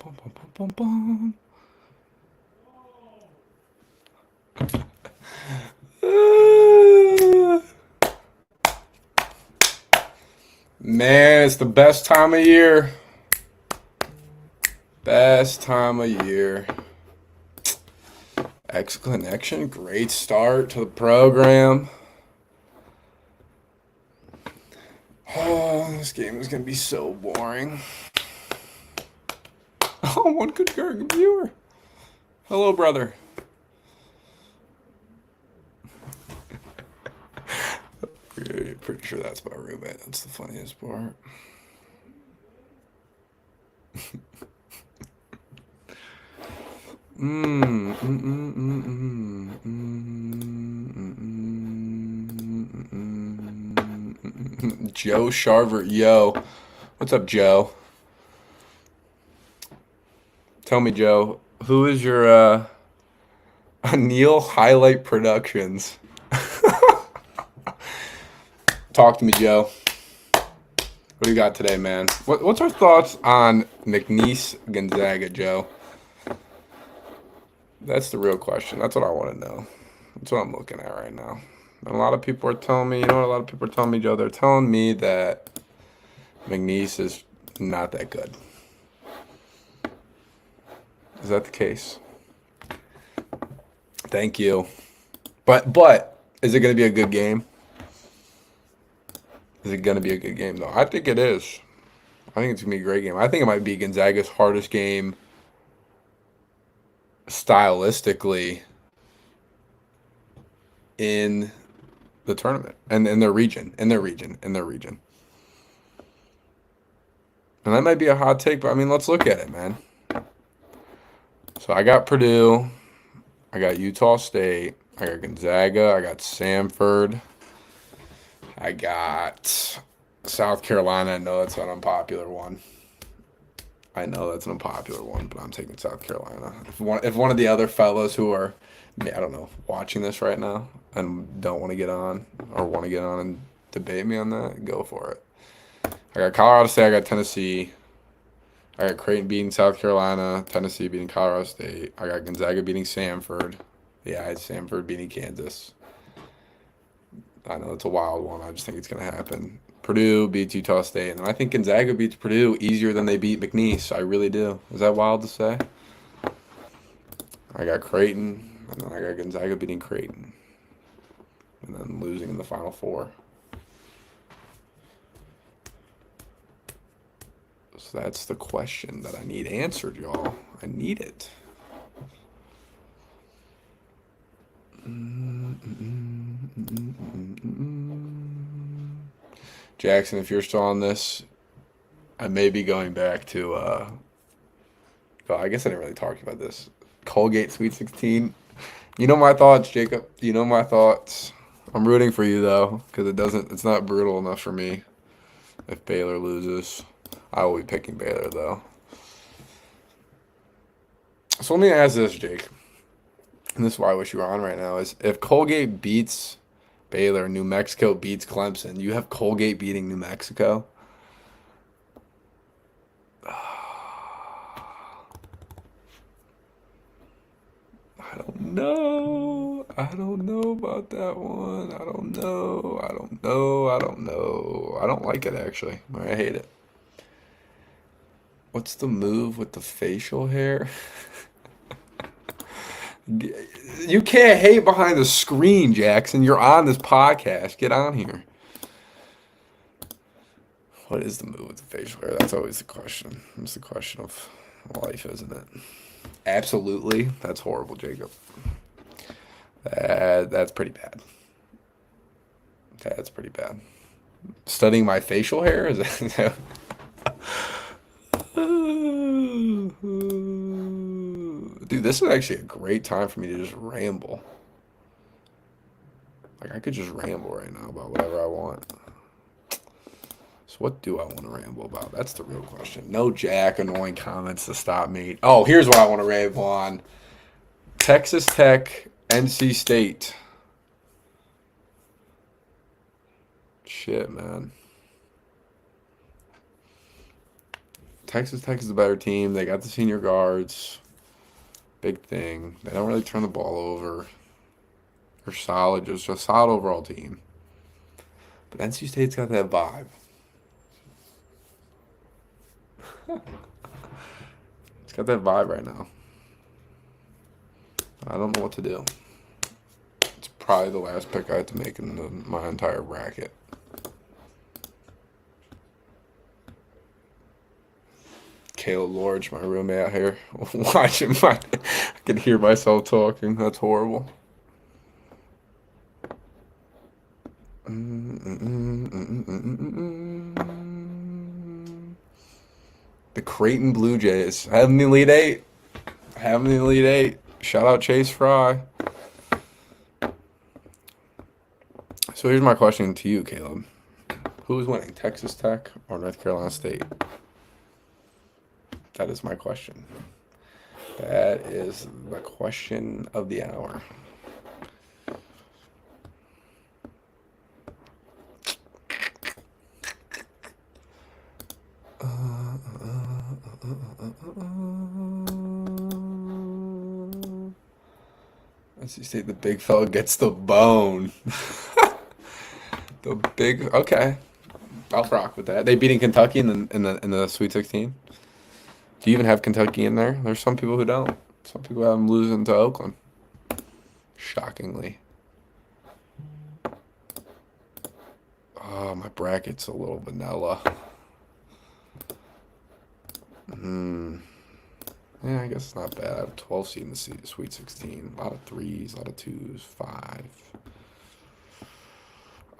bum, bum, bum, bum, bum. Man, it's the best time of year. Best time of year. X connection, great start to the program. Oh, this game is gonna be so boring. Oh, one concurrent viewer. Hello, brother. Pretty sure that's my roommate. That's the funniest part. Joe Sharver, yo, what's up, Joe? Tell me, Joe, who is your Neil Highlight Productions? Talk to me, Joe. What do you got today, man? What's our thoughts on McNeese Gonzaga, Joe? That's the real question. That's what I want to know. That's what I'm looking at right now. And a lot of people are telling me, you know what a lot of people are telling me, Joe? They're telling me that McNeese is not that good. Is that the case? Thank you. But is it going to be a good game? Is it going to be a good game, though? I think it is. I think it's going to be a great game. I think it might be Gonzaga's hardest game stylistically in the tournament and in their region. And that might be a hot take, but I mean, let's look at it, man. So I got Purdue. I got Utah State. I got Gonzaga. I got Samford. I got South Carolina. I know that's an unpopular one. I know that's an unpopular one, but I'm taking South Carolina. If one of the other fellows who are, I don't know, watching this right now and don't want to get on or want to get on and debate me on that, go for it. I got Colorado State. I got Tennessee. I got Creighton beating South Carolina. Tennessee beating Colorado State. I got Gonzaga beating Samford. Yeah, I had Samford beating Kansas. I know it's a wild one. I just think it's going to happen. Purdue beats Utah State, and I think Gonzaga beats Purdue easier than they beat McNeese. I really do. Is that wild to say? I got Creighton, and then I got Gonzaga beating Creighton, and then losing in the Final Four. So that's the question that I need answered, y'all. I need it. Jackson, if you're still on this, I may be going back to. Oh, I guess I didn't really talk about this. Colgate Sweet 16. You know my thoughts, Jacob. You know my thoughts. I'm rooting for you though, because it's not brutal enough for me. If Baylor loses, I will be picking Baylor though. So let me ask this, Jake. And this is why I wish you were on right now, is if Colgate beats Baylor, New Mexico beats Clemson, you have Colgate beating New Mexico? I don't know. I don't know about that one. I don't know. I don't know. I don't know. I don't like it actually. I hate it. What's the move with the facial hair? You can't hate behind the screen, Jackson. You're on this podcast. Get on here. What is the move with the facial hair? That's always the question. It's the question of life, isn't it? Absolutely. That's horrible, Jacob. That's pretty bad. That's pretty bad. Studying my facial hair? Is that... Dude, this is actually a great time for me to just ramble. Like, I could just ramble right now about whatever I want. So what do I want to ramble about? That's the real question. No Jack annoying comments to stop me. Oh, here's what I want to ramble on. Texas Tech, NC State. Shit, man. Texas Tech is the better team. They got the senior guards. Big thing. They don't really turn the ball over. They're solid, just a solid overall team. But NC State's got that vibe. It's got that vibe right now. I don't know what to do. It's probably the last pick I had to make in my entire bracket. Caleb Lorge, my roommate out here, watching I can hear myself talking. That's horrible. The Creighton Blue Jays have in the Elite Eight. Have in the Elite Eight. Shout out Chase Fry. So here's my question to you, Caleb. Who is winning, Texas Tech or North Carolina State? That is my question. That is the question of the hour. NC State, the big fella gets the bone. The big, okay. I'll rock with that. They beating Kentucky in the Sweet 16. Do you even have Kentucky in there? There's some people who don't. Some people have them losing to Oakland. Shockingly. Oh, my bracket's a little vanilla. Yeah, I guess it's not bad. I have 12 seed in the Sweet 16. A lot of 3s, a lot of 2s, 5.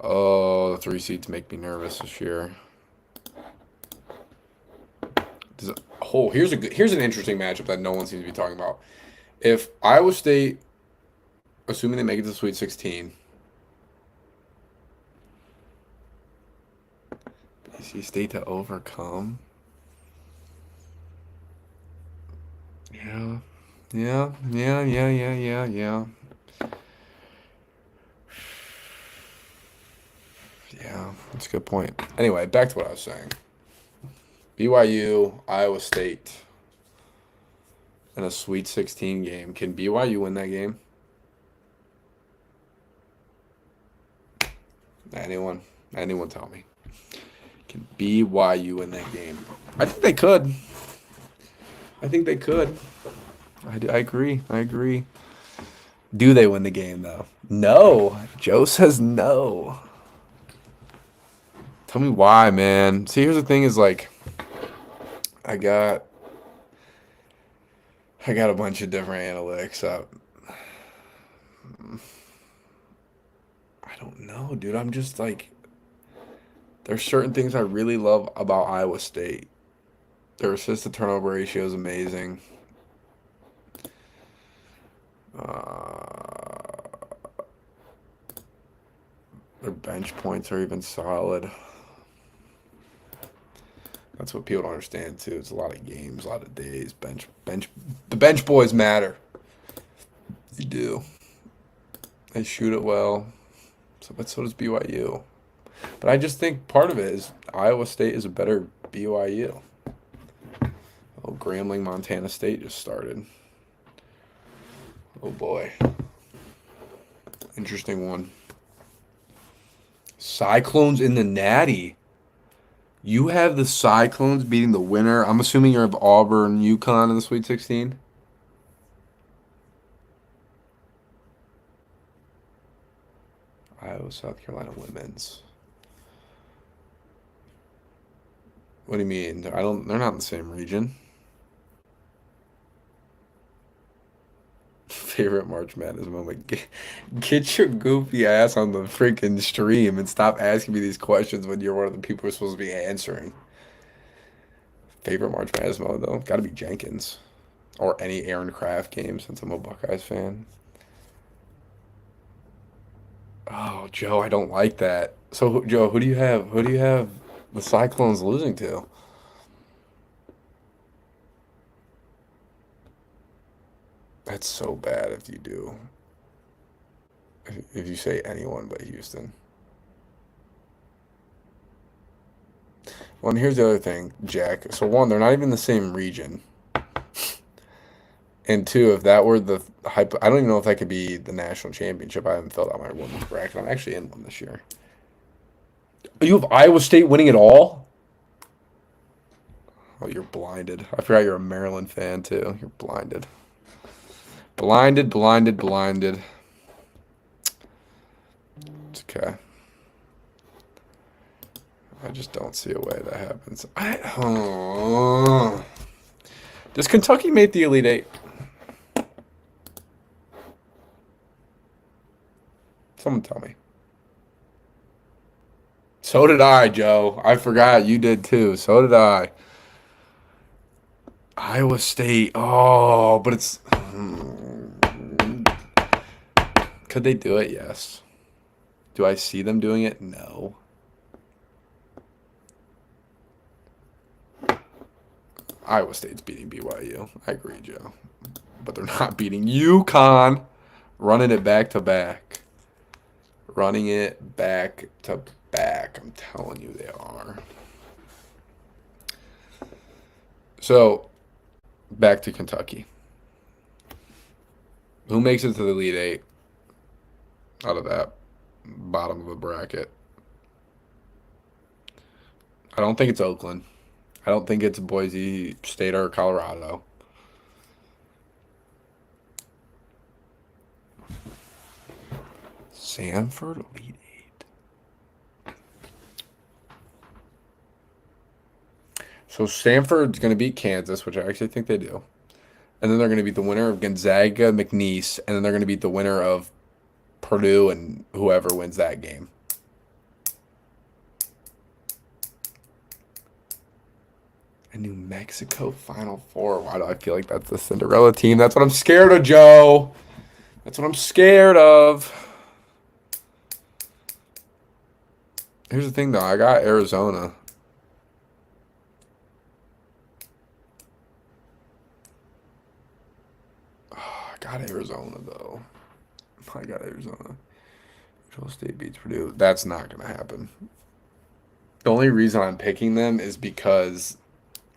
Oh, the 3 seeds make me nervous this year. Here's an interesting matchup that no one seems to be talking about. If Iowa State, assuming they make it to the Sweet 16, BC State to overcome. Yeah. Yeah, that's a good point. Anyway, back to what I was saying. BYU, Iowa State in a Sweet 16 game. Can BYU win that game? Anyone tell me. Can BYU win that game? I think they could. I agree. Do they win the game, though? No. Joe says no. Tell me why, man. See, here's the thing is, like, I got a bunch of different analytics up. I don't know, dude. I'm just, like, there's certain things I really love about Iowa State. Their assist-to-turnover ratio is amazing. Their bench points are even solid. That's what people don't understand too. It's a lot of games, a lot of days. The bench boys matter. They do. They shoot it well. But so does BYU. But I just think part of it is Iowa State is a better BYU. Oh, Grambling, Montana State just started. Oh boy. Interesting one. Cyclones in the Natty. You have the Cyclones beating the winner. I'm assuming you have Auburn, UConn in the Sweet 16. Iowa, South Carolina women's. What do you mean? They're not in the same region. Favorite March Madness moment. Get your goofy ass on the freaking stream and stop asking me these questions when you're one of the people who are supposed to be answering. Favorite March Madness moment, though? Got to be Jenkins. Or any Aaron Craft game since I'm a Buckeyes fan. Oh, Joe, I don't like that. So, Joe, who do you have? Who do you have the Cyclones losing to? That's so bad if you do. If you say anyone but Houston. Well, and here's the other thing, Jack. So one, they're not even the same region. And two, if that were the hype, I don't even know if that could be the national championship. I haven't filled out my women's bracket. I'm actually in one this year. You have Iowa State winning it all? Oh, you're blinded. I forgot you're a Maryland fan too. You're blinded. Blinded, blinded, blinded. It's okay. I just don't see a way that happens. Does Kentucky make the Elite Eight? Someone tell me. So did I, Joe. I forgot you did too. So did I. Iowa State. Oh, but it's. Could they do it? Yes. Do I see them doing it? No. Iowa State's beating BYU. I agree, Joe. But they're not beating UConn. Running it back to back. Running it back to back. I'm telling you they are. So, back to Kentucky. Who makes it to the Elite Eight out of that bottom of the bracket? I don't think it's Oakland. I don't think it's Boise State or Colorado. Sanford Elite Eight. So Stanford's going to beat Kansas, which I actually think they do. And then they're going to beat the winner of Gonzaga, McNeese, and then they're going to beat the winner of Purdue and whoever wins that game. A New Mexico Final Four. Why do I feel like that's the Cinderella team? That's what I'm scared of, Joe. That's what I'm scared of. Here's the thing, though. I got Arizona. Oh, I got Arizona, though. I got Arizona. Utah State beats Purdue. That's not going to happen. The only reason I'm picking them is because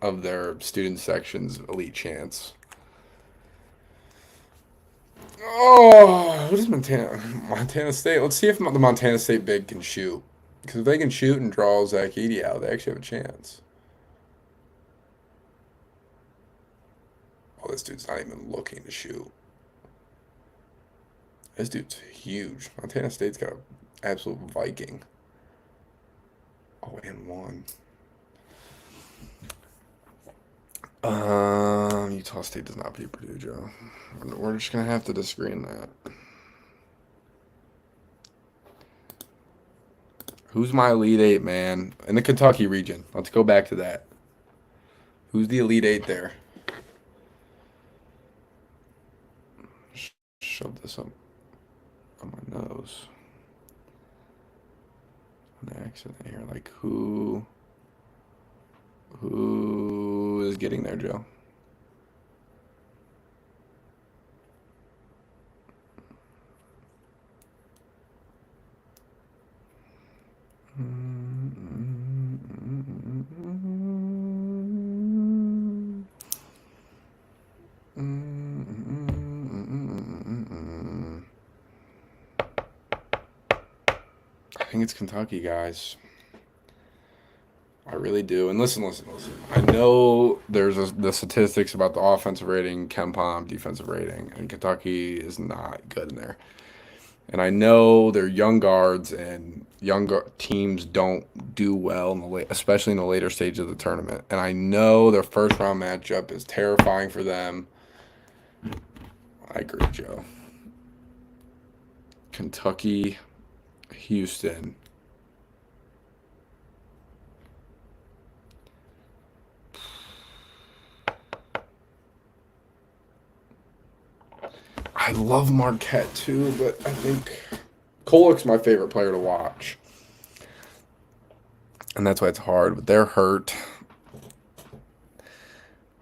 of their student section's elite chance. Oh, what is Montana? Montana State. Let's see if the Montana State big can shoot. Because if they can shoot and draw Zach Edey out, they actually have a chance. Oh, this dude's not even looking to shoot. This dude's huge. Montana State's got an absolute Viking. Oh, and one. Utah State does not beat Purdue, Joe. We're just gonna have to disagree on that. Who's my Elite Eight, man? In the Kentucky region. Let's go back to that. Who's the Elite Eight there? Shove this up on my nose. An accident here. Like who is getting there, Joe? I think it's Kentucky, guys. I really do. And listen. I know there's the statistics about the offensive rating, KenPom defensive rating, and Kentucky is not good in there. And I know they're young guards, and teams don't do well especially in the later stage of the tournament. And I know their first round matchup is terrifying for them. I agree, Joe. Kentucky, Houston. I love Marquette too, but I think Kolek's my favorite player to watch. And that's why it's hard, but they're hurt.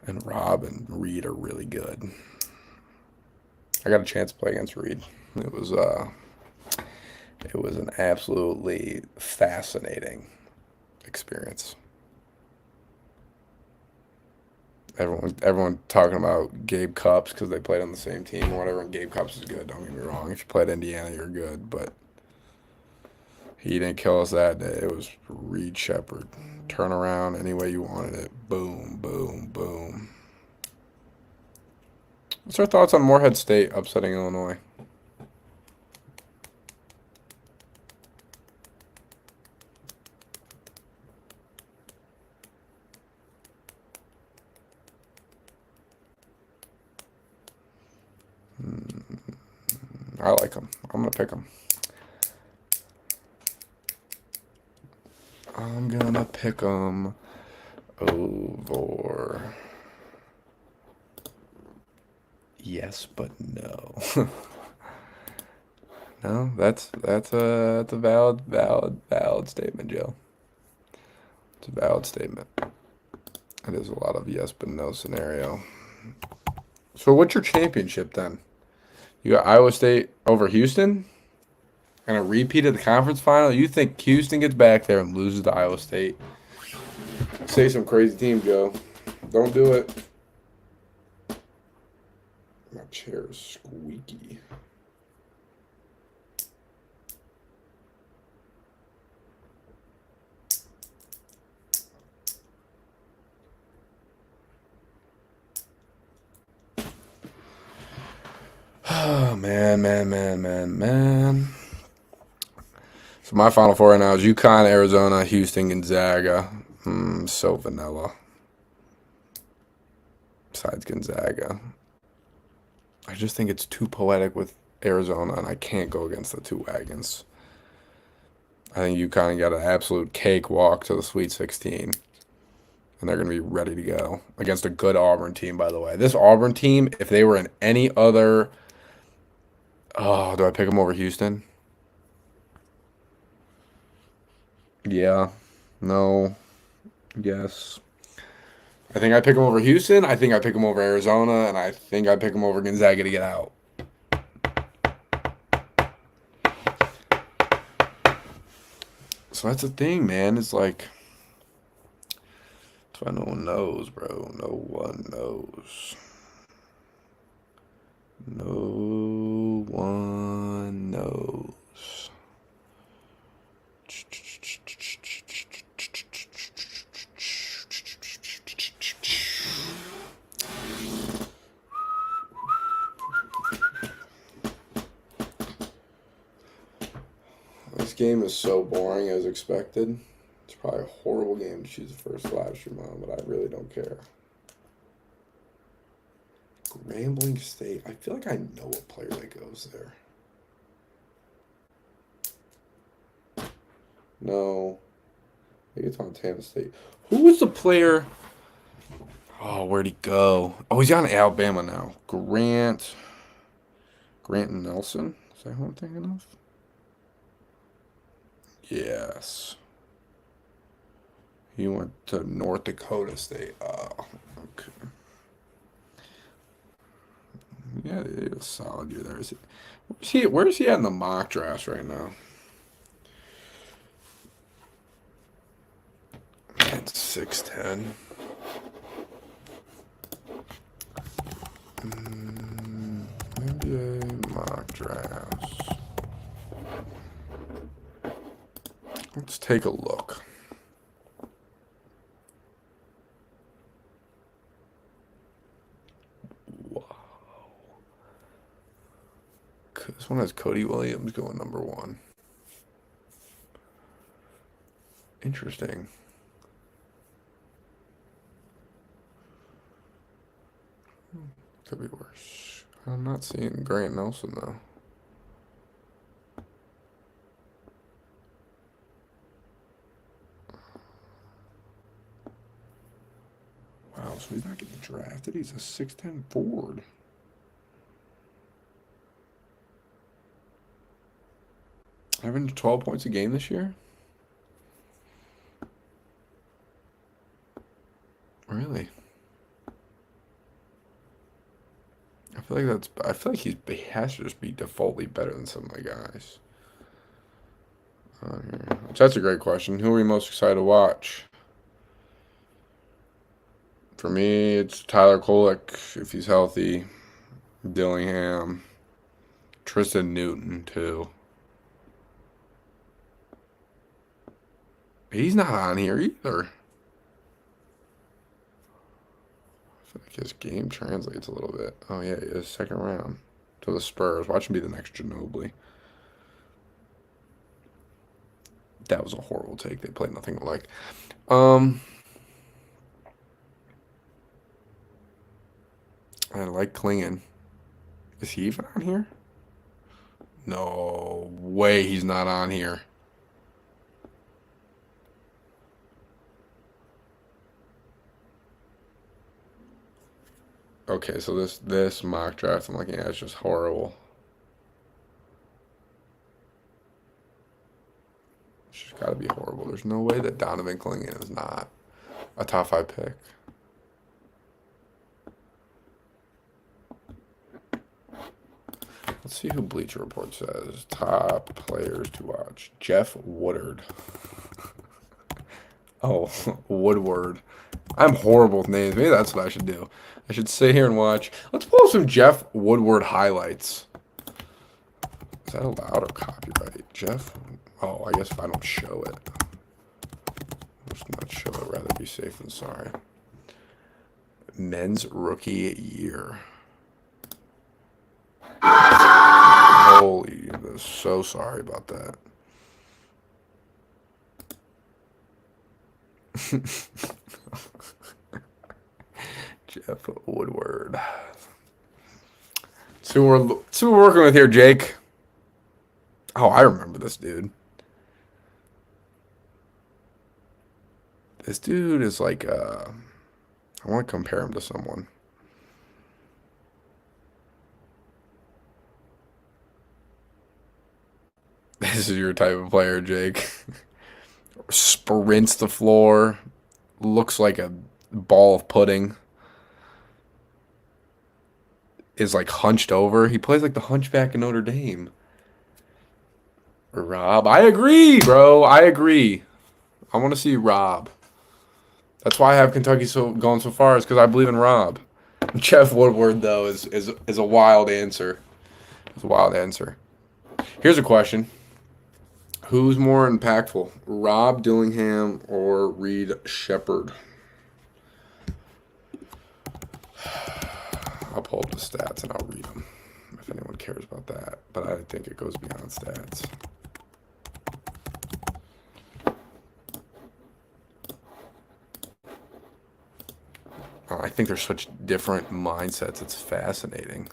And Rob and Reed are really good. I got a chance to play against Reed. It was an absolutely fascinating experience. Everyone talking about Gabe Cupps because they played on the same team or whatever. And Gabe Cupps is good. Don't get me wrong. If you played Indiana, you're good. But he didn't kill us that day. It was Reed Shepherd. Turn around any way you wanted it. Boom, boom, boom. What's our thoughts on Morehead State upsetting Illinois? I like them. I'm going to pick them. I'm going to pick them over. Yes, but no. No, that's a valid statement, Joe. It's a valid statement. It is a lot of yes but no scenario. So what's your championship then? You got Iowa State over Houston? And a repeat of the conference final? You think Houston gets back there and loses to Iowa State? Say some crazy team, Joe. Don't do it. My chair is squeaky. Oh, man. So my Final Four right now is UConn, Arizona, Houston, Gonzaga. So vanilla. Besides Gonzaga. I just think it's too poetic with Arizona, and I can't go against the two wagons. I think UConn got an absolute cakewalk to the Sweet 16. And they're going to be ready to go against a good Auburn team, by the way. This Auburn team, if they were in any other... Oh, do I pick them over Houston? Yeah. No. Yes. I think I pick them over Houston. I think I pick them over Arizona. And I think I pick them over Gonzaga to get out. So that's the thing, man. It's like... That's why no one knows, bro. No one knows. No one knows. This game is so boring as expected. It's probably a horrible game to choose the first live stream on, but I really don't care. Grambling State. I feel like I know a player that goes there. No. I think it's Montana State. Who was the player? Oh, where'd he go? Oh, he's on Alabama now. Grant Nelson? Is that who I'm thinking of? Yes. He went to North Dakota State. Oh, okay. Yeah, he had a solid year there. Where's he at in the mock drafts right now? At 6'10". NBA mock drafts. Let's take a look. Wow. This one has Cody Williams going number 1. Interesting. Could be worse. I'm not seeing Grant Nelson, though. Wow, so he's not getting drafted. He's a 6'10" forward. Having 12 points a game this year? Really? I feel like he has to just be defaultly better than some of my guys. So that's a great question. Who are we most excited to watch? For me, it's Tyler Kolek if he's healthy. Dillingham. Tristan Newton, too. He's not on here either. I feel like his game translates a little bit. Oh, yeah, he is. Second round to the Spurs. Watch him be the next Ginobili. That was a horrible take. They played nothing alike. I like Klingon. Is he even on here? No way he's not on here. Okay, so this mock draft I'm looking at is just horrible. It's just got to be horrible. There's no way that Donovan Klingon is not a top 5 pick. Let's see who Bleacher Report says. Top players to watch. Jeff Woodard. Oh, Woodward. I'm horrible with names. Maybe that's what I should do. I should sit here and watch. Let's pull up some Jeff Woodward highlights. Is that allowed or copyright? Jeff? Oh, I guess if I don't show it. Let's not show it. Rather be safe than sorry. Men's rookie year. Holy, I'm so sorry about that. Jeff Woodward. So we're working with here, Jake. Oh, I remember this dude. This dude is like, I want to compare him to someone. This is your type of player, Jake. Sprints the floor. Looks like a ball of pudding. Is like hunched over. He plays like the hunchback in Notre Dame. Rob. I agree, bro. I agree. I want to see Rob. That's why I have Kentucky going so far, is because I believe in Rob. Jeff Woodward, though, is a wild answer. It's a wild answer. Here's a question. Who's more impactful, Rob Dillingham or Reed Shepherd? I'll pull up the stats and I'll read them if anyone cares about that. But I think it goes beyond stats. I think they're such different mindsets. It's fascinating.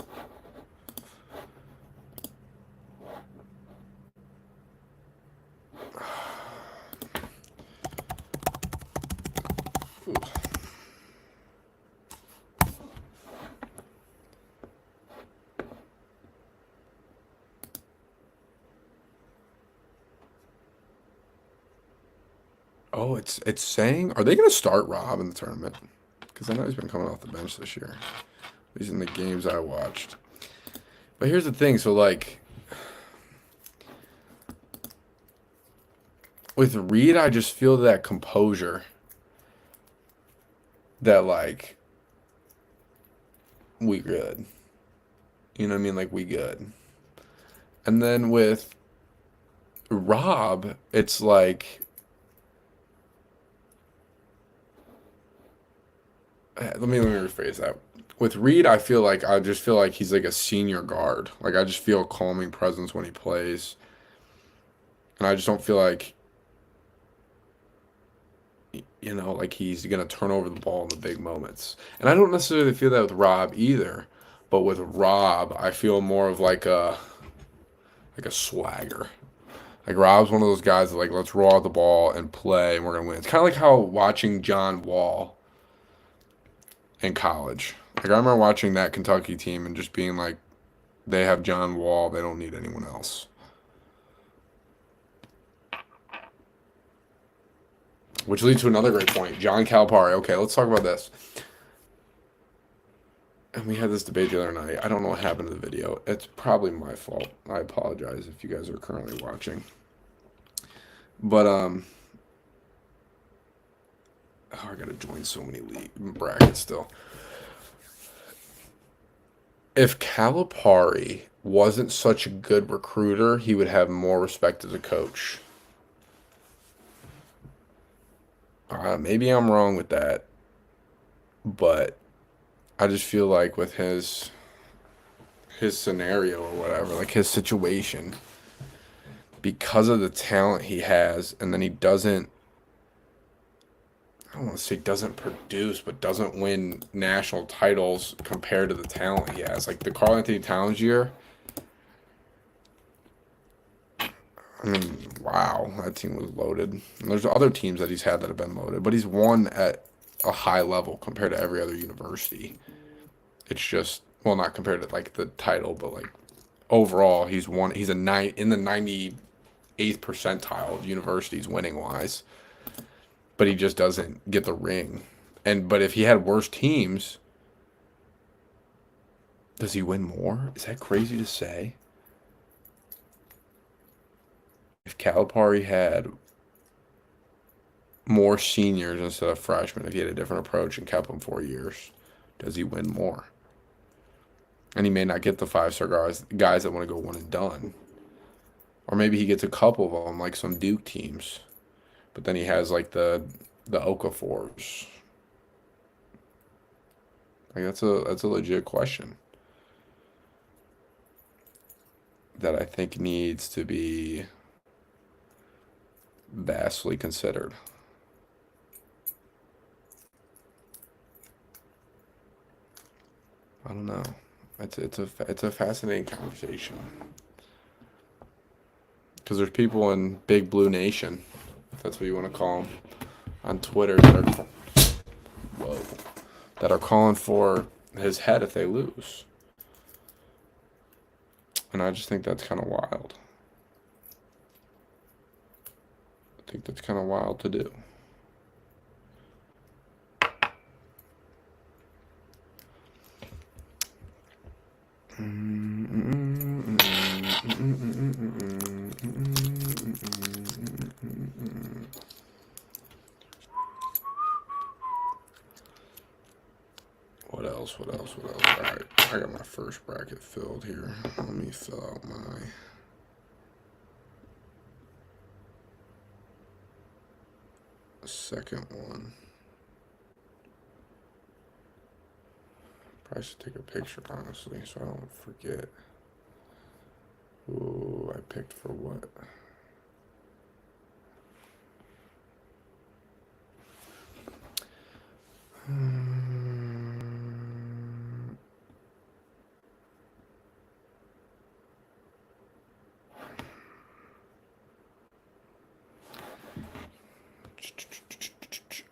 Oh, it's saying, are they going to start Rob in the tournament? Because I know he's been coming off the bench this year. At least in the games I watched. But here's the thing. So, like, with Reed, I just feel that composure. That, like, we good. You know what I mean? Like, we good. And then with Rob, it's like, let me rephrase that. With Reed, I just feel like he's like a senior guard. Like I just feel a calming presence when he plays, and I just don't feel like, like he's gonna turn over the ball in the big moments. And I don't necessarily feel that with Rob either. But with Rob, I feel more of like a swagger. Like Rob's one of those guys that like let's roll out the ball and play, and we're gonna win. It's kind of like how watching John Wall in college. Like I remember watching that Kentucky team and just being like, they have John Wall, they don't need anyone else. Which leads to another great point. John Calipari. Okay, let's talk about this. And we had this debate the other night. I don't know what happened to the video. It's probably my fault. I apologize if you guys are currently watching. But Oh, I gotta join so many league brackets still. If Calipari wasn't such a good recruiter, he would have more respect as a coach. Maybe I'm wrong with that, but I just feel like with his scenario or whatever, like his situation, because of the talent he has, and then he doesn't, I don't want to say doesn't produce, but doesn't win national titles compared to the talent he has. Like the Karl Anthony Towns year, I mean, wow, that team was loaded. And there's other teams that he's had that have been loaded, but he's won at a high level compared to every other university. It's just, well, not compared to like the title, but like overall, he's won. He's in the 98th percentile of universities winning wise, but he just doesn't get the ring. But if he had worse teams, does he win more? Is that crazy to say? If Calipari had more seniors instead of freshmen, if he had a different approach and kept them 4 years, does he win more? And he may not get the 5-star guys that want to go one and done. Or maybe he gets a couple of them, like some Duke teams. But then he has like the Okafors. Like that's a legit question that I think needs to be vastly considered. I don't know. It's a fascinating conversation because there's people in Big Blue Nation, if that's what you want to call them, on Twitter that are calling for his head if they lose, and I just think that's kind of wild. I think that's kind of wild to do. What else? All right, I got my first bracket filled here. Let me fill out my second one. Probably should take a picture, honestly, so I don't forget. Ooh, I picked for what?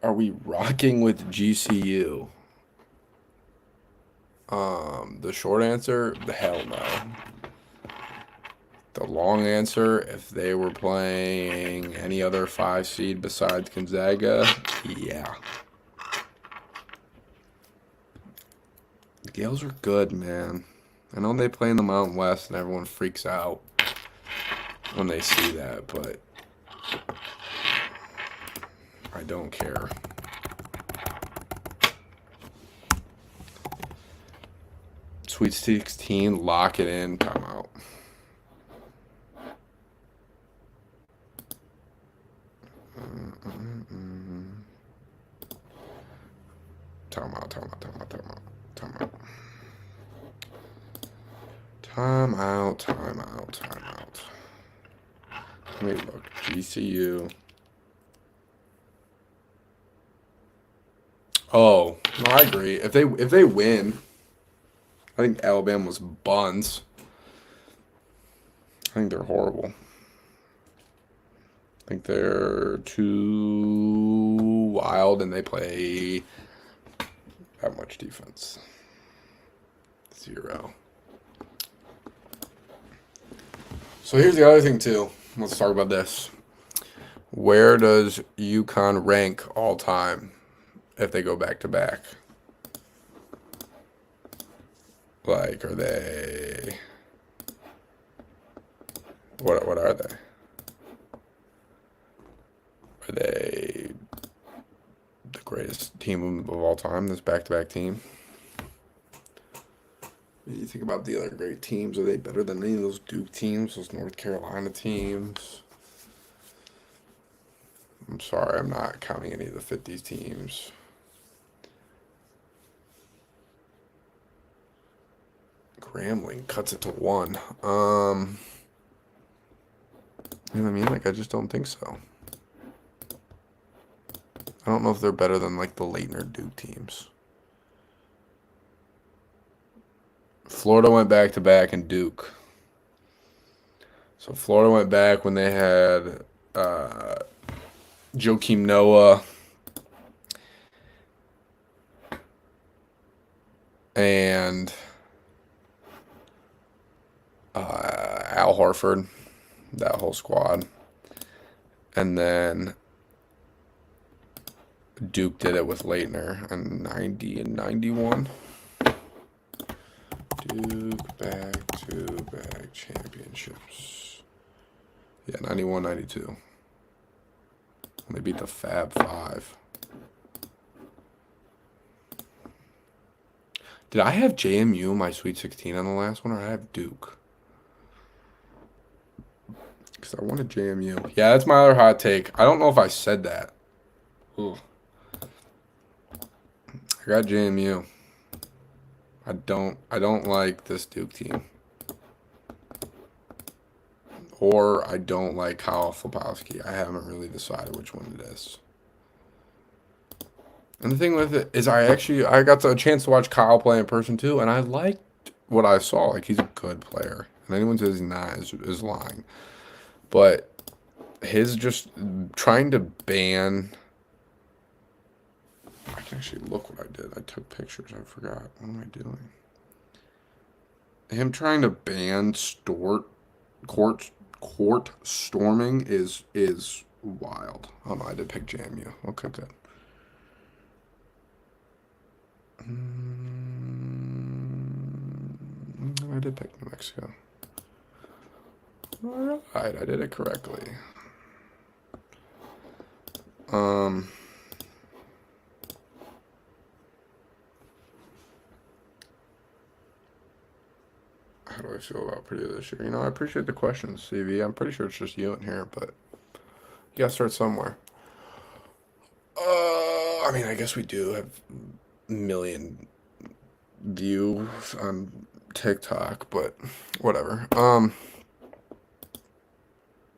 Are we rocking with GCU? The short answer, the hell no. The long answer, if they were playing any other 5 seed besides Gonzaga, yeah. The Gales are good, man. I know they play in the Mountain West and everyone freaks out when they see that, but I don't care. Sweet 16, lock it in, timeout. Timeout. Let me look. GCU. Oh, no, I agree. If they win, I think Alabama was buns. I think they're horrible. I think they're too wild and they play that much defense. 0. So here's the other thing too. Let's talk about this. Where does UConn rank all time if they go back to back? Like, are they? What are they? Are they the greatest team of all time, this back-to-back team. You think about the other great teams. Are they better than any of those Duke teams, those North Carolina teams? I'm sorry, I'm not counting any of the 50s teams. Grambling cuts it to 1. You know what I mean? Like, I just don't think so. I don't know if they're better than, like, the Leitner Duke teams. Florida went back-to-back and Duke. So Florida went back when they had Joakim Noah and Al Horford, that whole squad. And then Duke did it with Leitner in 90 and 91. Duke back-to-back championships. Yeah, 91, 92. They beat the Fab Five. Did I have JMU in my Sweet 16 on the last one, or did I have Duke? Because I wanted JMU. Yeah, that's my other hot take. I don't know if I said that. Ooh. I got JMU. I don't like this Duke team. Or I don't like Kyle Flopowski. I haven't really decided which one it is. And the thing with it is I got a chance to watch Kyle play in person too, and I liked what I saw. Like, he's a good player. And anyone says he's not is lying. But his just trying to ban... I can actually look what I did. I took pictures. I forgot. What am I doing? Him trying to ban court storming is wild. Oh no, I did pick JMU. Okay, good. I did pick New Mexico. All right, I did it correctly. How do I feel about Purdue this year? You know, I appreciate the questions, CV. I'm pretty sure it's just you in here, but you gotta start somewhere. I mean, I guess we do have a million views on TikTok, but whatever. I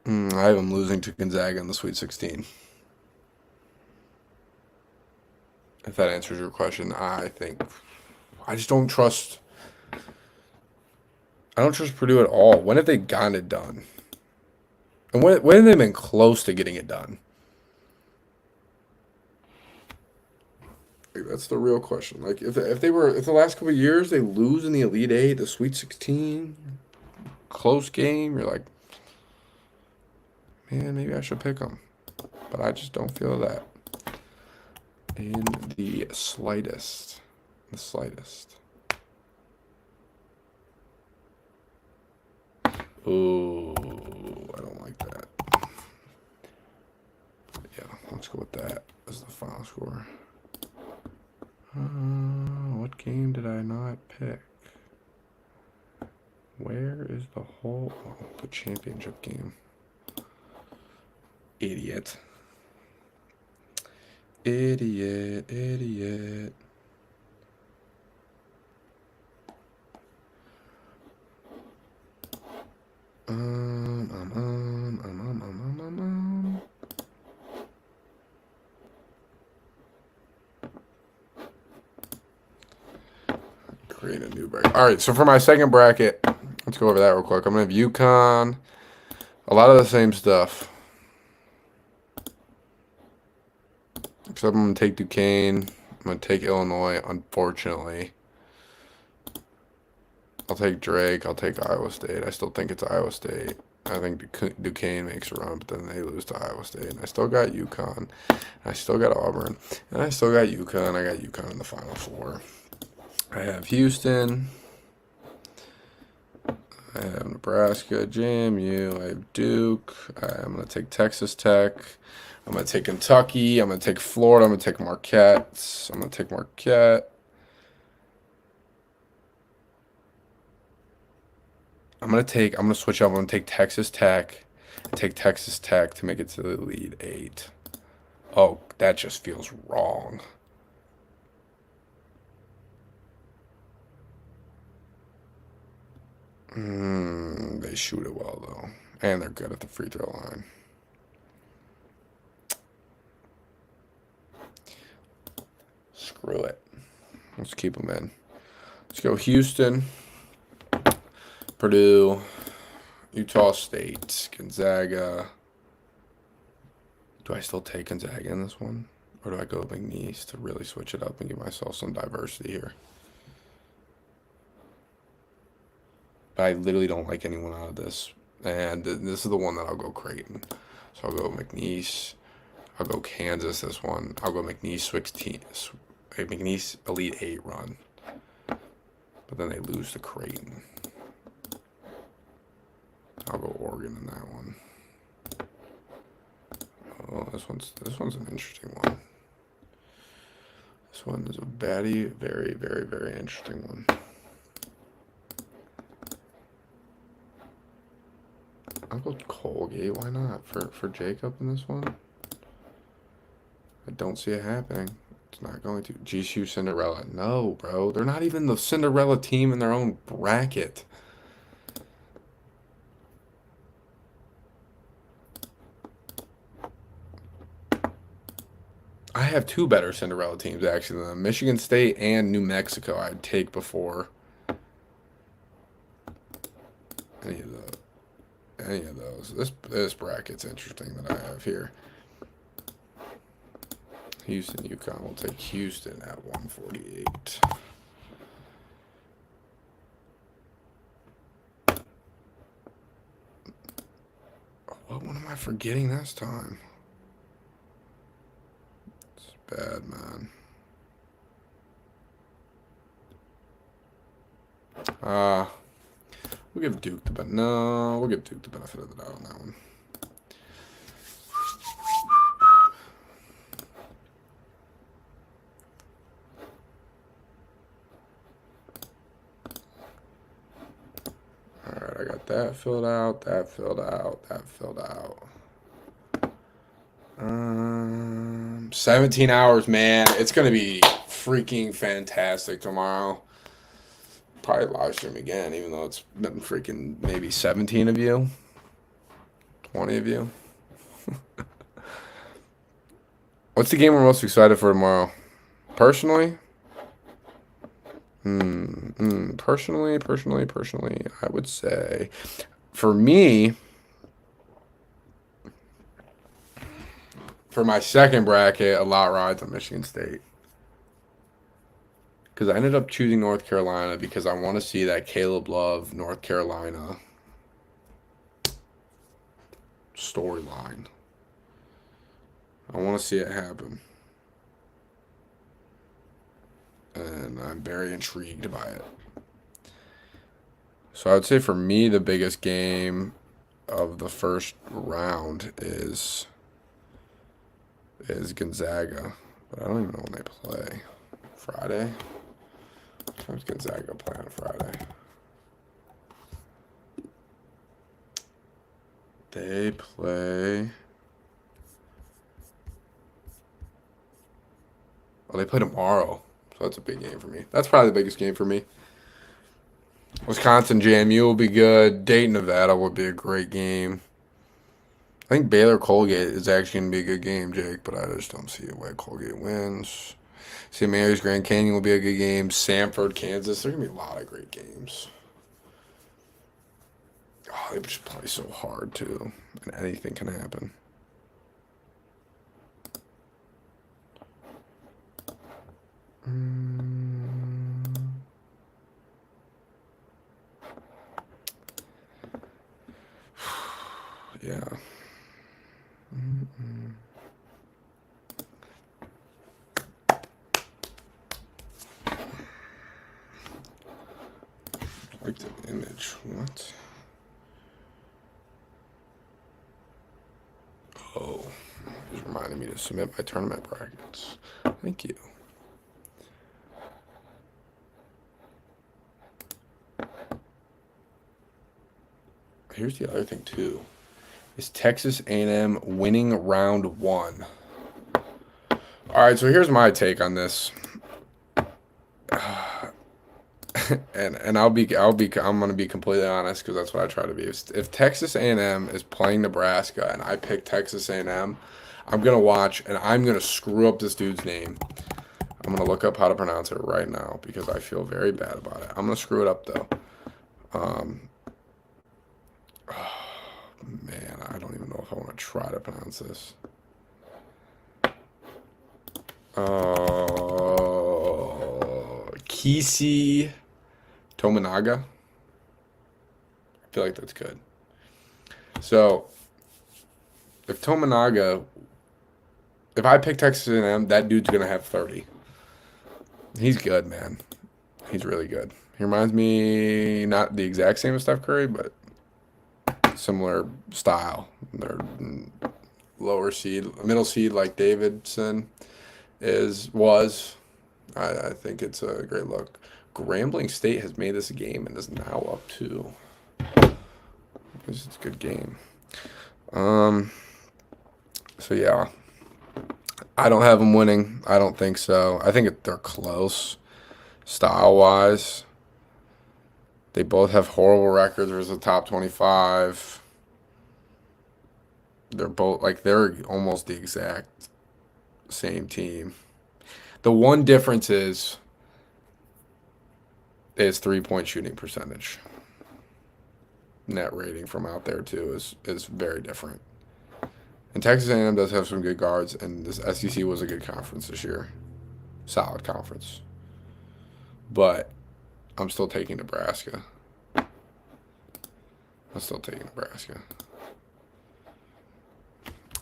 have them losing to Gonzaga in the Sweet 16. If that answers your question, I just don't trust. I don't trust Purdue at all. When have they gotten it done? And when have they been close to getting it done? Like, that's the real question. Like, if the last couple of years they lose in the Elite Eight, the Sweet 16, close game, you're like, man, maybe I should pick them. But I just don't feel that in the slightest. The slightest. Ooh, I don't like that. Yeah, let's go with that as the final score. What game did I not pick? Where is the the championship game? Idiot. Idiot, idiot. Create a new bracket. All right, so for my second bracket, let's go over that real quick. I'm going to have UConn. A lot of the same stuff. Except I'm going to take Duquesne. I'm going to take Illinois, unfortunately. I'll take Drake. I'll take Iowa State. I still think it's Iowa State. I think Duquesne makes a run, but then they lose to Iowa State. And I still got UConn. I still got Auburn. And I still got UConn. I got UConn in the Final Four. I have Houston. I have Nebraska, JMU. I have Duke. I'm going to take Texas Tech. I'm going to take Kentucky. I'm going to take Florida. I'm going to take Marquette. I'm going to take Marquette. I'm going to switch up. I'm going to take Texas Tech. Take Texas Tech to make it to the Elite Eight. Oh, that just feels wrong. They shoot it well, though. And they're good at the free throw line. Screw it. Let's keep them in. Let's go Houston, Purdue, Utah State, Gonzaga. Do I still take Gonzaga in this one? Or do I go McNeese to really switch it up and give myself some diversity here? But I literally don't like anyone out of this. And this is the one that I'll go Creighton. So I'll go McNeese. I'll go Kansas this one. I'll go McNeese 16. McNeese Elite 8 run. But then they lose to Creighton. I'll go Oregon in that one. Oh, this one's an interesting one. This one is a very, very, very interesting one. I'll go Colgate. Why not? For Jacob in this one? I don't see it happening. It's not going to. GCU Cinderella. No, bro. They're not even the Cinderella team in their own bracket. I have two better Cinderella teams, actually, than them. Michigan State and New Mexico I'd take before any of those. This bracket's interesting that I have here. Houston, UConn. We'll take Houston at 148. What one am I forgetting this time? It's bad, man. We'll give Duke the benefit. No, we'll give Duke the benefit of the doubt on that one. Alright, I got that filled out, that filled out, that filled out. 17 hours, man. It's going to be freaking fantastic tomorrow. Probably live stream again, even though it's been freaking maybe 17 of you. 20 of you. What's the game we're most excited for tomorrow? Personally? Personally, I would say, for me, for my second bracket, a lot rides on Michigan State. Because I ended up choosing North Carolina because I want to see that Caleb Love, North Carolina storyline. I want to see it happen. And I'm very intrigued by it. So I would say for me, the biggest game of the first round is Gonzaga. But I don't even know when they play. Friday? What time's Gonzaga play on Friday? They play... Oh, they play tomorrow. So that's a big game for me. That's probably the biggest game for me. Wisconsin JMU will be good. Dayton Nevada would be a great game. I think Baylor Colgate is actually going to be a good game, Jake, but I just don't see a way Colgate wins. St. Mary's Grand Canyon will be a good game. Samford, Kansas. There's going to be a lot of great games. Oh, they just play so hard, too. And anything can happen. Yeah. Like the image. What? Oh, these are my reminding me to submit my tournament brackets. Thank you. Here's the other thing too. Is Texas A&M winning round 1? All right, so here's my take on this. and I'm gonna be completely honest because that's what I try to be. If Texas A&M is playing Nebraska and I pick Texas A&M, I'm gonna watch and I'm gonna screw up this dude's name. I'm gonna look up how to pronounce it right now because I feel very bad about it. I'm gonna screw it up though. Man, I don't even know if I want to try to pronounce this. Kisi Tominaga. I feel like that's good. So, if I pick Texas A&M, that dude's gonna have 30. He's good, man. He's really good. He reminds me not the exact same as Steph Curry, but similar style. They're lower seed, middle seed like Davidson was. I think it's a great look. Grambling State has made this a game and is now up 2. It's a good game. So yeah, I don't have them winning. I don't think so. I think they're close, style wise. They both have horrible records versus the top 25. They're they're almost the exact same team. The one difference is 3-point shooting percentage. Net rating from out there too is very different. And Texas A&M does have some good guards, and this SEC was a good conference this year. Solid conference. But I'm still taking Nebraska.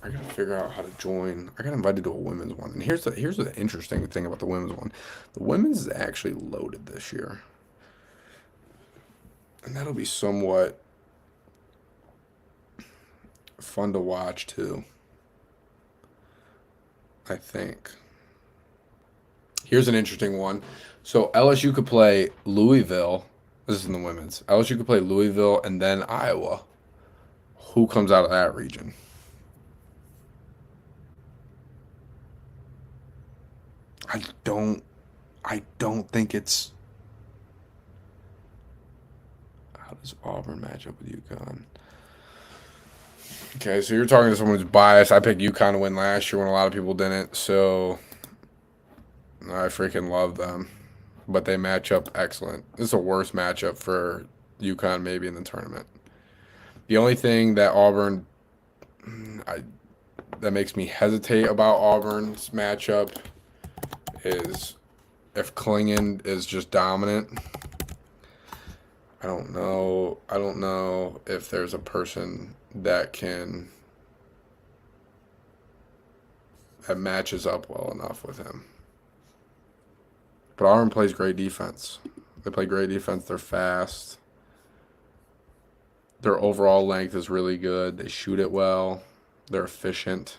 I gotta figure out how to join. I got invited to a women's one. And here's the interesting thing about the women's one. The women's is actually loaded this year. And that'll be somewhat fun to watch too, I think. Here's an interesting one. So LSU could play Louisville. This is in the women's. LSU could play Louisville and then Iowa. Who comes out of that region? I don't think it's. How does Auburn match up with UConn? Okay, so you're talking to someone who's biased. I picked UConn to win last year when a lot of people didn't, so I freaking love them. But they match up excellent. This is a worse matchup for UConn maybe in the tournament. The only thing that that makes me hesitate about Auburn's matchup is if Klingon is just dominant. I don't know if there's a person that matches up well enough with him. But Auburn plays great defense. They play great defense. They're fast. Their overall length is really good. They shoot it well. They're efficient.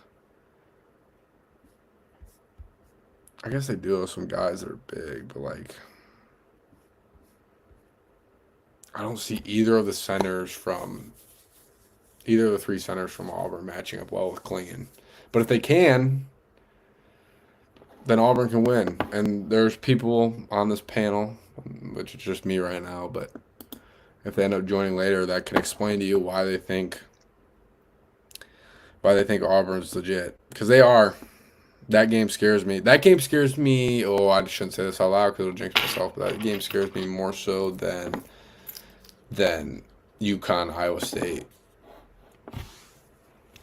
I guess they do have some guys that are big, but I don't see either of the three centers from Auburn matching up well with Klingon. But if they can, then Auburn can win. And there's people on this panel, which is just me right now, but if they end up joining later, that can explain to you why they think Auburn's legit. Because they are. That game scares me. Oh, I shouldn't say this out loud because it'll jinx myself, but that game scares me more so than UConn, Iowa State,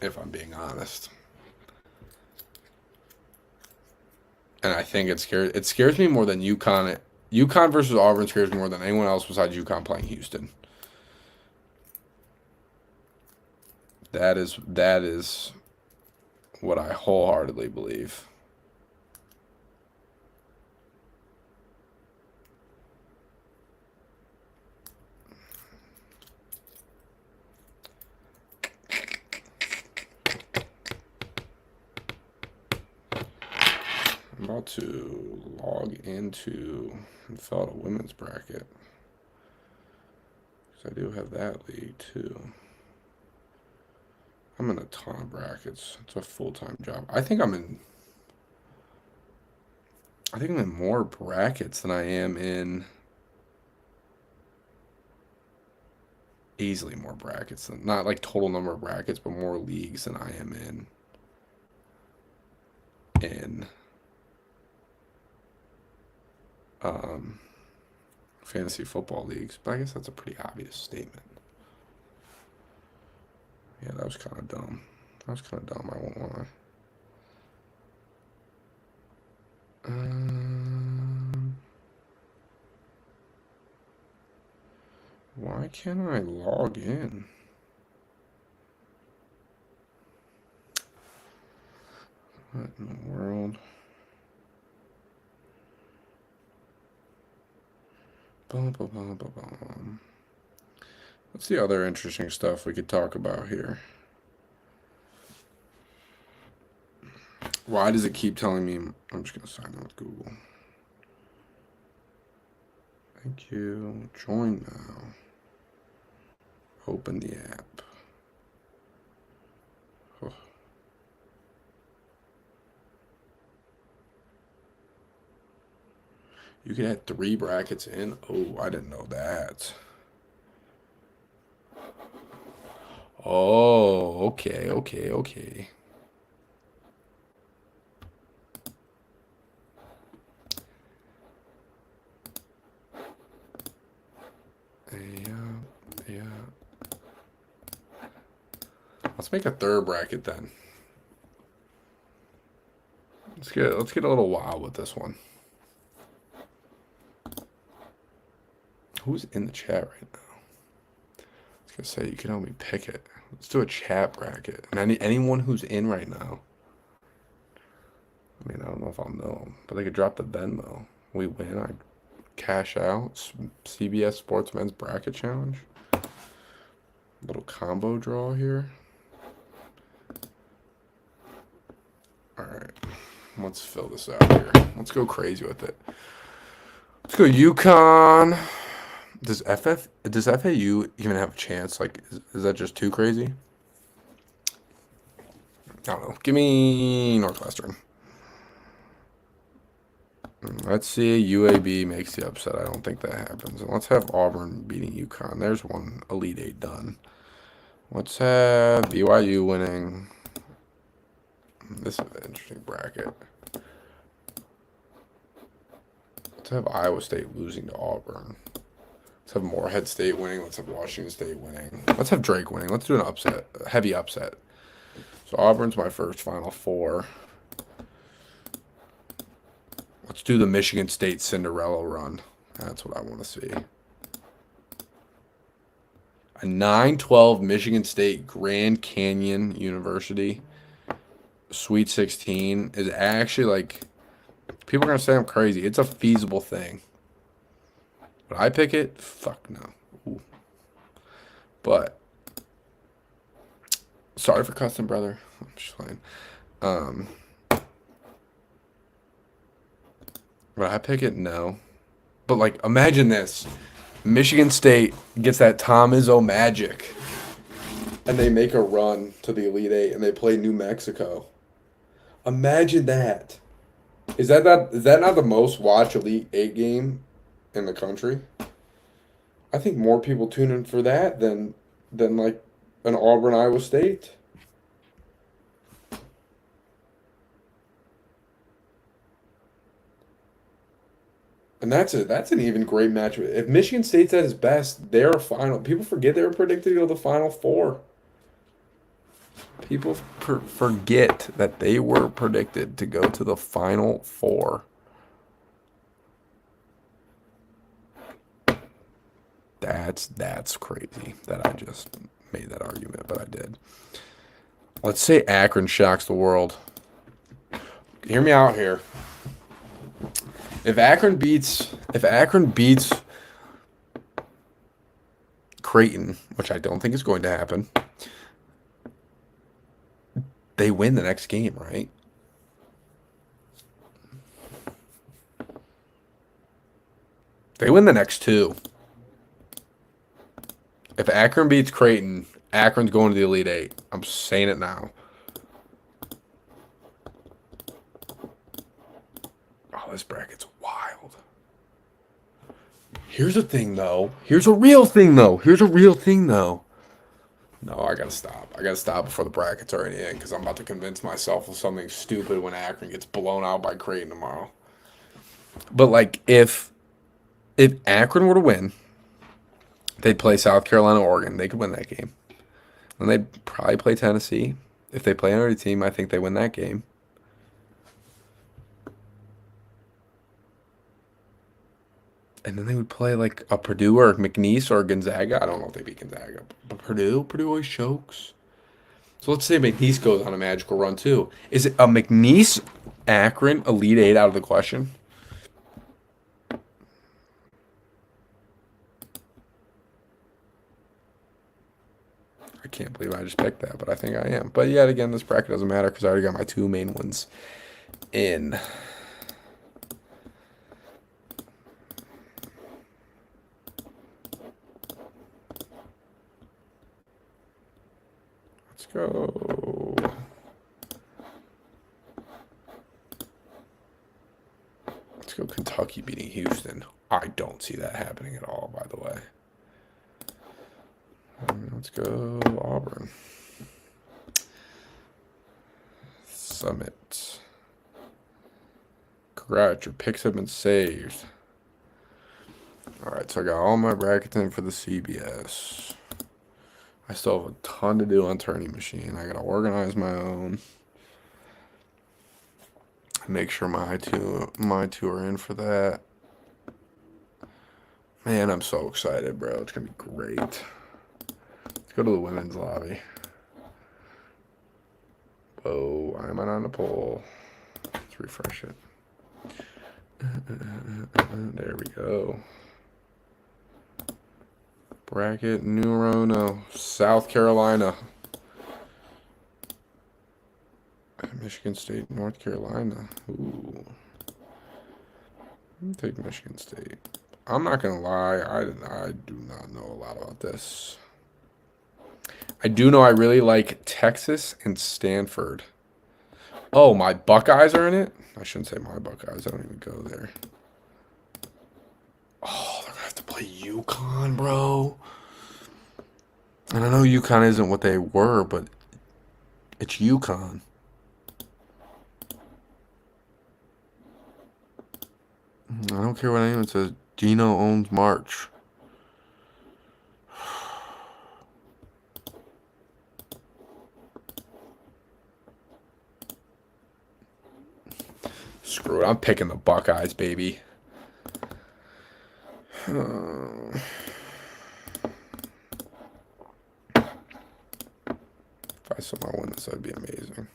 if I'm being honest. And I think it scares me more than UConn. UConn versus Auburn scares me more than anyone else besides UConn playing Houston. That is what I wholeheartedly believe. about to log into and fill out a women's bracket. Because I do have that league too. I'm in a ton of brackets. It's a full-time job. I think I'm in more brackets than I am in easily more brackets than not like total number of brackets, but more leagues than I am in fantasy football leagues. But I guess that's a pretty obvious statement. Yeah, that was kind of dumb. I won't lie. Why can't I log in? What in the world? Bum, bum, bum, bum, bum. What's the other interesting stuff we could talk about here? Why does it keep telling me? I'm just going to sign in with Google. Thank you. Join now. Open the app. Oh. You can add 3 brackets in. Oh, I didn't know that. Oh, okay. Yeah. Let's make a 3rd bracket then. Let's get a little wild with this one. Who's in the chat right now? I was gonna say you can help me pick it. Let's do a chat bracket. And anyone who's in right now. I mean, I don't know if I'll know them, but they could drop the Venmo. We win, I cash out. CBS Sports Men's Bracket Challenge. Little combo draw here. All right, let's fill this out here. Let's go crazy with it. Let's go UConn. Does FAU even have a chance? Like, is that just too crazy? I don't know. Give me Northwestern. Let's see. UAB makes the upset. I don't think that happens. And let's have Auburn beating UConn. There's one Elite Eight done. Let's have BYU winning. This is an interesting bracket. Let's have Iowa State losing to Auburn. Let's have Morehead State winning. Let's have Washington State winning. Let's have Drake winning. Let's do an upset, a heavy upset. So Auburn's my first Final Four. Let's do the Michigan State Cinderella run. That's what I want to see. A 9-12 Michigan State Grand Canyon University Sweet 16 is actually like, people are going to say I'm crazy. It's a feasible thing. Would I pick it? Fuck no. Ooh. But, sorry for cussing, brother. I'm just playing. Would I pick it? No. But, like, imagine this. Michigan State gets that Tom Izzo magic. And they make a run to the Elite Eight and they play New Mexico. Imagine that. Is that not the most watched Elite Eight game in the country? I think more people tune in for that than like an Auburn Iowa State. And that's an even great match. If Michigan State's at its best, they're a final. People forget they were predicted to go to the Final Four. People forget that they were predicted to go to the Final Four. That's crazy that I just made that argument, but I did. Let's say Akron shocks the world. Hear me out here. If Akron beats Creighton, which I don't think is going to happen, they win the next game, right? They win the next two. If Akron beats Creighton, Akron's going to the Elite Eight. I'm saying it now. Oh, this bracket's wild. Here's a thing, though. Here's a real thing, though. No, I gotta stop. I gotta stop before the bracket's already in because I'm about to convince myself of something stupid when Akron gets blown out by Creighton tomorrow. But like, if Akron were to win, they'd play South Carolina, Oregon. They could win that game. And they'd probably play Tennessee. If they play another team, I think they win that game. And then they would play like a Purdue or McNeese or Gonzaga. I don't know if they beat Gonzaga. But Purdue always chokes. So let's say McNeese goes on a magical run too. Is it a McNeese Akron Elite Eight out of the question? I can't believe I just picked that, but I think I am. But yet again, this bracket doesn't matter because I already got my two main ones in. Let's go. Let's go Kentucky beating Houston. I don't see that happening at all, by the way. Let's go Auburn. Summit. Congrats, your picks have been saved. All right, so I got all my brackets in for the CBS. I still have a ton to do on Tourney Machine. I gotta organize my own. Make sure my two are in for that. Man, I'm so excited, bro. It's gonna be great. Let's go to the women's lobby. Whoa, I'm on the poll. Let's refresh it. There we go. Bracket numero uno, South Carolina. Michigan State, North Carolina. Ooh. I'll take Michigan State. I'm not going to lie, I do not know a lot about this. I do know I really like Texas and Stanford. Oh, my Buckeyes are in it? I shouldn't say my Buckeyes. I don't even go there. Oh, they're going to have to play UConn, bro. And I know UConn isn't what they were, but it's UConn. I don't care what anyone says. Dino owns March. Screw it. I'm picking the Buckeyes, baby. If I somehow win this, that'd be amazing.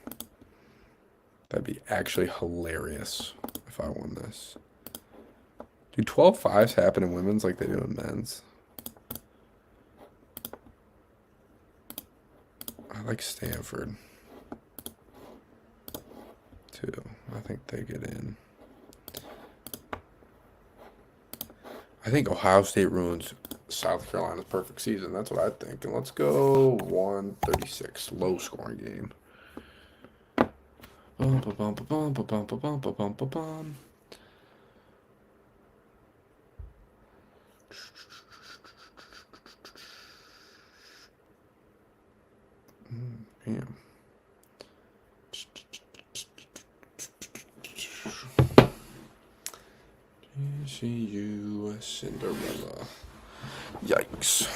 That'd be actually hilarious if I won this. Do 12-5s happen in women's like they do in men's? I like Stanford, too. I think they get in. I think Ohio State ruins South Carolina's perfect season. That's what I think. And let's go 136. Low scoring game. Bum, ba, bum, ba, bum, ba, bum, ba, bum, ba, bum, ba, bum. Damn. TCU Cinderella. Yikes.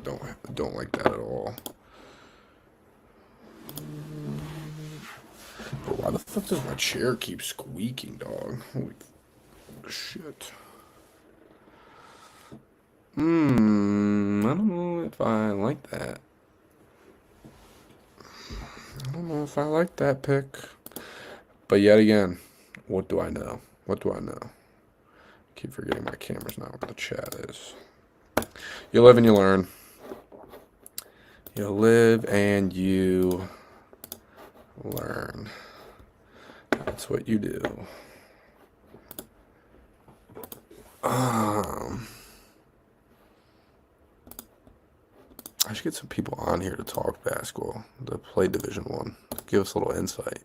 Don't like that at all. But why the fuck does my chair keep squeaking, dog? Holy shit. I don't know if I like that. I don't know if I like that pick. But yet again, what do I know? What do I know? Keep forgetting my camera's not what the chat is. You live and you learn. You live and you learn. That's what you do. I should get some people on here to talk basketball, to play Division One, give us a little insight.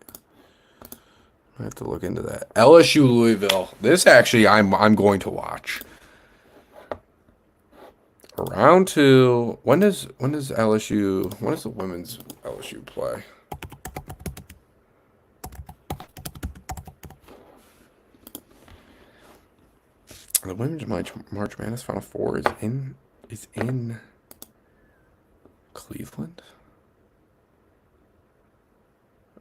I have to look into that. LSU Louisville. This actually, I'm going to watch. Round two. When does LSU? When does the women's LSU play? The women's March Madness Final Four is in Cleveland.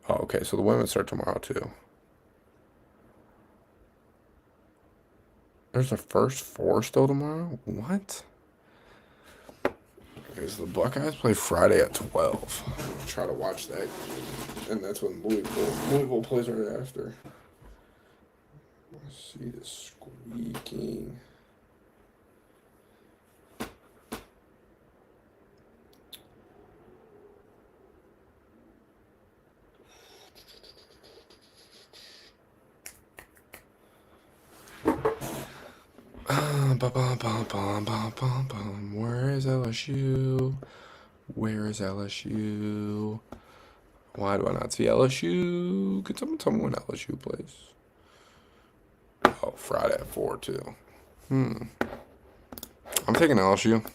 Oh, okay. So the women start tomorrow too. There's the first four still tomorrow. What? Because the Buckeyes play Friday at 12. I'll try to watch that, and that's when Louisville plays right after. Let's see the squeaking. Where is LSU? Where is LSU? Why do I not see LSU? Could someone tell me when LSU plays? Oh, Friday at 4 too. I'm taking LSU.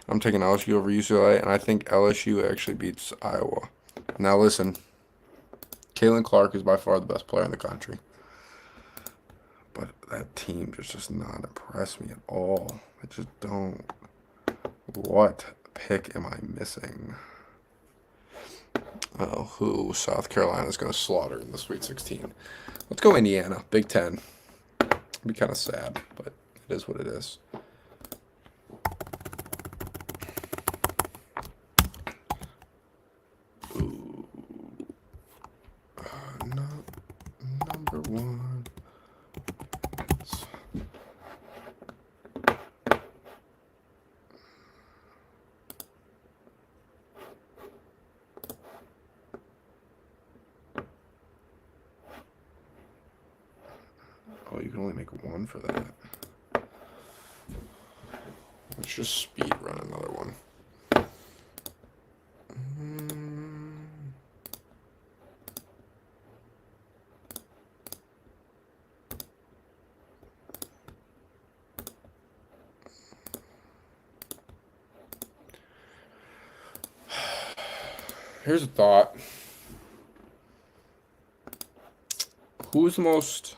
I'm taking LSU over UCLA, and I think LSU actually beats Iowa. Now listen, Caitlin Clark is by far the best player in the country. But that team just does not impress me at all. I just don't. What pick am I missing? Oh, who South Carolina is going to slaughter in the Sweet 16? Let's go Indiana, Big Ten. It'd be kind of sad, but it is what it is. Ooh. Number one. Oh, you can only make one for that. Let's just speed run another one. Here's a thought. Who's the most...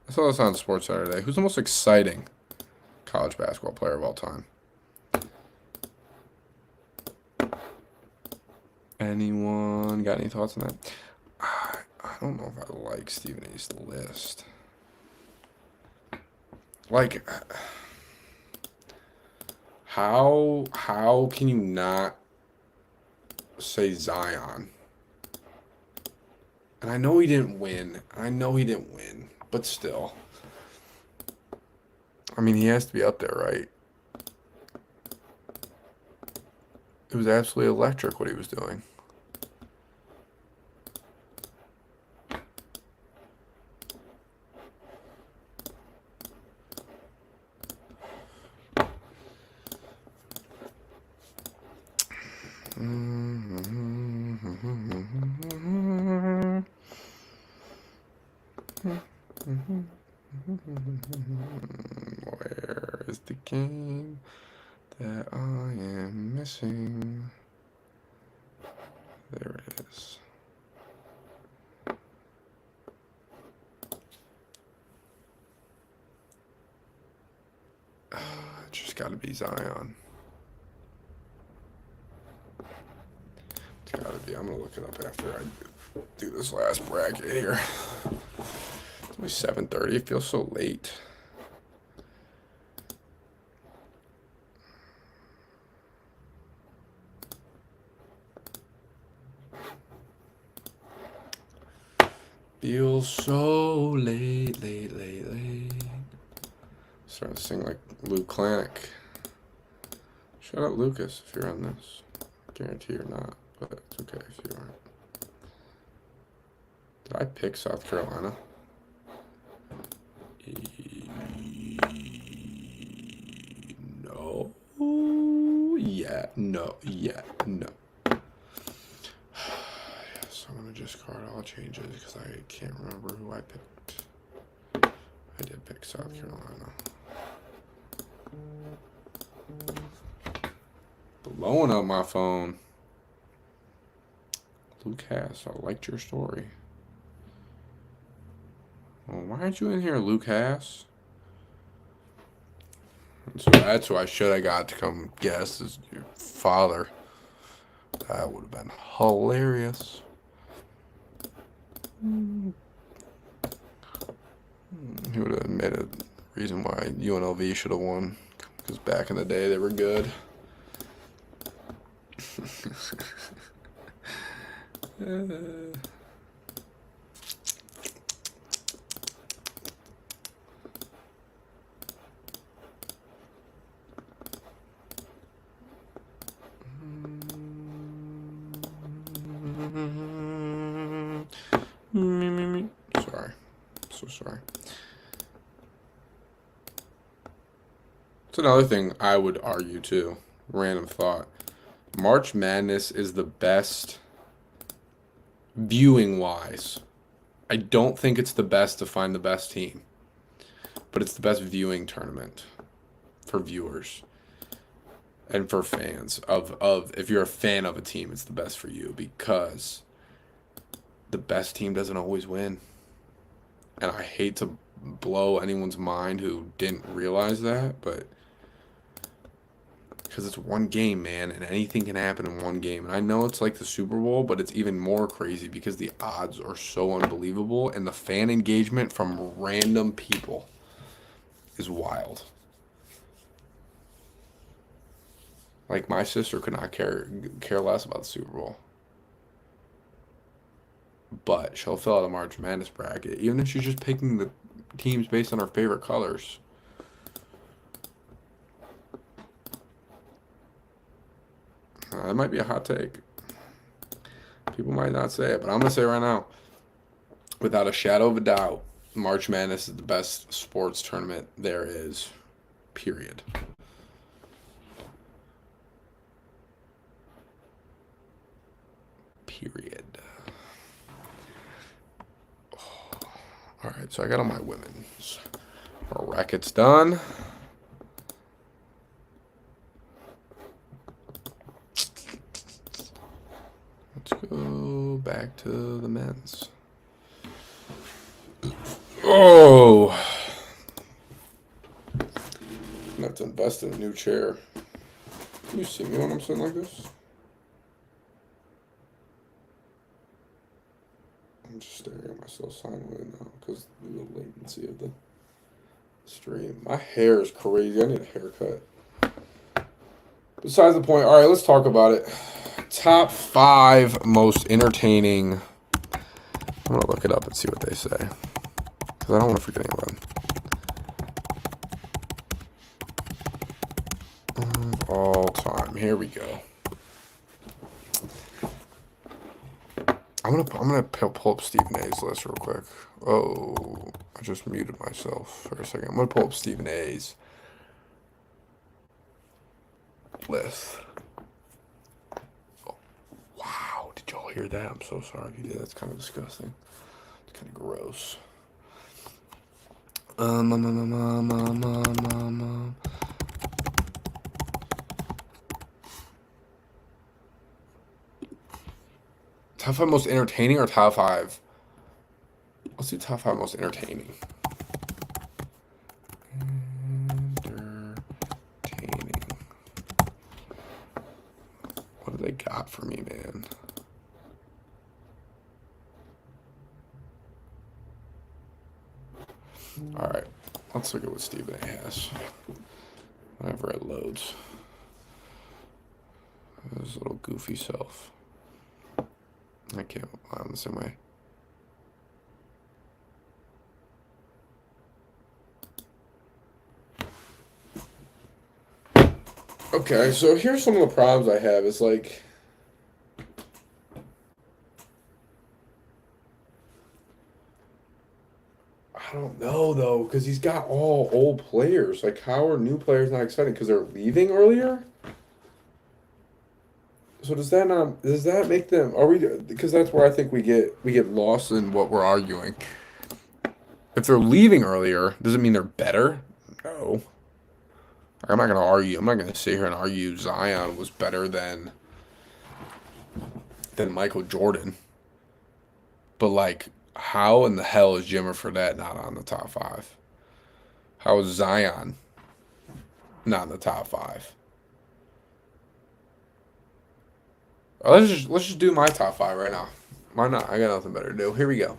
I saw this on Sports Saturday. Who's the most exciting college basketball player of all time? Anyone got any thoughts on that? I don't know if I like Stephen A's list. Like, how can you not say Zion? And I know he didn't win. But still. I mean, he has to be up there, right? It was absolutely electric what he was doing. Where is the game that I am missing? There it is. It's just got to be Zion. It's got to be. I'm going to look it up after I do this last bracket here. It's only 7:30. It feels so late. Feels so late. Starting to sing like Luke Klanek. Shut up, Lucas, if you're on this. Guarantee you're not, but it's okay if you aren't. Did I pick South Carolina? No. So I'm going to discard all changes because I can't remember who I picked. I did pick South Carolina. Blowing up my phone. Luke Hass, I liked your story. Well, why aren't you in here, Luke Hass? So that's who I should have got to come guess is your father. That would have been hilarious. He would have made a reason why UNLV should have won. Because back in the day, they were good. Sorry. So sorry. It's another thing I would argue too. Random thought. March Madness is the best viewing wise. I don't think it's the best to find the best team, but it's the best viewing tournament for viewers and for fans of if you're a fan of a team, it's the best for you because the best team doesn't always win. And I hate to blow anyone's mind who didn't realize that, but because it's one game, man, and anything can happen in one game. And I know it's like the Super Bowl, but it's even more crazy because the odds are so unbelievable and the fan engagement from random people is wild. Like my sister could not care less about the Super Bowl. But she'll fill out a March Madness bracket, even if she's just picking the teams based on her favorite colors. That might be a hot take. People might not say it, but I'm going to say right now, without a shadow of a doubt, March Madness is the best sports tournament there is, period. Period. All right, so I got all my women's. Our racket's done. Let's go back to the men's. Oh! I'm gonna have to invest in a new chair. Can you see me when I'm sitting like this? I'm just staring at myself silently now because of the latency of the stream. My hair is crazy. I need a haircut. Besides the point, all right, let's talk about it. Top 5 most entertaining. I'm going to look it up and see what they say because I don't want to forget anyone. All time. Here we go. I'm gonna pull up Stephen A's list real quick. Oh, I just muted myself for a second. I'm gonna pull up Stephen A's list. Oh, wow, did y'all hear that? I'm so sorry if you did. That's kind of disgusting. It's kind of gross. Top 5 most entertaining or top 5? Let's do top 5 most entertaining. Entertaining. What do they got for me, man? All right, let's look at what Stephen A has. Whenever it loads. His little goofy self. I can't apply him the same way. Okay, so here's some of the problems I have. It's like, I don't know though, because he's got all old players. Like, how are new players not exciting? Because they're leaving earlier? So does that make them, are we, because that's where I think we get lost in what we're arguing. If they're leaving earlier, does it mean they're better? No. I'm not gonna argue. I'm not gonna sit here and argue Zion was better than Michael Jordan. But like, how in the hell is Jimmer Fredette not on the top five? How is Zion not in the top five? Let's just do my top five right now. Why not? I got nothing better to do. Here we go.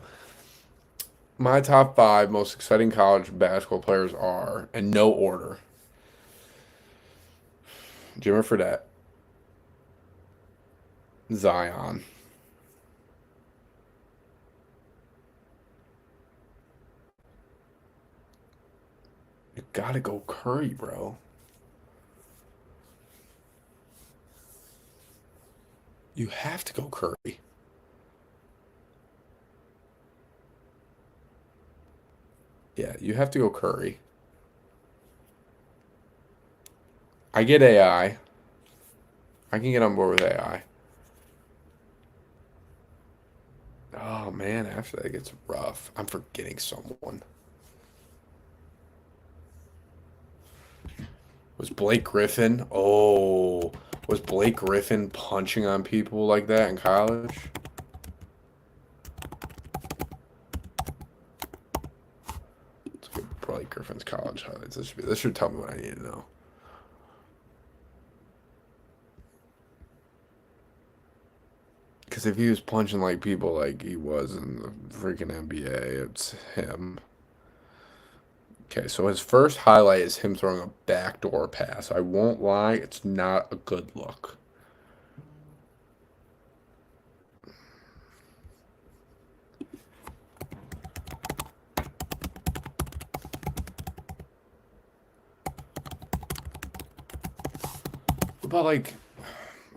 My top five most exciting college basketball players are, in no order: Jimmer Fredette, Zion, you gotta go Curry, bro. You have to go Curry. Yeah, you have to go Curry. I get AI. I can get on board with AI. Oh man, after that it gets rough. I'm forgetting someone. Was Blake Griffin? Oh, was Blake Griffin punching on people like that in college? Let's get Blake Griffin's college highlights. This should tell me what I need to know. Because if he was punching like people like he was in the freaking NBA, it's him. Okay, so his first highlight is him throwing a backdoor pass. I won't lie, it's not a good look. What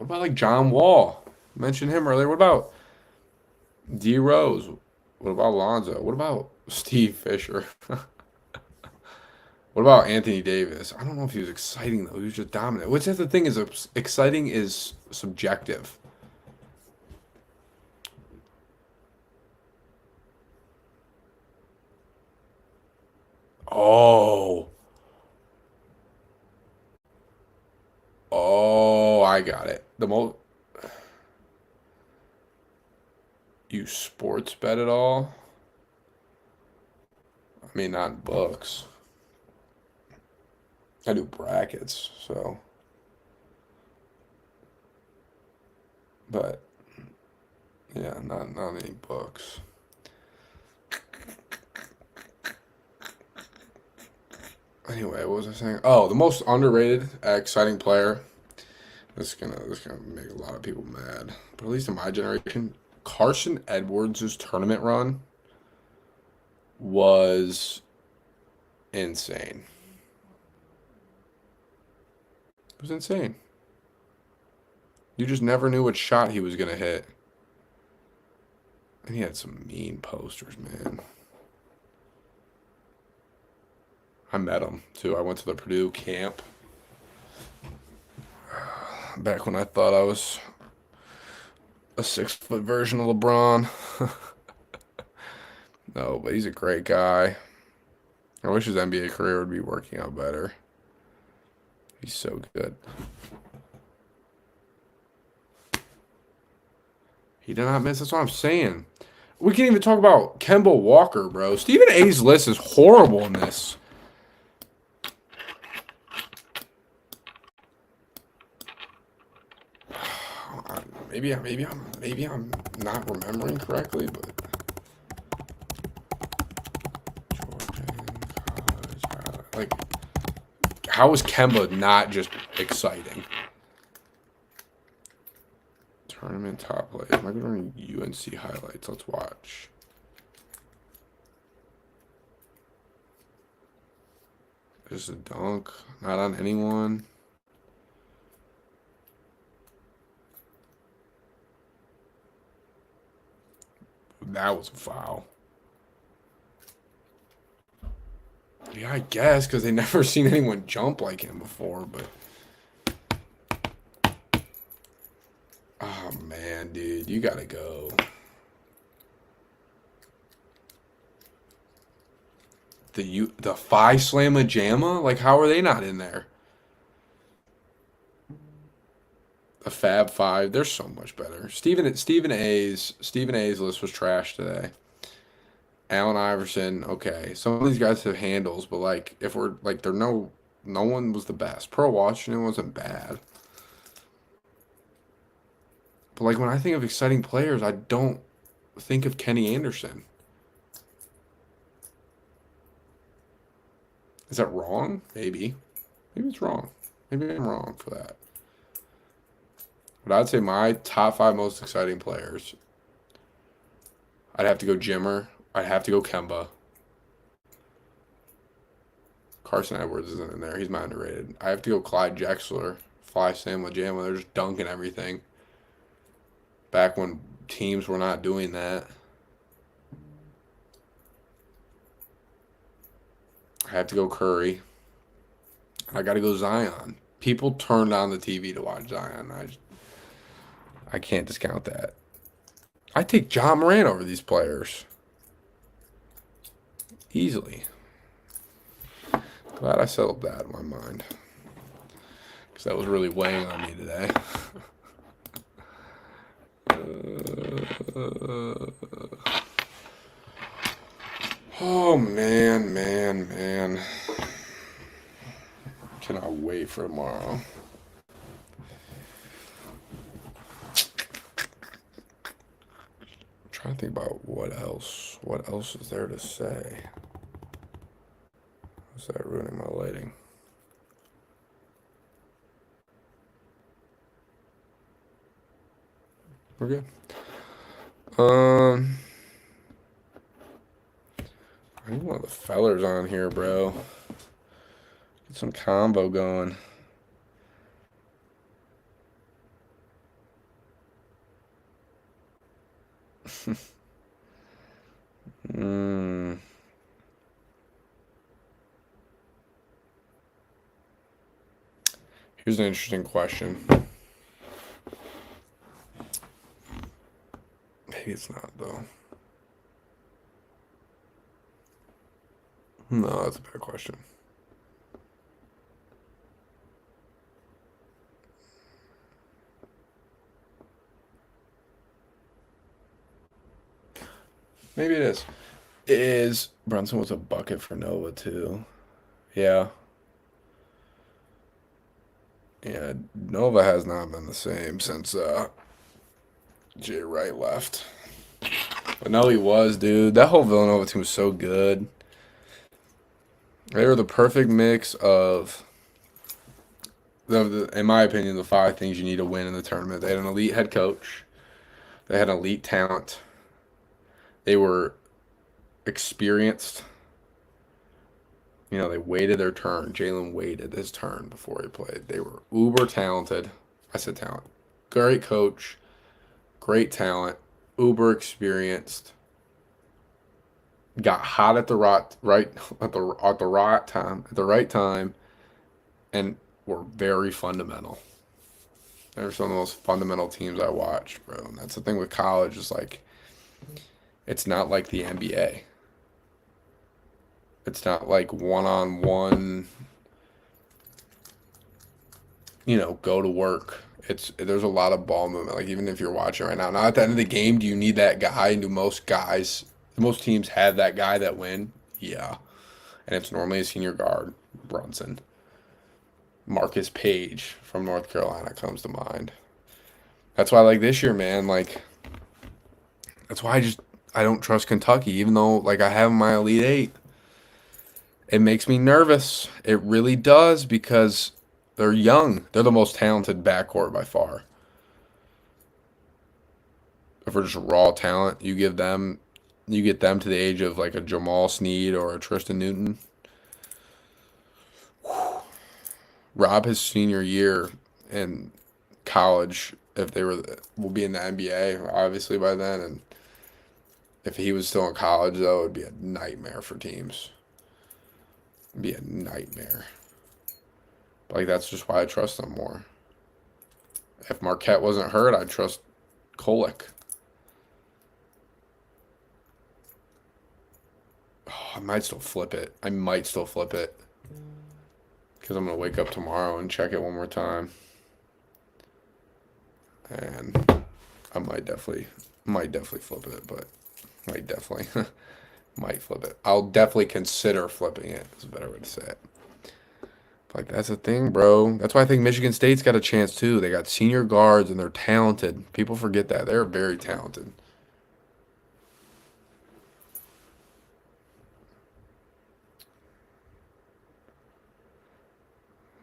about like John Wall? Mentioned him earlier. What about D Rose? What about Lonzo? What about Steve Fisher? What about Anthony Davis? I don't know if he was exciting though. He was just dominant. Which is the thing is exciting is subjective. Oh, oh, I got it. The most you sports bet at all? I mean, not in books. I do brackets, so but yeah, not any books. Anyway, what was I saying? Oh, the most underrated, exciting player. This is gonna make a lot of people mad, but at least in my generation, Carson Edwards' tournament run was insane. It was insane. You just never knew what shot he was gonna hit, and he had some mean posters, man. I met him too. I went to the Purdue camp back when I thought I was a 6 foot version of LeBron. No, but he's a great guy. I wish his NBA career would be working out better. He's so good. He did not miss. That's what I'm saying. We can't even talk about Kemba Walker, bro. Stephen A's list is horrible in this. Maybe I'm not remembering correctly, but like, how is Kemba not just exciting? Tournament top play. Am I going to UNC highlights? Let's watch. Just a dunk, not on anyone. That was a foul. Yeah, I guess, because they never seen anyone jump like him before, but man, dude, you gotta go. The Phi Slamma Jamma? Like, how are they not in there? The Fab Five, they're so much better. Stephen A's list was trash today. Allen Iverson, okay. Some of these guys have handles, but like if we're like no one was the best. Pearl Washington wasn't bad. But like when I think of exciting players, I don't think of Kenny Anderson. Is that wrong? Maybe. Maybe it's wrong. Maybe I'm wrong for that. But I'd say my top five most exciting players. I'd have to go Jimmer. I'd have to go Kemba. Carson Edwards isn't in there. He's my underrated. I have to go Clyde Drexler, Fly Sam Lajama. They're just dunking everything. Back when teams were not doing that. I have to go Curry. I got to go Zion. People turned on the TV to watch Zion. I can't discount that. I take John Morant over these players. Easily. Glad I settled that in my mind. Because that was really weighing on me today. Oh, man. Cannot wait for tomorrow. I'm trying to think about what else. What else is there to say? Is that ruining my lighting? We're good. I need one of the fellers on here, bro. Get some combo going. Here's an interesting question. Maybe it's not, though. No, that's a better question. Maybe it is. Brunson was a bucket for Nova, too. Yeah. Yeah, Nova has not been the same since Jay Wright left. But no, he was, dude. That whole Villanova team was so good. They were the perfect mix of, in my opinion, the five things you need to win in the tournament. They had an elite head coach. They had elite talent. They were experienced. You know, they waited their turn. Jalen waited his turn before he played. They were uber talented. I said talent. Great coach. Great talent. Uber experienced. Got hot at the right time, and were very fundamental. They're some of the most fundamental teams I watched, bro. And that's the thing with college is like, it's not like the NBA. It's not like one-on-one, go to work. There's a lot of ball movement. Like even if you're watching right now, at the end of the game, do you need that guy? And do most teams have that guy that win? Yeah. And it's normally a senior guard, Brunson. Marcus Page from North Carolina comes to mind. That's why, like, this year, man, like, that's why I don't trust Kentucky, even though, like, I have my Elite Eight. It makes me nervous. It really does because they're young. They're the most talented backcourt by far. If we're just raw talent, you get them to the age of like a Jamal Sneed or a Tristan Newton. Rob his senior year in college, if they will be in the NBA obviously by then, and if he was still in college though, it would be a nightmare for teams. It'd be a nightmare. But like that's just why I trust them more. If Marquette wasn't hurt, I'd trust Kolek. Oh, I might still flip it. Because I'm going to wake up tomorrow and check it one more time. And I might definitely flip it, but might flip it. I'll definitely consider flipping it. Is a better way to say it. Like, that's the thing, bro. That's why I think Michigan State's got a chance, too. They got senior guards, and they're talented. People forget that. They're very talented.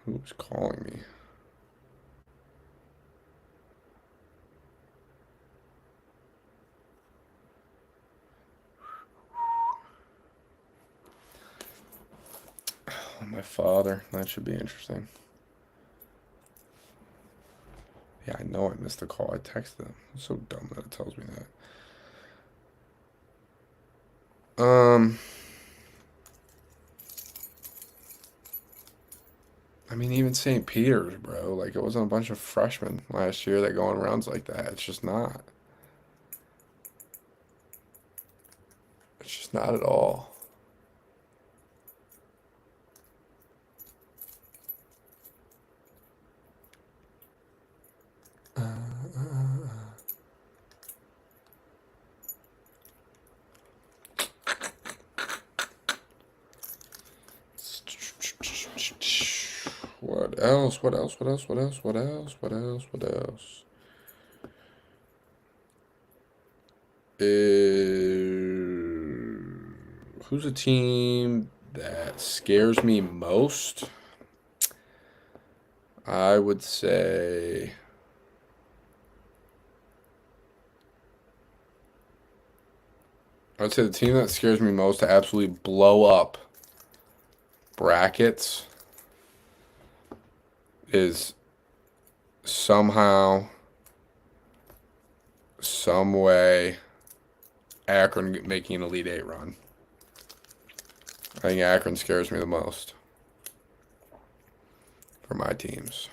Who's calling me? Oh, my father. That should be interesting. Yeah, I know I missed the call. I texted them. It's so dumb that it tells me that. I mean, even St. Peter's, bro. Like, it wasn't a bunch of freshmen last year that go on rounds like that. It's just not. It's just not at all. What else? What else? What else? What else? What else? What else? What else? Who's a team that scares me most? I would say the team that scares me most to absolutely blow up brackets is somehow, some way, Akron making an Elite Eight run. I think Akron scares me the most for my teams.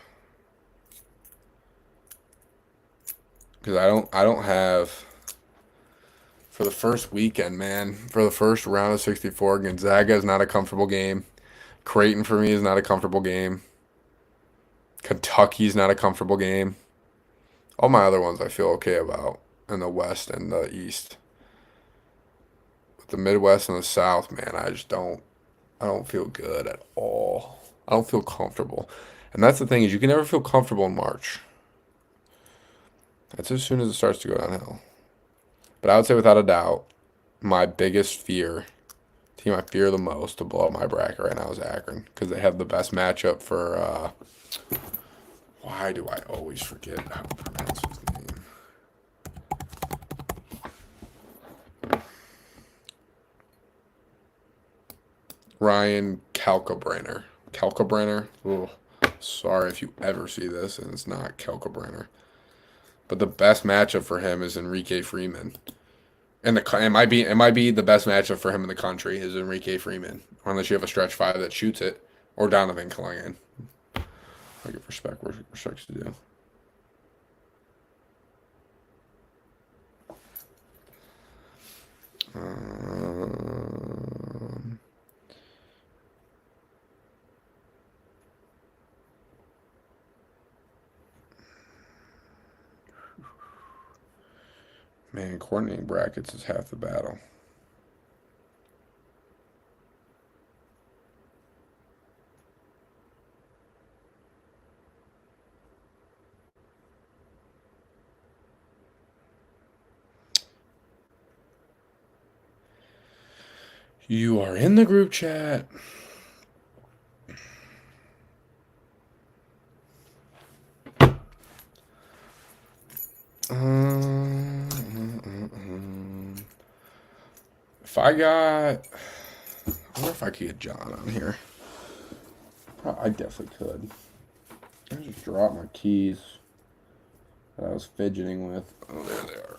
Because I don't have, for the first weekend, man, for the first round of 64, Gonzaga is not a comfortable game. Creighton for me is not a comfortable game. Kentucky's not a comfortable game. All my other ones I feel okay about in the West and the East. But the Midwest and the South, man, I don't feel good at all. I don't feel comfortable. And that's the thing, is you can never feel comfortable in March. That's as soon as it starts to go downhill. But I would say without a doubt, my biggest fear, team I fear the most to blow up my bracket right now is Akron. Because they have the best matchup for, why do I always forget how to pronounce his name? Ryan Kalkbrenner. Ugh. Sorry if you ever see this and it's not Kalkbrenner. But the best matchup for him is Enrique Freeman. And it might be the best matchup for him in the country is Enrique Freeman. Unless you have a stretch five that shoots it. Or Donovan Clingan. I give respect where respect's due. Man, coordinating brackets is half the battle. You are in the group chat. If I got, I wonder if I could get John on here. I definitely could. I just dropped my keys that I was fidgeting with. Oh, there they are.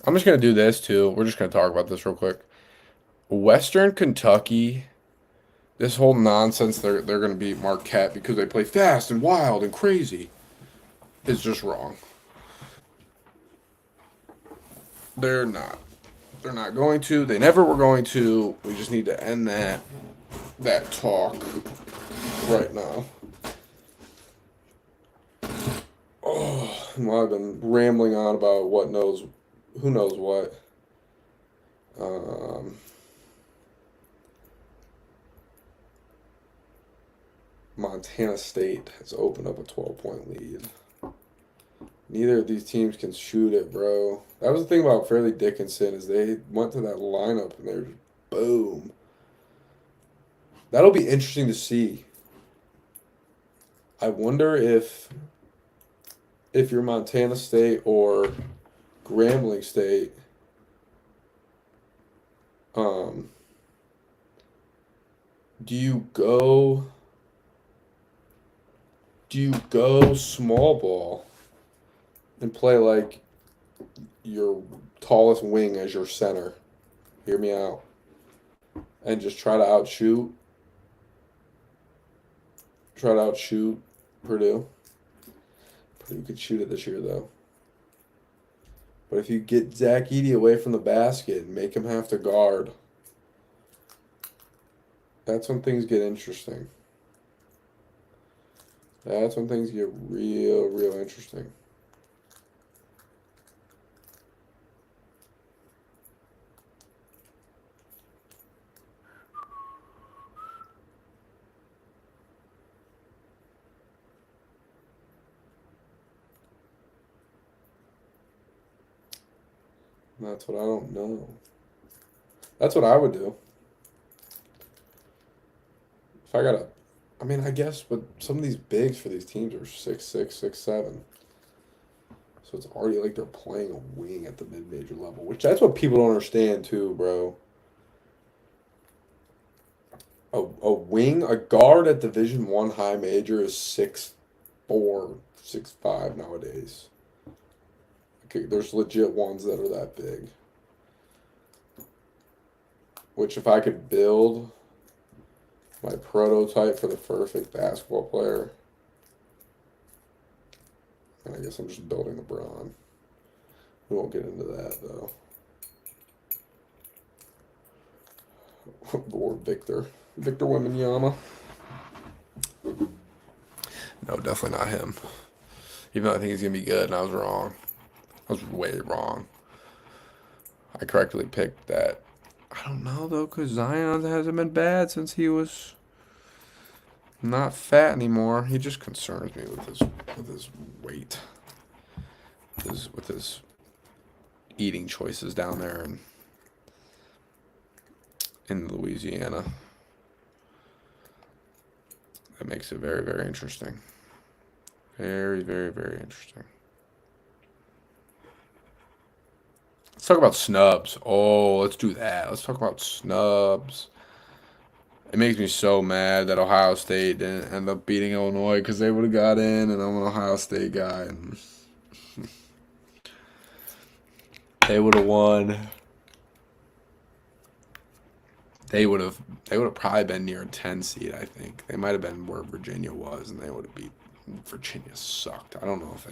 I'm just going to do this too. We're just going to talk about this real quick. Western Kentucky, this whole nonsense, they're going to beat Marquette because they play fast and wild and crazy. is just wrong. They're not. They're not going to. They never were going to. We just need to end that talk right now. Oh, well, I've been rambling on about who knows what. Um, Montana State has opened up a 12-point lead. Neither of these teams can shoot it, bro. That was the thing about Fairleigh Dickinson is they went to that lineup and they're just boom. That'll be interesting to see. I wonder if you're Montana State or Grambling State, um, do you go small ball and play like your tallest wing as your center? Hear me out. And just try to outshoot Purdue. Purdue could shoot it this year though. But if you get Zach Edey away from the basket and make him have to guard, that's when things get interesting. That's when things get real, real interesting. That's what I don't know. That's what I would do. If I got I guess, but some of these bigs for these teams are 6'6", 6'7". So it's already like they're playing a wing at the mid-major level, which that's what people don't understand too, bro. A wing, a guard at Division I high major is 6'4", 6'5" nowadays. Okay, there's legit ones that are that big. Which if I could build my prototype for the perfect basketball player, and I guess I'm just building LeBron. We won't get into that though. Or Victor Wembanyama. No, definitely not him. Even though I think he's gonna be good, and I was wrong. I was way wrong. I correctly picked that. I don't know though, cause Zion hasn't been bad since he was not fat anymore. He just concerns me with his weight, with his eating choices down there in Louisiana. That makes it very, very interesting. Very, very, very interesting. Let's talk about snubs. Oh, let's do that. Let's talk about snubs. It makes me so mad that Ohio State didn't end up beating Illinois because they would have got in, and I'm an Ohio State guy. And they would have won. They would have probably been near a 10 seed, I think. They might have been where Virginia was, and they would have beat Virginia. Sucked. I don't know if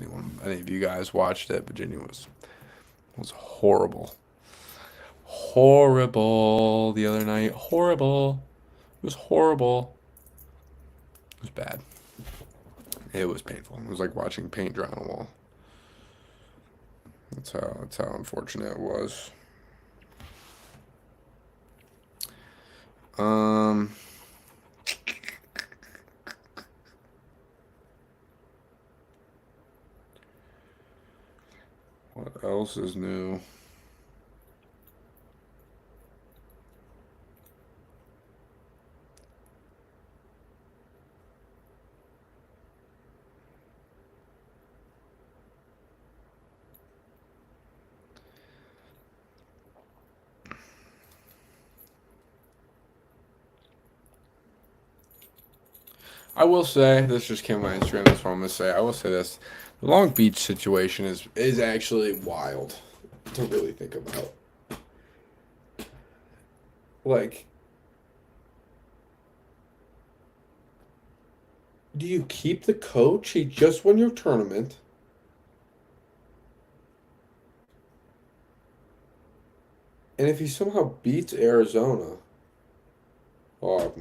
any of you guys watched it. Virginia was horrible. Horrible the other night. Horrible. It was horrible. It was bad. It was painful. It was like watching paint dry on a wall. That's how unfortunate it was. What else is new? I will say, this just came on my Instagram, that's what I'm going to say. I will say this. The Long Beach situation is actually wild to really think about. Like, do you keep the coach? He just won your tournament. And if he somehow beats Arizona, oh,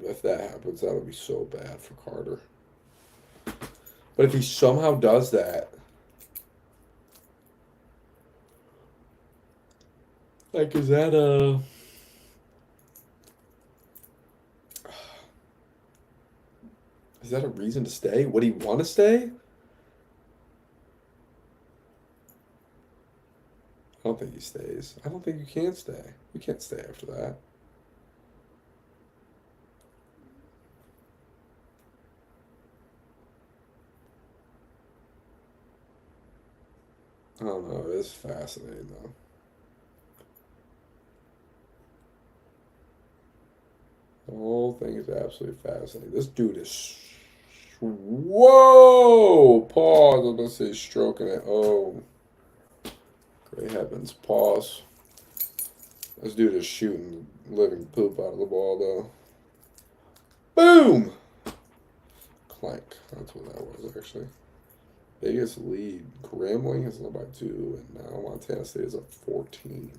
if that happens, that'll be so bad for Carter. But if he somehow does that, like, is that a reason to stay? Would he want to stay? I don't think he stays. I don't think you can stay. You can't stay after that. I don't know. It's fascinating though. The whole thing is absolutely fascinating. This dude is. Whoa! Pause. I was about to say stroking it. Oh, great heavens! Pause. This dude is shooting living poop out of the ball though. Boom! Clank. That's what that was actually. Biggest lead. Grambling is led by 2, and now Montana State is up 14.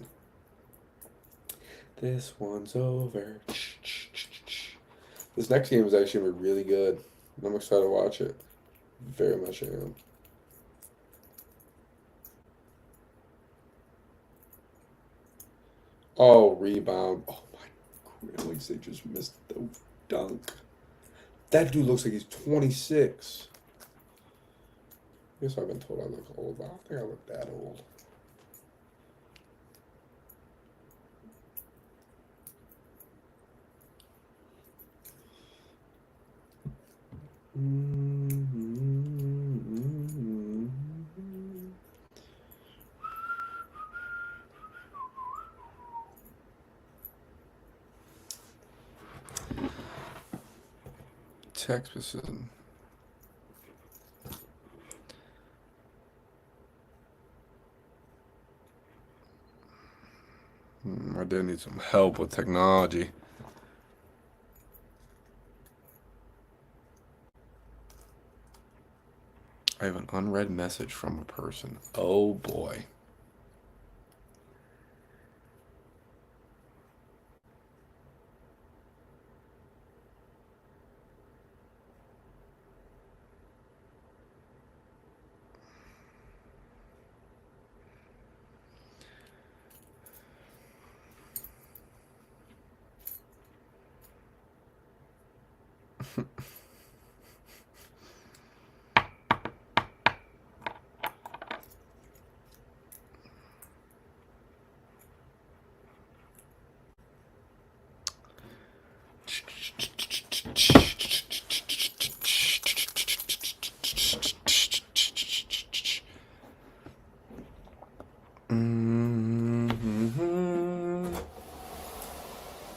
This one's over. This next game is actually gonna be really good. I'm excited to watch it. Very much I am. Oh, rebound. Oh my Grambling, they just missed the dunk. That dude looks like he's 26. I guess I've been told I look old. I don't think I look that old. Text message. I do need some help with technology. I have an unread message from a person. Oh boy.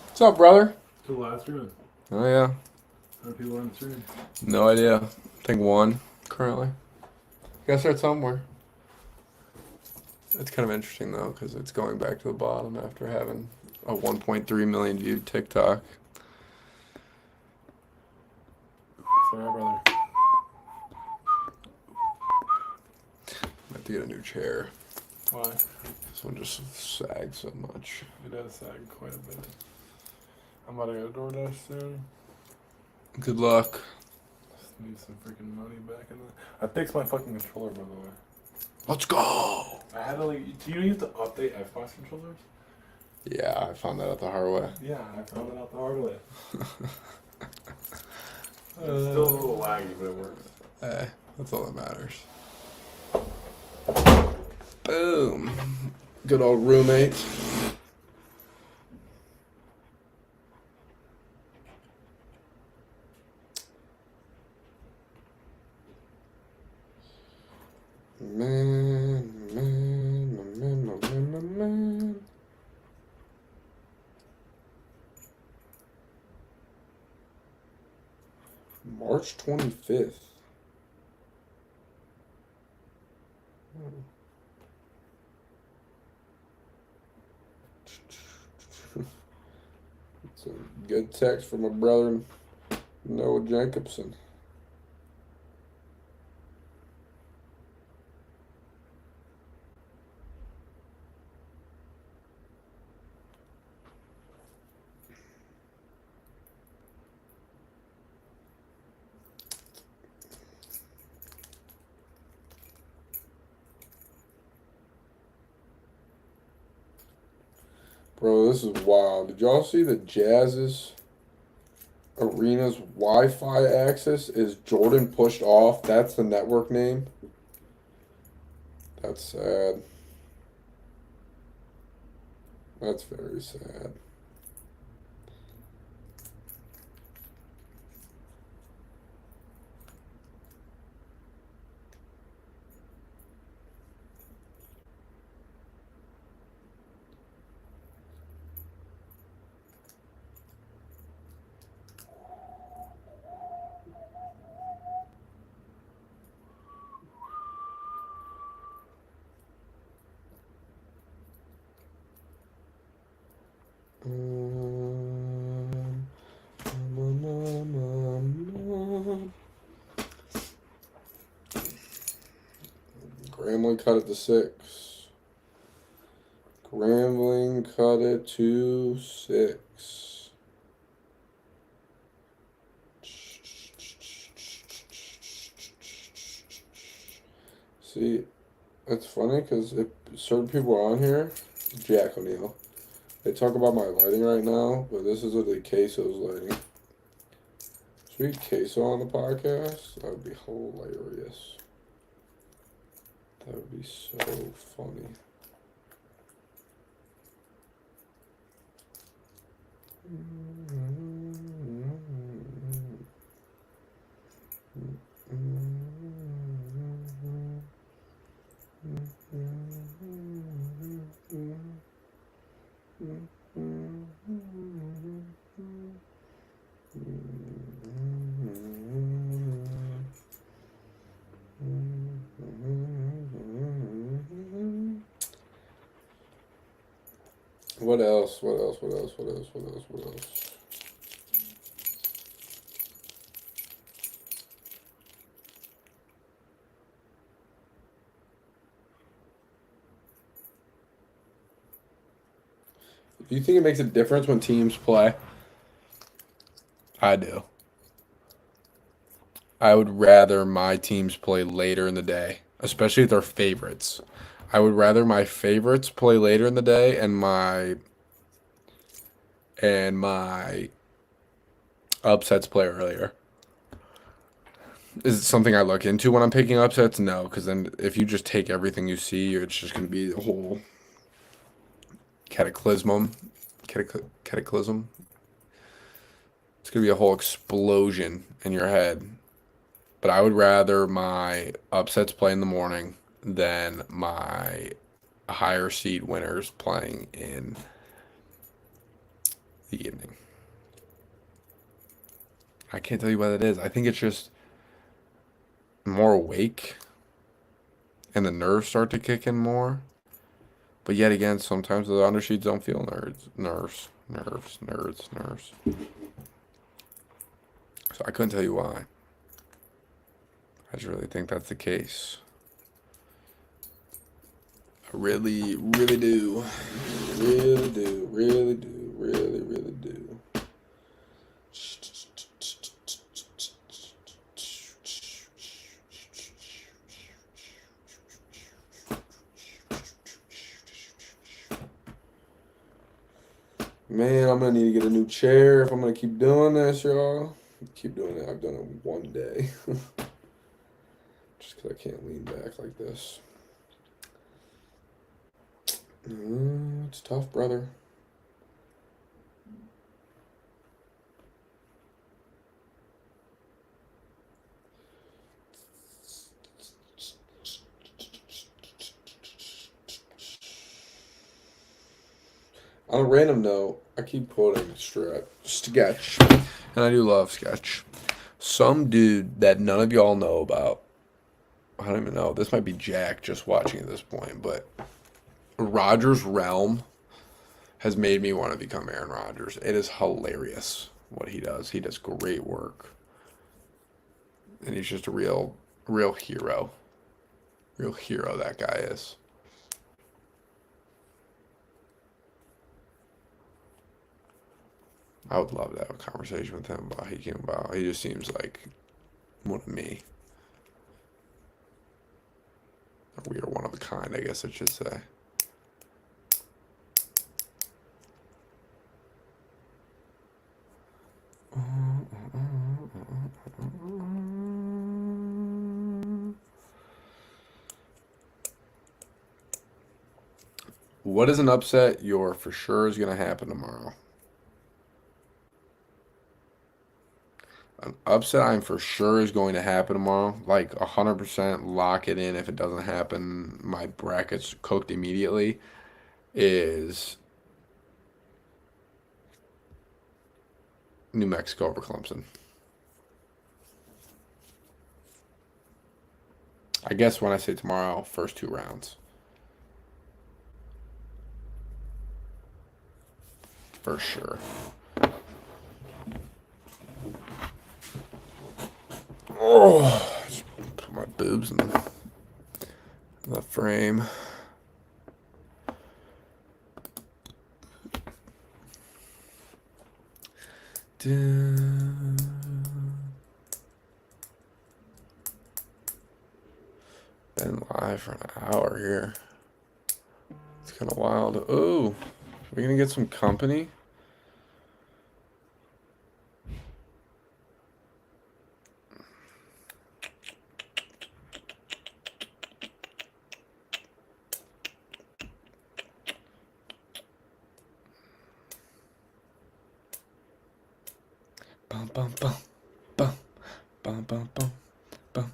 What's up, brother? To the last room. Oh yeah. How many people are in this room? No idea. I think 1 currently. Gotta start somewhere. It's kind of interesting though, because it's going back to the bottom after having a 1.3 million viewed TikTok. Sorry, brother. I have to get a new chair. Why? This one just sags so much. It does sag quite a bit. I'm about to go to DoorDash soon. Good luck. Just need some freaking money back in the. I fixed my fucking controller, by the way. Let's go! I had to like. Do you need to update Xbox controllers? Yeah, I found that out the hard way. Yeah, I found it out the hard way. It's still a little laggy, but it works. Hey, that's all that matters. Boom. Good old roommate. Man. March 25th. It's a good text from my brother Noah Jacobson. Bro, this is wild. Did y'all see the Jazz's Arena's Wi-Fi access is Jordan pushed off? That's the network name. That's sad. That's very sad. Grambling cut it to 6. Grambling cut it to 6. See, it's funny because if certain people are on here, Jack O'Neill, they talk about my lighting right now, but this is the queso's lighting. Should we get queso on the podcast? That would be hilarious. That would be so funny. What else? What else? What else? What else? What else? What else? Do you think it makes a difference when teams play? I do. I would rather my teams play later in the day, especially if they're favorites. I would rather my favorites play later in the day and my upsets play earlier. Is it something I look into when I'm picking upsets? No, because then if you just take everything you see, it's just going to be a whole cataclysm. Cataclysm. It's going to be a whole explosion in your head. But I would rather my upsets play in the morning than my higher seed winners playing in the evening. I can't tell you what it is. I think it's just more awake and the nerves start to kick in more. But yet again, sometimes the underseeds don't feel nerves. So I couldn't tell you why. I just really think that's the case. I really, really do. Really do. Really do. Really, really do. Man, I'm gonna need to get a new chair if I'm gonna keep doing this, y'all. Keep doing it. I've done it one day. Just because I can't lean back like this. It's tough, brother. On a random note, I keep quoting Sketch, and I do love Sketch. Some dude that none of y'all know about, I don't even know, this might be Jack just watching at this point, but Rodgers' realm has made me want to become Aaron Rodgers. It is hilarious what he does. He does great work. And he's just a real hero. Real hero, that guy is. I would love to have a conversation with him about how he came about. He just seems like one of me. We are one of a kind, I guess I should say. What is an upset you're for sure is going to happen tomorrow? An upset I'm for sure is going to happen tomorrow. Like 100% lock it in if it doesn't happen. My bracket's cooked immediately. Is New Mexico over Clemson. I guess when I say tomorrow, first 2 rounds. For sure. Oh, just put my boobs in the frame. Been live for an hour here. It's kind of wild. Oh, we're gonna get some company. Bum bum bum bum bum bum bum bum.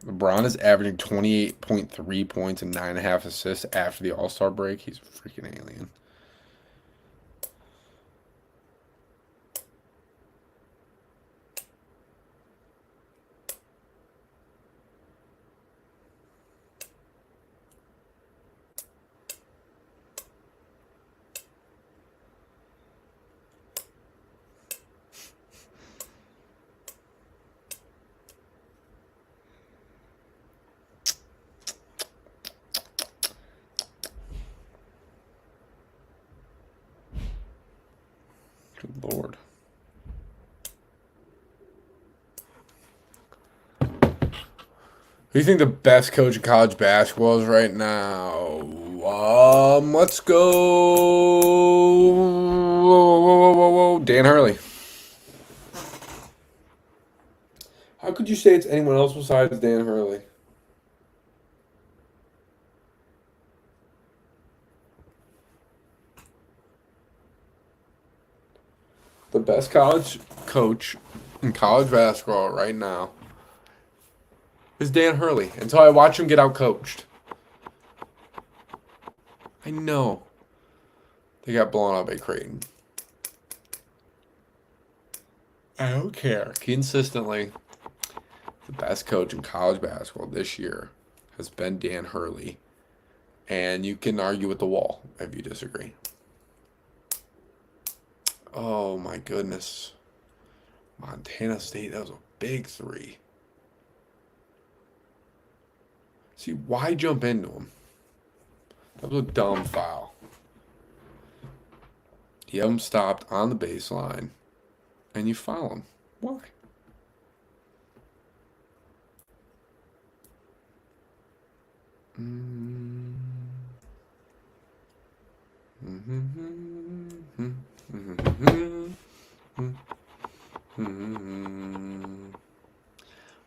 LeBron is averaging 28.3 points and 9.5 assists after the All-Star break. He's a freaking alien. Good Lord. Who do you think the best coach in college basketball is right now? Let's go. Whoa. Dan Hurley. How could you say it's anyone else besides Dan Hurley? The best college coach in college basketball right now is Dan Hurley until I watch him get out-coached. I know. They got blown out by Creighton. I don't care. Consistently, the best coach in college basketball this year has been Dan Hurley. And you can argue with the wall if you disagree. Oh, my goodness. Montana State, that was a big 3. See, why jump into him? That was a dumb foul. You have him stopped on the baseline, and you foul him. Why?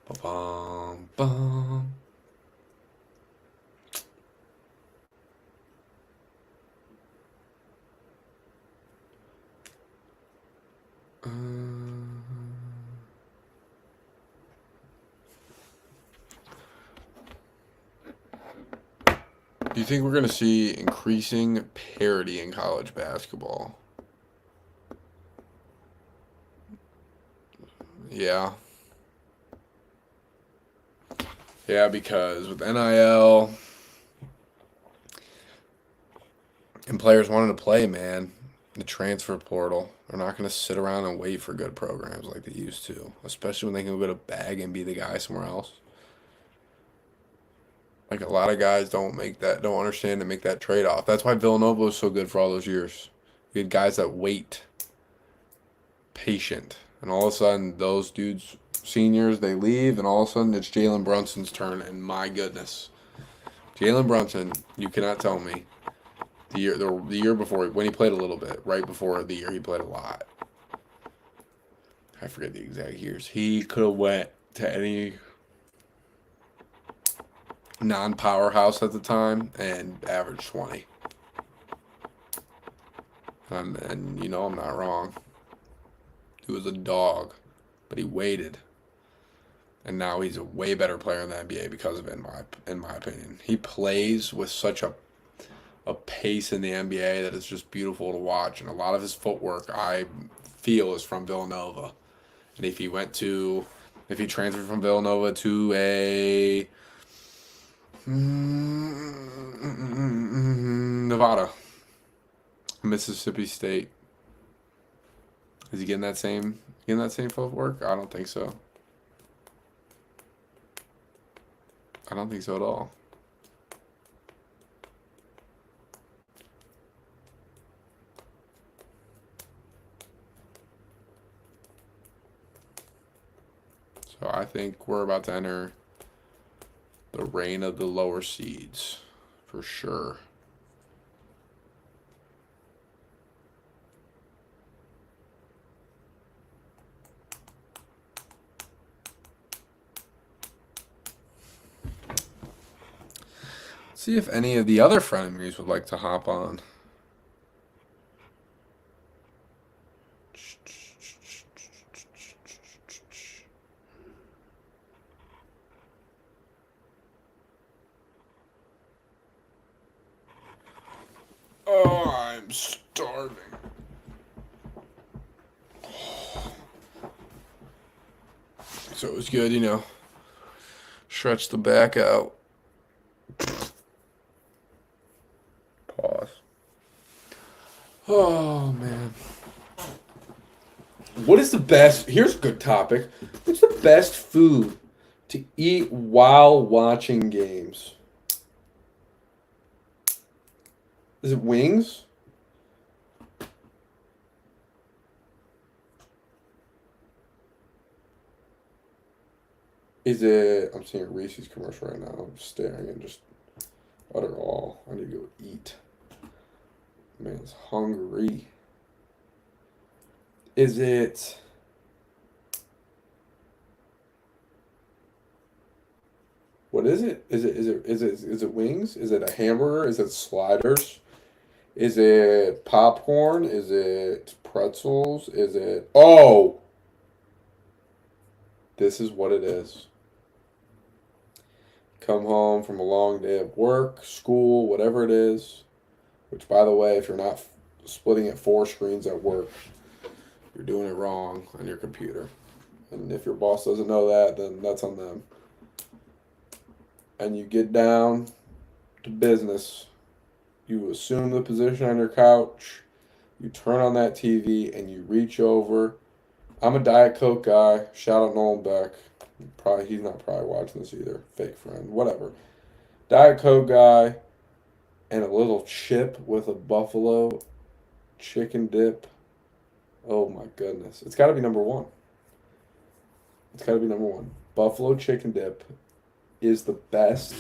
Ba-bum-bum. Do you think we're going to see increasing parity in college basketball? Yeah. Yeah, because with NIL and players wanting to play, man, the transfer portal, they're not going to sit around and wait for good programs like they used to, especially when they can go to bag and be the guy somewhere else. Like a lot of guys don't understand and make that trade off. That's why Villanova was so good for all those years. You had guys that wait, patient, and all of a sudden those dudes, seniors, they leave, and all of a sudden it's Jalen Brunson's turn. And my goodness, Jalen Brunson, you cannot tell me the year before when he played a little bit, right before the year he played a lot. I forget the exact years. He could have went to any non-powerhouse at the time and averaged 20. And you know I'm not wrong. He was a dog, but he waited, and now he's a way better player in the NBA because of it. In my opinion, he plays with such a pace in the NBA that is just beautiful to watch, and a lot of his footwork I feel is from Villanova. And if he transferred from Villanova to a Nevada, Mississippi State, is he getting that same footwork? I don't think so. I don't think so at all. So I think we're about to enter the reign of the lower seeds for sure. See if any of the other frenemies would like to hop on. Oh, I'm starving. So it was good, you know. Stretch the back out. Pause. Oh, man. What is the best? Here's a good topic. What's the best food to eat while watching games? Is it wings? Is it? I'm seeing a Reese's commercial right now. I'm staring and just utter awe. I need to go eat. Man's hungry. Is it? What is it? Is it wings? Is it a hamburger? Is it sliders? Is it popcorn? Is it pretzels? Is it? Oh, this is what it is. Come home from a long day of work, school, whatever it is. Which, by the way, if you're not splitting at 4 screens at work, you're doing it wrong on your computer. And if your boss doesn't know that, then that's on them. And you get down to business. You assume the position on your couch. You turn on that TV and you reach over. I'm a Diet Coke guy. Shout out Nolan Beck. He's not probably watching this either. Fake friend. Whatever. Diet Coke guy and a little chip with a buffalo chicken dip. Oh my goodness. It's got to be number one. It's got to be number one. Buffalo chicken dip is the best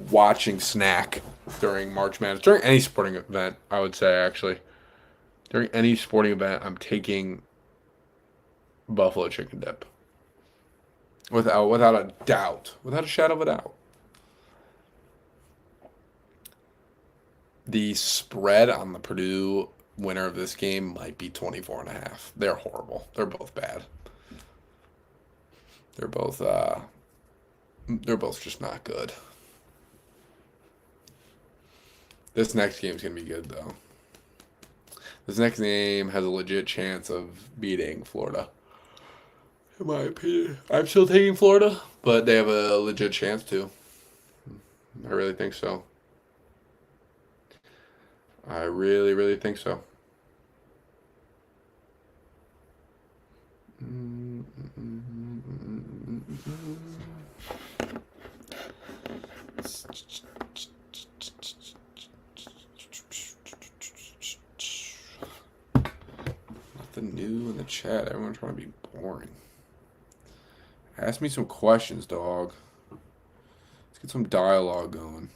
watching snack during March Madness. During any sporting event, I would say, actually. During any sporting event, I'm taking buffalo chicken dip. Without a doubt. Without a shadow of a doubt. The spread on the Purdue winner of this game might be 24.5. They're horrible. They're both bad. They're both just not good. This next game's gonna be good though. This next game has a legit chance of beating Florida. In my opinion. I'm still taking Florida, but they have a legit chance to. I really think so. I really, really think so. Nothing new in the chat. Everyone's trying to be boring. Ask me some questions, dog. Let's get some dialogue going.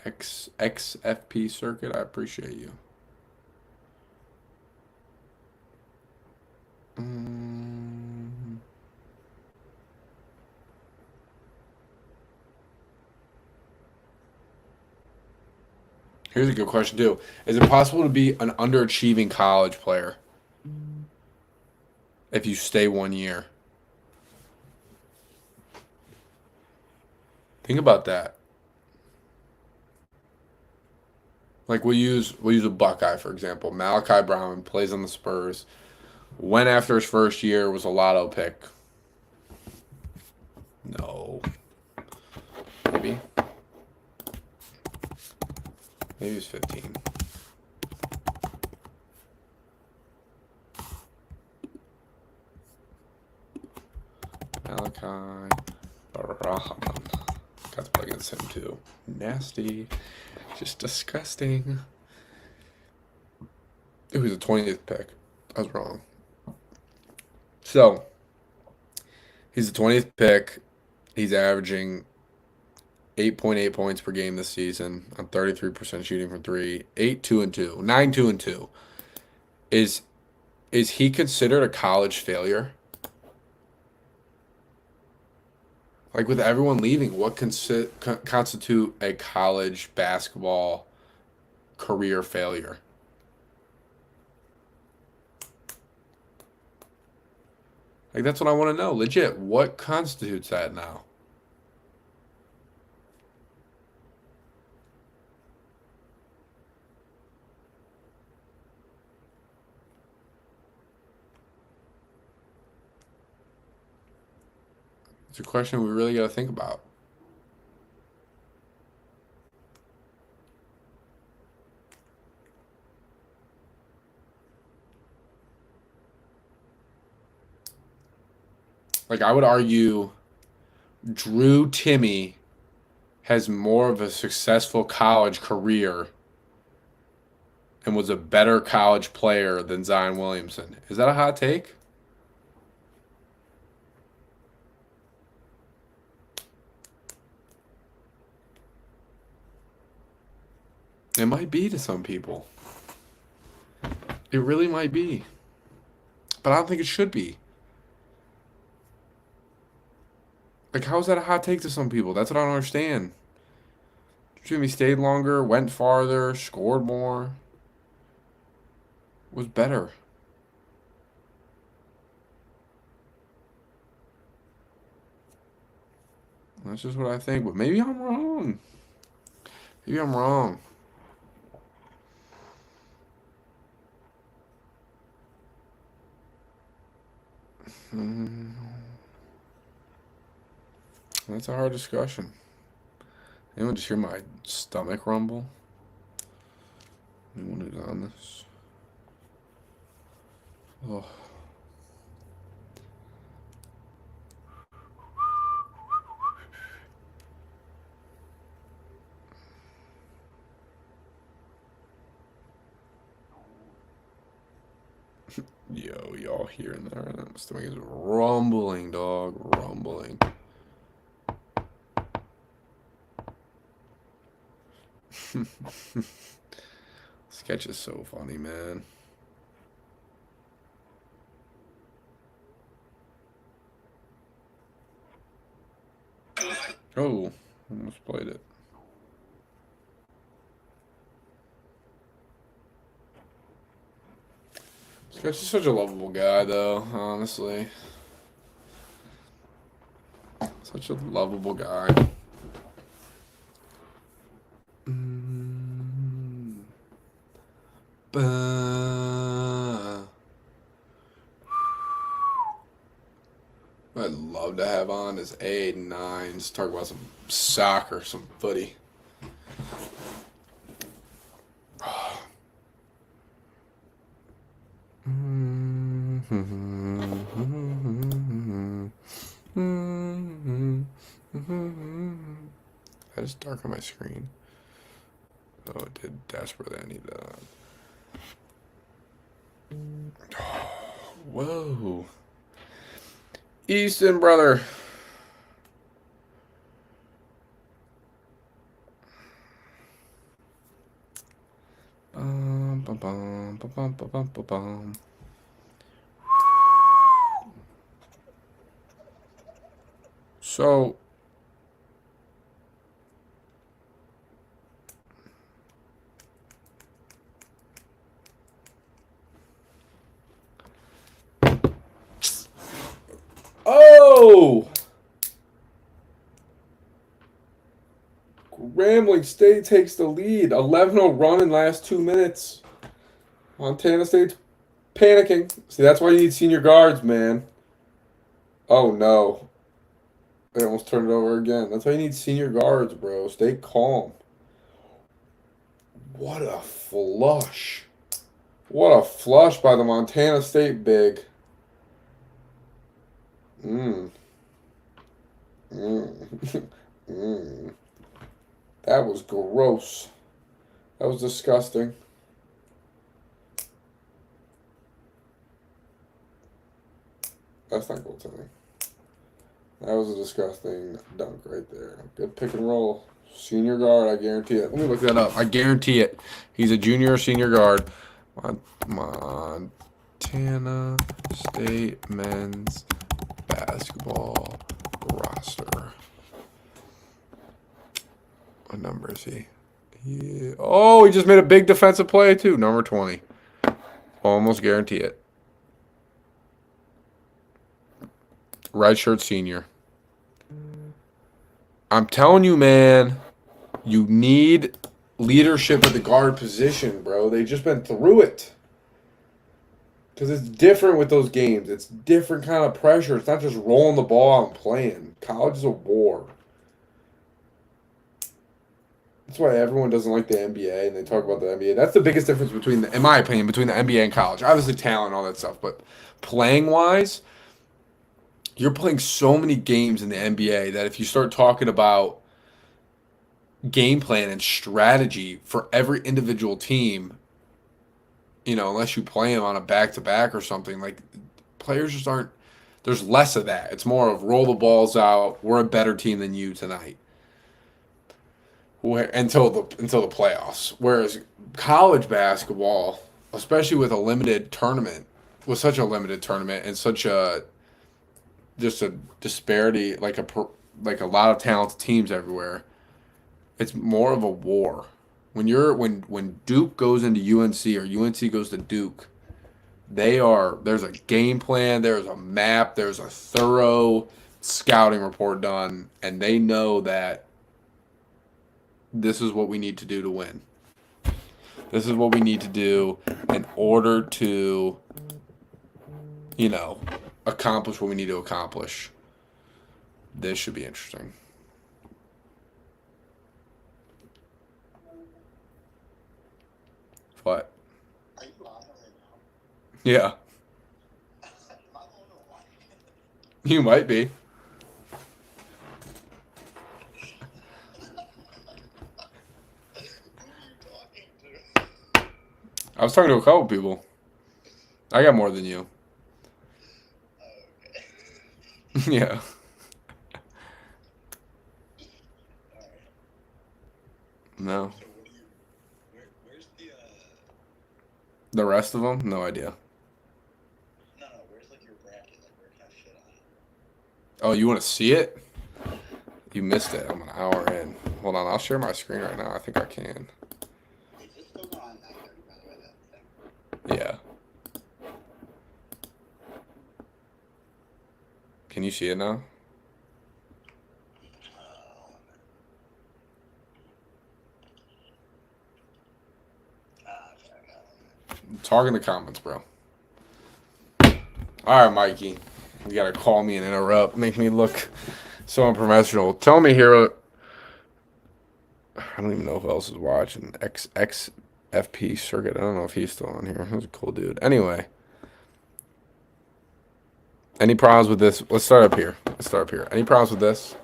XFP circuit, I appreciate you. Here's a good question too. Is it possible to be an underachieving college player if you stay 1 year? Think about that. Like we'll use a Buckeye for example. Malachi Brown plays on the Spurs. Went after his first year, was a lotto pick. No. Maybe. Maybe he's 15. Malachi Brown. Got to play against him too. Nasty. Just disgusting. It was a 20th pick. I was wrong. So, he's the 20th pick. He's averaging 8.8 points per game this season on 33% shooting from three. 8-2-2. 9-2-2. Is he considered a college failure? Like with everyone leaving, what constitute a college basketball career failure? Like that's what I want to know. Legit, what constitutes that now? It's a question we really got to think about. Like I would argue Drew Timme has more of a successful college career and was a better college player than Zion Williamson. Is that a hot take? It might be to some people. It really might be. But I don't think it should be. Like, how is that a hot take to some people? That's what I don't understand. Jimmy stayed longer, went farther, scored more, was better. That's just what I think, but maybe I'm wrong. Maybe I'm wrong. That's a hard discussion. Anyone just hear my stomach rumble? Anyone who's on this? Oh. Yo, y'all hearing that? My stomach is rumbling, dog. Rumbling. Sketch is so funny, man. Oh, almost played it. Sketch is such a lovable guy, though, honestly. Such a lovable guy. What I'd love to have on is 8 and 9. Just talk about some soccer, some footy. I just darken my screen. Oh, it did desperately. I need that on. Whoa. Easton, brother. Bum, bum, bum, bum, bum, bum, bum, bum. So, Grambling State takes the lead. 11-0 run in last 2 minutes. Montana State's panicking. See, that's why you need senior guards, man. Oh, no. They almost turned it over again. That's why you need senior guards, bro. Stay calm. What a flush. What a flush by the Montana State big. That was gross. That was disgusting. That's not goaltending. That was a disgusting dunk right there. Good pick and roll. Senior guard, I guarantee it. Let me look that up. I guarantee it. He's a junior or senior guard. Montana State men's basketball roster. What number is he? Oh, he just made a big defensive play, too. Number 20. Almost guarantee it. Red shirt senior. I'm telling you, man, you need leadership at the guard position, bro. They've just been through it. Because it's different with those games. It's different kind of pressure. It's not just rolling the ball out and playing. College is a war. That's why everyone doesn't like the NBA, and they talk about the NBA. That's the biggest difference between, in my opinion, between the NBA and college. Obviously, talent and all that stuff, but playing-wise, you're playing so many games in the NBA that if you start talking about game plan and strategy for every individual team, you know, unless you play them on a back-to-back or something, like, players just aren't, there's less of that. It's more of roll the balls out, we're a better team than you tonight. Until the playoffs. Whereas college basketball, especially with a limited tournament, with such a limited tournament and such a just a disparity, like a lot of talented teams everywhere, it's more of a war. When Duke goes into UNC or UNC goes to Duke, there's a game plan, there's a map, there's a thorough scouting report done, and they know that this is what we need to do to win. This is what we need to do in order to, you know, accomplish what we need to accomplish. This should be interesting. What? Are you on right now? Yeah. You might be. I was talking to a couple people. I got more than you. Okay. Yeah. Alright. No. So what do you where's The rest of them? No idea. no, where's like your bracket? Like where can I fit on it? Oh, you want to see it? You missed it. I'm an hour in. Hold on. I'll share my screen right now. I think I can. Is this still going on 9:30 by the way, that thing? Yeah. Can you see it now? Okay, I got it. Talk in the comments, bro. All right, Mikey. You gotta call me and interrupt. Make me look so unprofessional. Tell me here. I don't even know who else is watching. XFP Circuit. I don't know if he's still on here. He's a cool dude. Anyway. Any problems with this? Let's start up here. Any problems with this?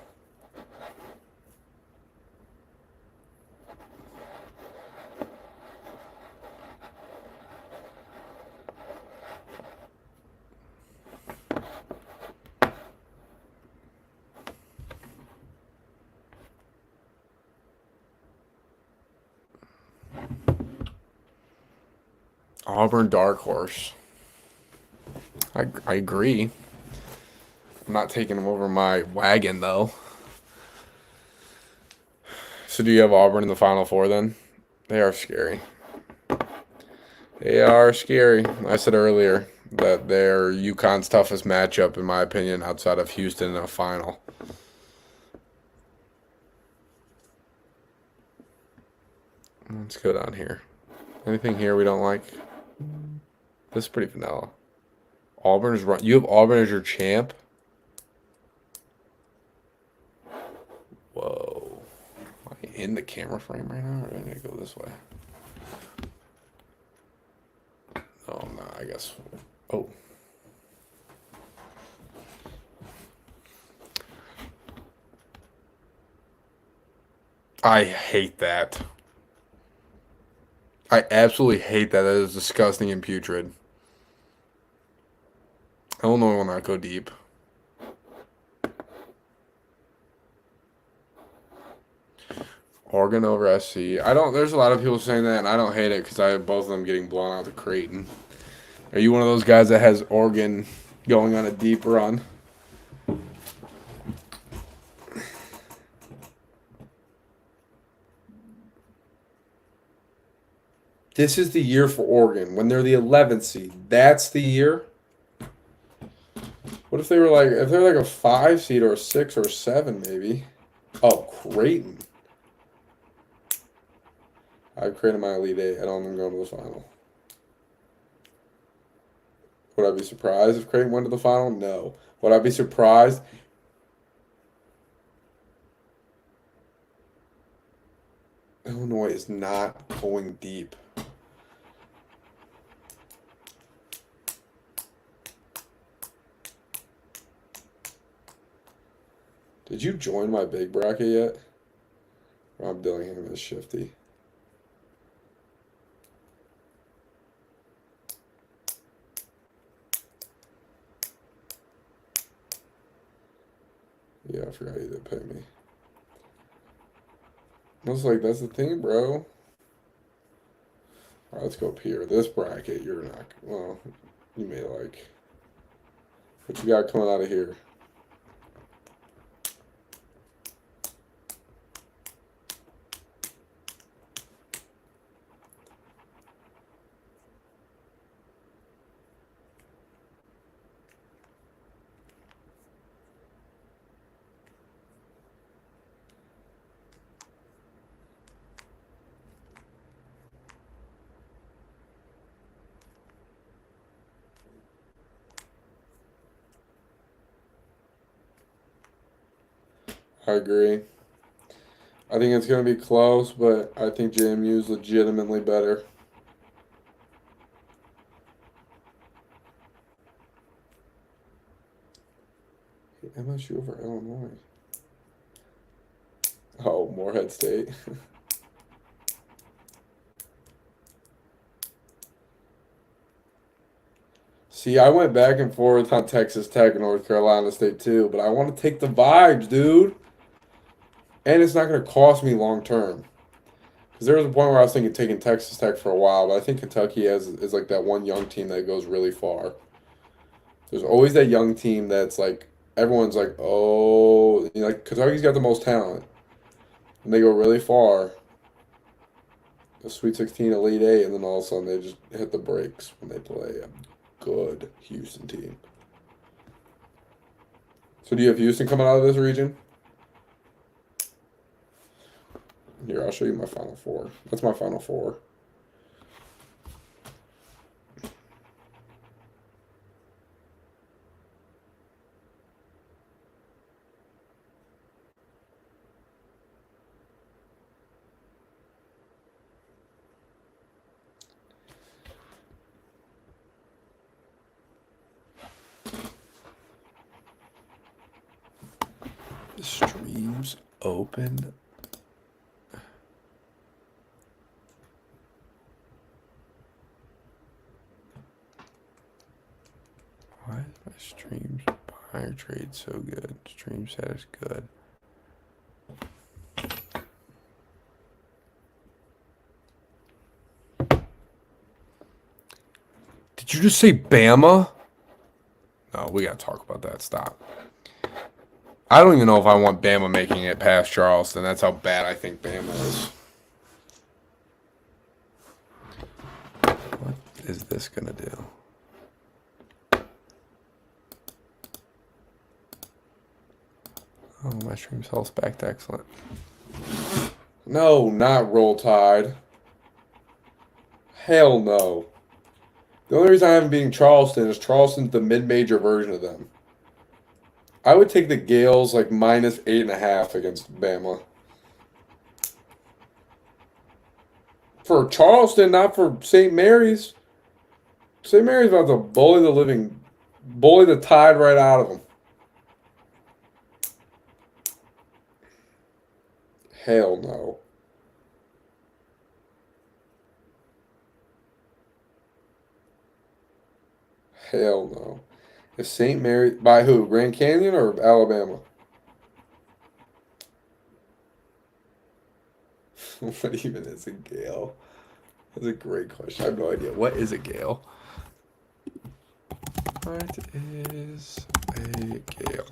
Auburn dark horse. I agree. I'm not taking them over my wagon, though. So do you have Auburn in the Final Four, then? They are scary. They are scary. I said earlier that they're UConn's toughest matchup, in my opinion, outside of Houston in a final. Let's go down here. Anything here we don't like? This is pretty vanilla. Auburn is run. You have Auburn as your champ? Whoa. Am I in the camera frame right now? Or do I need to go this way? Oh, I'm not, I guess. Oh. I hate that. I absolutely hate that. That is disgusting and putrid. Illinois will not go deep. Oregon over SC. I don't. There's a lot of people saying that, and I don't hate it because I have both of them getting blown out to Creighton. Are you one of those guys that has Oregon going on a deep run? This is the year for Oregon when they're the 11th seed. That's the year. What if they were like, if they're like a 5 seed or a 6 or a 7 maybe? Oh, Creighton. I've created my Elite 8. I don't even go to the final. Would I be surprised if Creighton went to the final? No. Would I be surprised? Illinois is not going deep. Did you join my big bracket yet? Rob Dillingham is shifty. Yeah, I forgot you didn't pay me. I was like, that's the thing, bro. All right, let's go up here. This bracket, you're not. Well, you may like. What you got coming out of here? I agree. I think it's going to be close, but I think JMU is legitimately better. MSU over Illinois. Oh, Morehead State. See, I went back and forth on Texas Tech and North Carolina State too, but I want to take the vibes, dude. And it's not going to cost me long term. Because there was a point where I was thinking taking Texas Tech for a while, but I think Kentucky is like that one young team that goes really far. There's always that young team that's like, everyone's like, oh, you know, like Kentucky's got the most talent. And they go really far. The Sweet 16, Elite 8, and then all of a sudden they just hit the brakes when they play a good Houston team. So do you have Houston coming out of this region? Here, I'll show you my Final Four. That's my Final Four. The streams open. Why is my streams buyer trade so good? Stream status good. Did you just say Bama? No, we gotta talk about that. Stop. I don't even know if I want Bama making it past Charleston. That's how bad I think Bama is. What is this gonna do? Oh, my stream's health's back to excellent. No, not Roll Tide. Hell no. The only reason I haven't beating Charleston is Charleston's the mid-major version of them. I would take the Gales like minus 8.5 against Bama. For Charleston, not for St. Mary's. St. Mary's about to bully the tide right out of them. Hell no. Hell no. If St. Mary, by who? Grand Canyon or Alabama? What even is a Gale? That's a great question. I have no idea. What is a Gale? What is a Gale?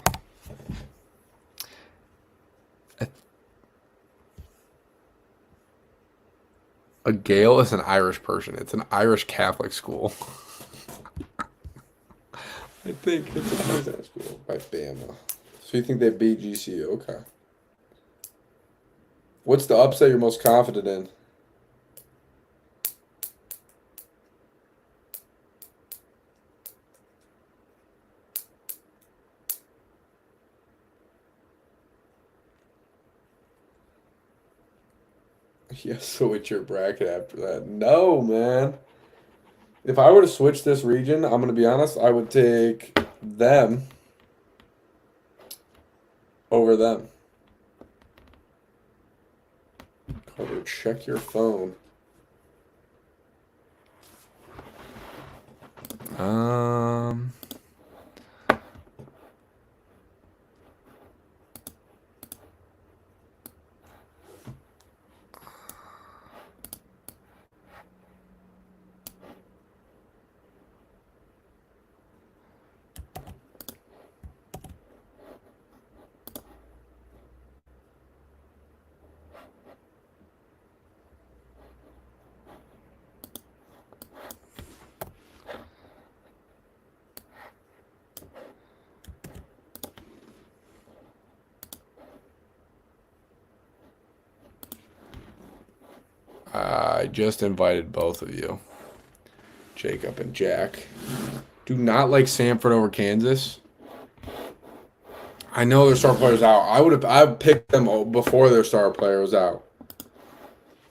A Gale is an Irish person. It's an Irish Catholic school. I think it's an Irish school by Bama. So you think they beat GCU? Okay. What's the upset you're most confident in? Yes, switch your bracket after that. No, man. If I were to switch this region, I'm going to be honest, I would take them over them. Carter, check your phone. I just invited both of you, Jacob and Jack. Do not like Samford over Kansas. I know their star player's out. I would pick them before their star player was out.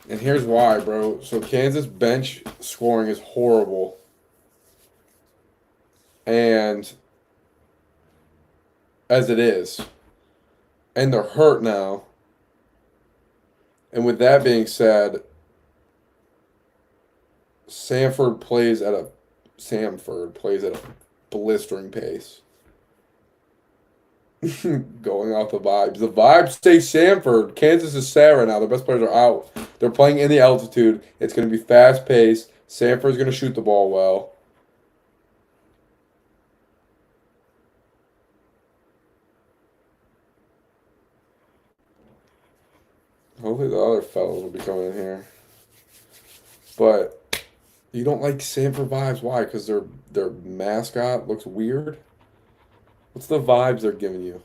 And here's why, bro. So Kansas bench scoring is horrible. And as it is. And they're hurt now. And with that being said, Samford plays at a blistering pace. Going off the vibes. The vibes say Samford. Kansas is sad right now. Their best players are out. They're playing in the altitude. It's going to be fast paced. Samford's going to shoot the ball well. Hopefully the other fellows will be coming in here. But you don't like Samford vibes. Why? Because their mascot looks weird? What's the vibes they're giving you?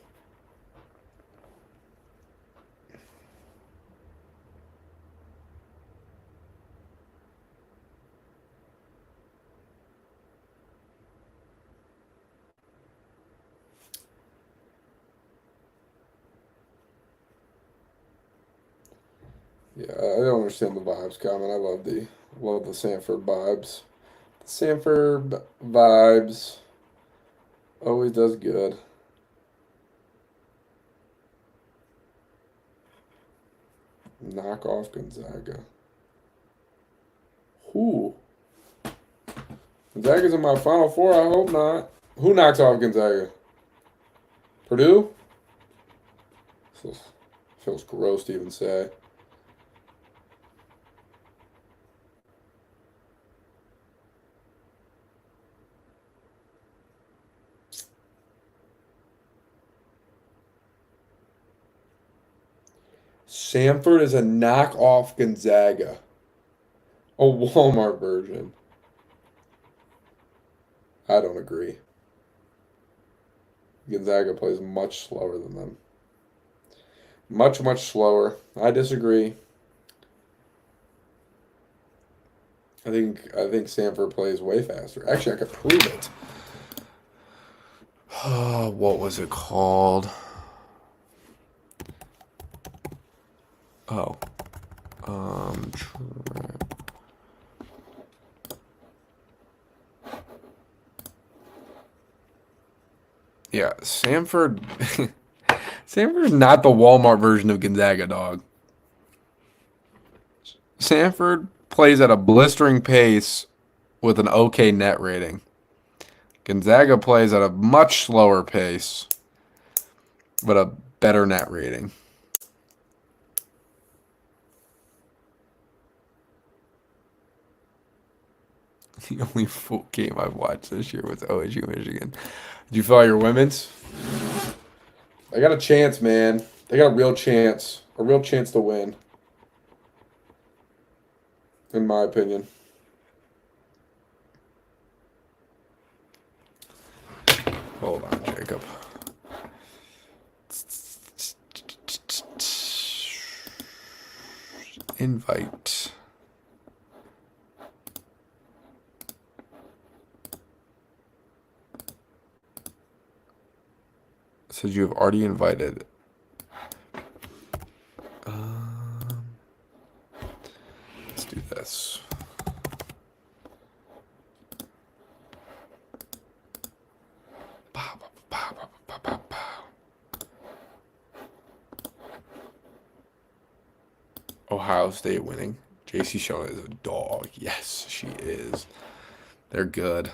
Yeah, I don't understand the vibes comment. I love the Samford vibes. The Samford vibes always does good. Knock off Gonzaga. Who? Gonzaga's in my Final Four. I hope not. Who knocks off Gonzaga? Purdue? Feels gross to even say. Samford is a knockoff Gonzaga. A Walmart version. I don't agree. Gonzaga plays much slower than them. Much, much slower. I disagree. I think Sanford plays way faster. Actually, I could prove it. What was it called? Oh. Yeah, Sanford. Sanford's not the Walmart version of Gonzaga, dog. Sanford plays at a blistering pace with an okay net rating. Gonzaga plays at a much slower pace, but a better net rating. The only full game I've watched this year was OSU Michigan. Did you follow your women's? They got a chance, man. They got a real chance to win, in my opinion. Hold on, Jacob. Invite. It says you have already invited. Let's do this. Ohio State winning. JC Shona is a dog. Yes, she is. They're good.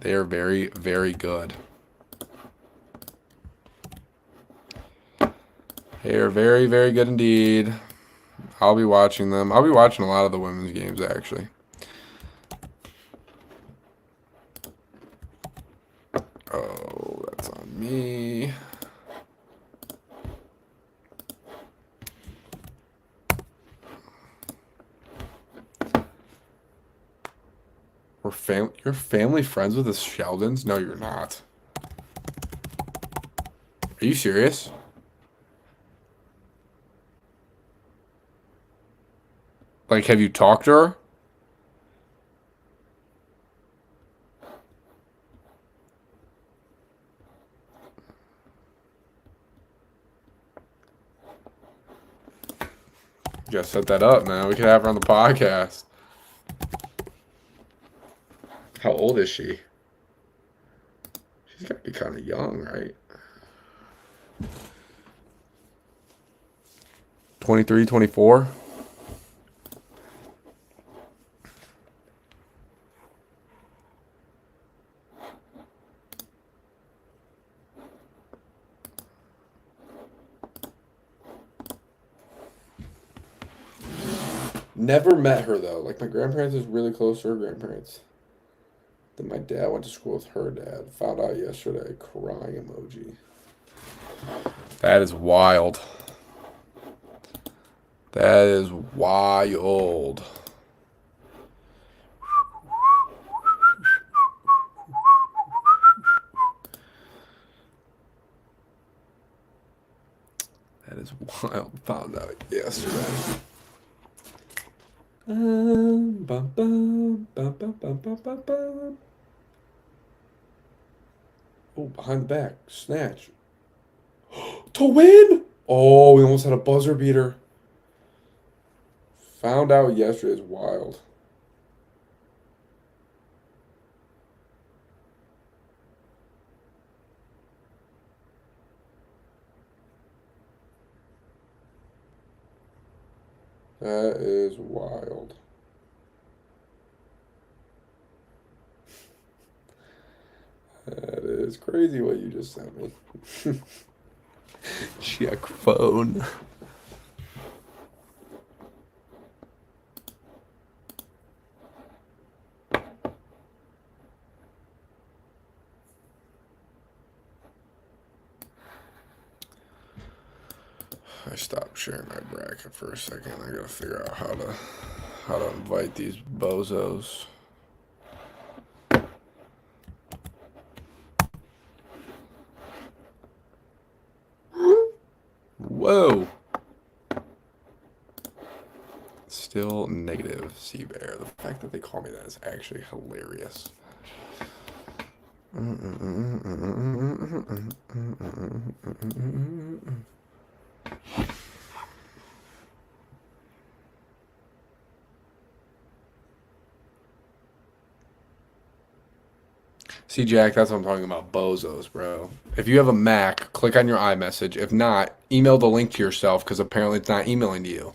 They are very, very good. They are very, very good indeed. I'll be watching them. I'll be watching a lot of the women's games, actually. Oh, that's on me. You're family friends with the Sheldons? No, you're not. Are you serious? Like, have you talked to her? Just set that up, man. We could have her on the podcast. How old is she? She's got to be kind of young, right? 23, 24? Never met her, though. Like, my grandparents is really close to her grandparents. Then my dad went to school with her dad. Found out yesterday. Crying emoji. That is wild. That is wild. That is wild. Found out yesterday. Bum, bum, bum, bum, bum, bum, bum, bum. Oh, behind the back. Snatch. To win! Oh, we almost had a buzzer beater. Found out yesterday is wild. That is wild. That is crazy what you just sent me. Check phone. I stopped sharing my bracket for a second. I gotta figure out how to invite these bozos. Whoa. still negative, Sea Bear. The fact that they call me that is actually hilarious. See, Jack, that's what I'm talking about. Bozos, bro. If you have a Mac, click on your iMessage. If not, email the link to yourself because apparently it's not emailing to you.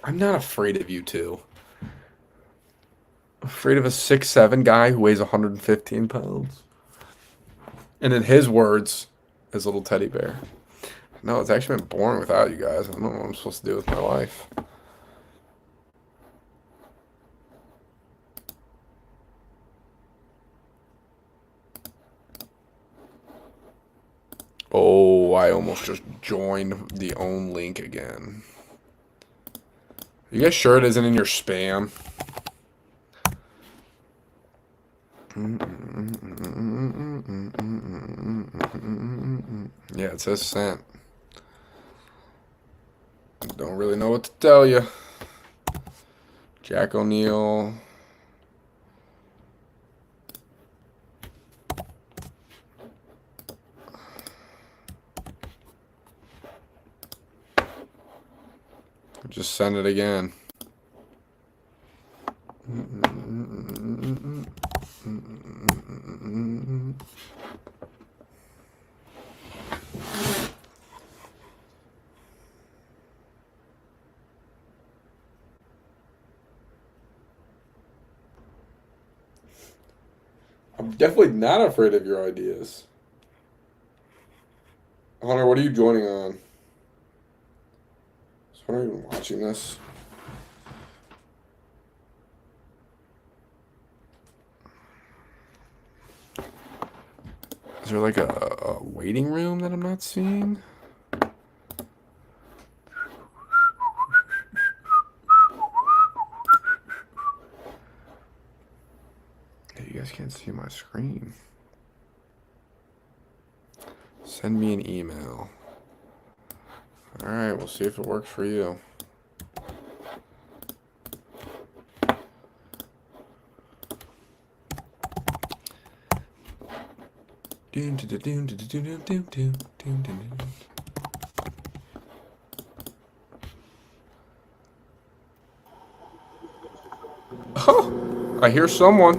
I'm not afraid of you two. Afraid of a 6'7" guy who weighs 115 pounds. And in his words, his little teddy bear. No, it's actually been boring without you guys. I don't know what I'm supposed to do with my life. Oh, I almost just joined the own link again. Are you guys sure it isn't in your spam? Yeah, it says sent. Don't really know what to tell you. Jack O'Neill. Just send it again. I'm definitely not afraid of your ideas. Hunter, what are you joining on? Is Hunter even watching this? Is there like a waiting room that I'm not seeing? You guys can't see my screen. Send me an email. Alright, we'll see if it works for you. Oh, I hear someone.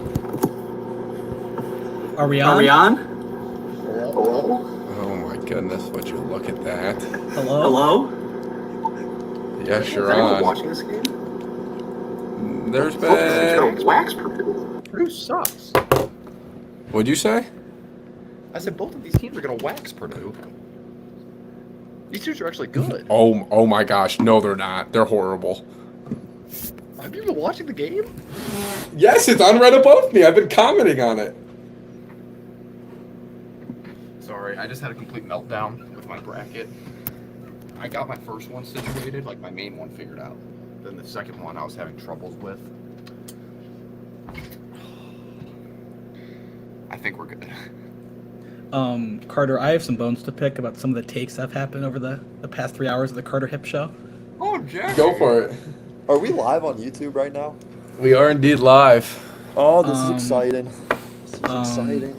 Are we on? Hello? Oh my goodness, would you look at that? Hello? Yes, you're Is anyone on. watching this game? There's Both these teams been... gonna wax Purdue. Purdue sucks. What'd you say? I said both of these teams are going to wax Purdue. These teams are actually good. Oh my gosh, no they're not. They're horrible. Have you been watching the game? Yes, it's on right above me. I've been commenting on it. Sorry, I just had a complete meltdown with my bracket. I got my first one situated, like my main one figured out. Then the second one I was having troubles with. I think we're good. Carter, I have some bones to pick about some of the takes that have happened over the past 3 hours of the Carter Hip Show. Oh, Jack. Go for it. Are we live on YouTube right now? We are indeed live. Oh, this is exciting. This is exciting.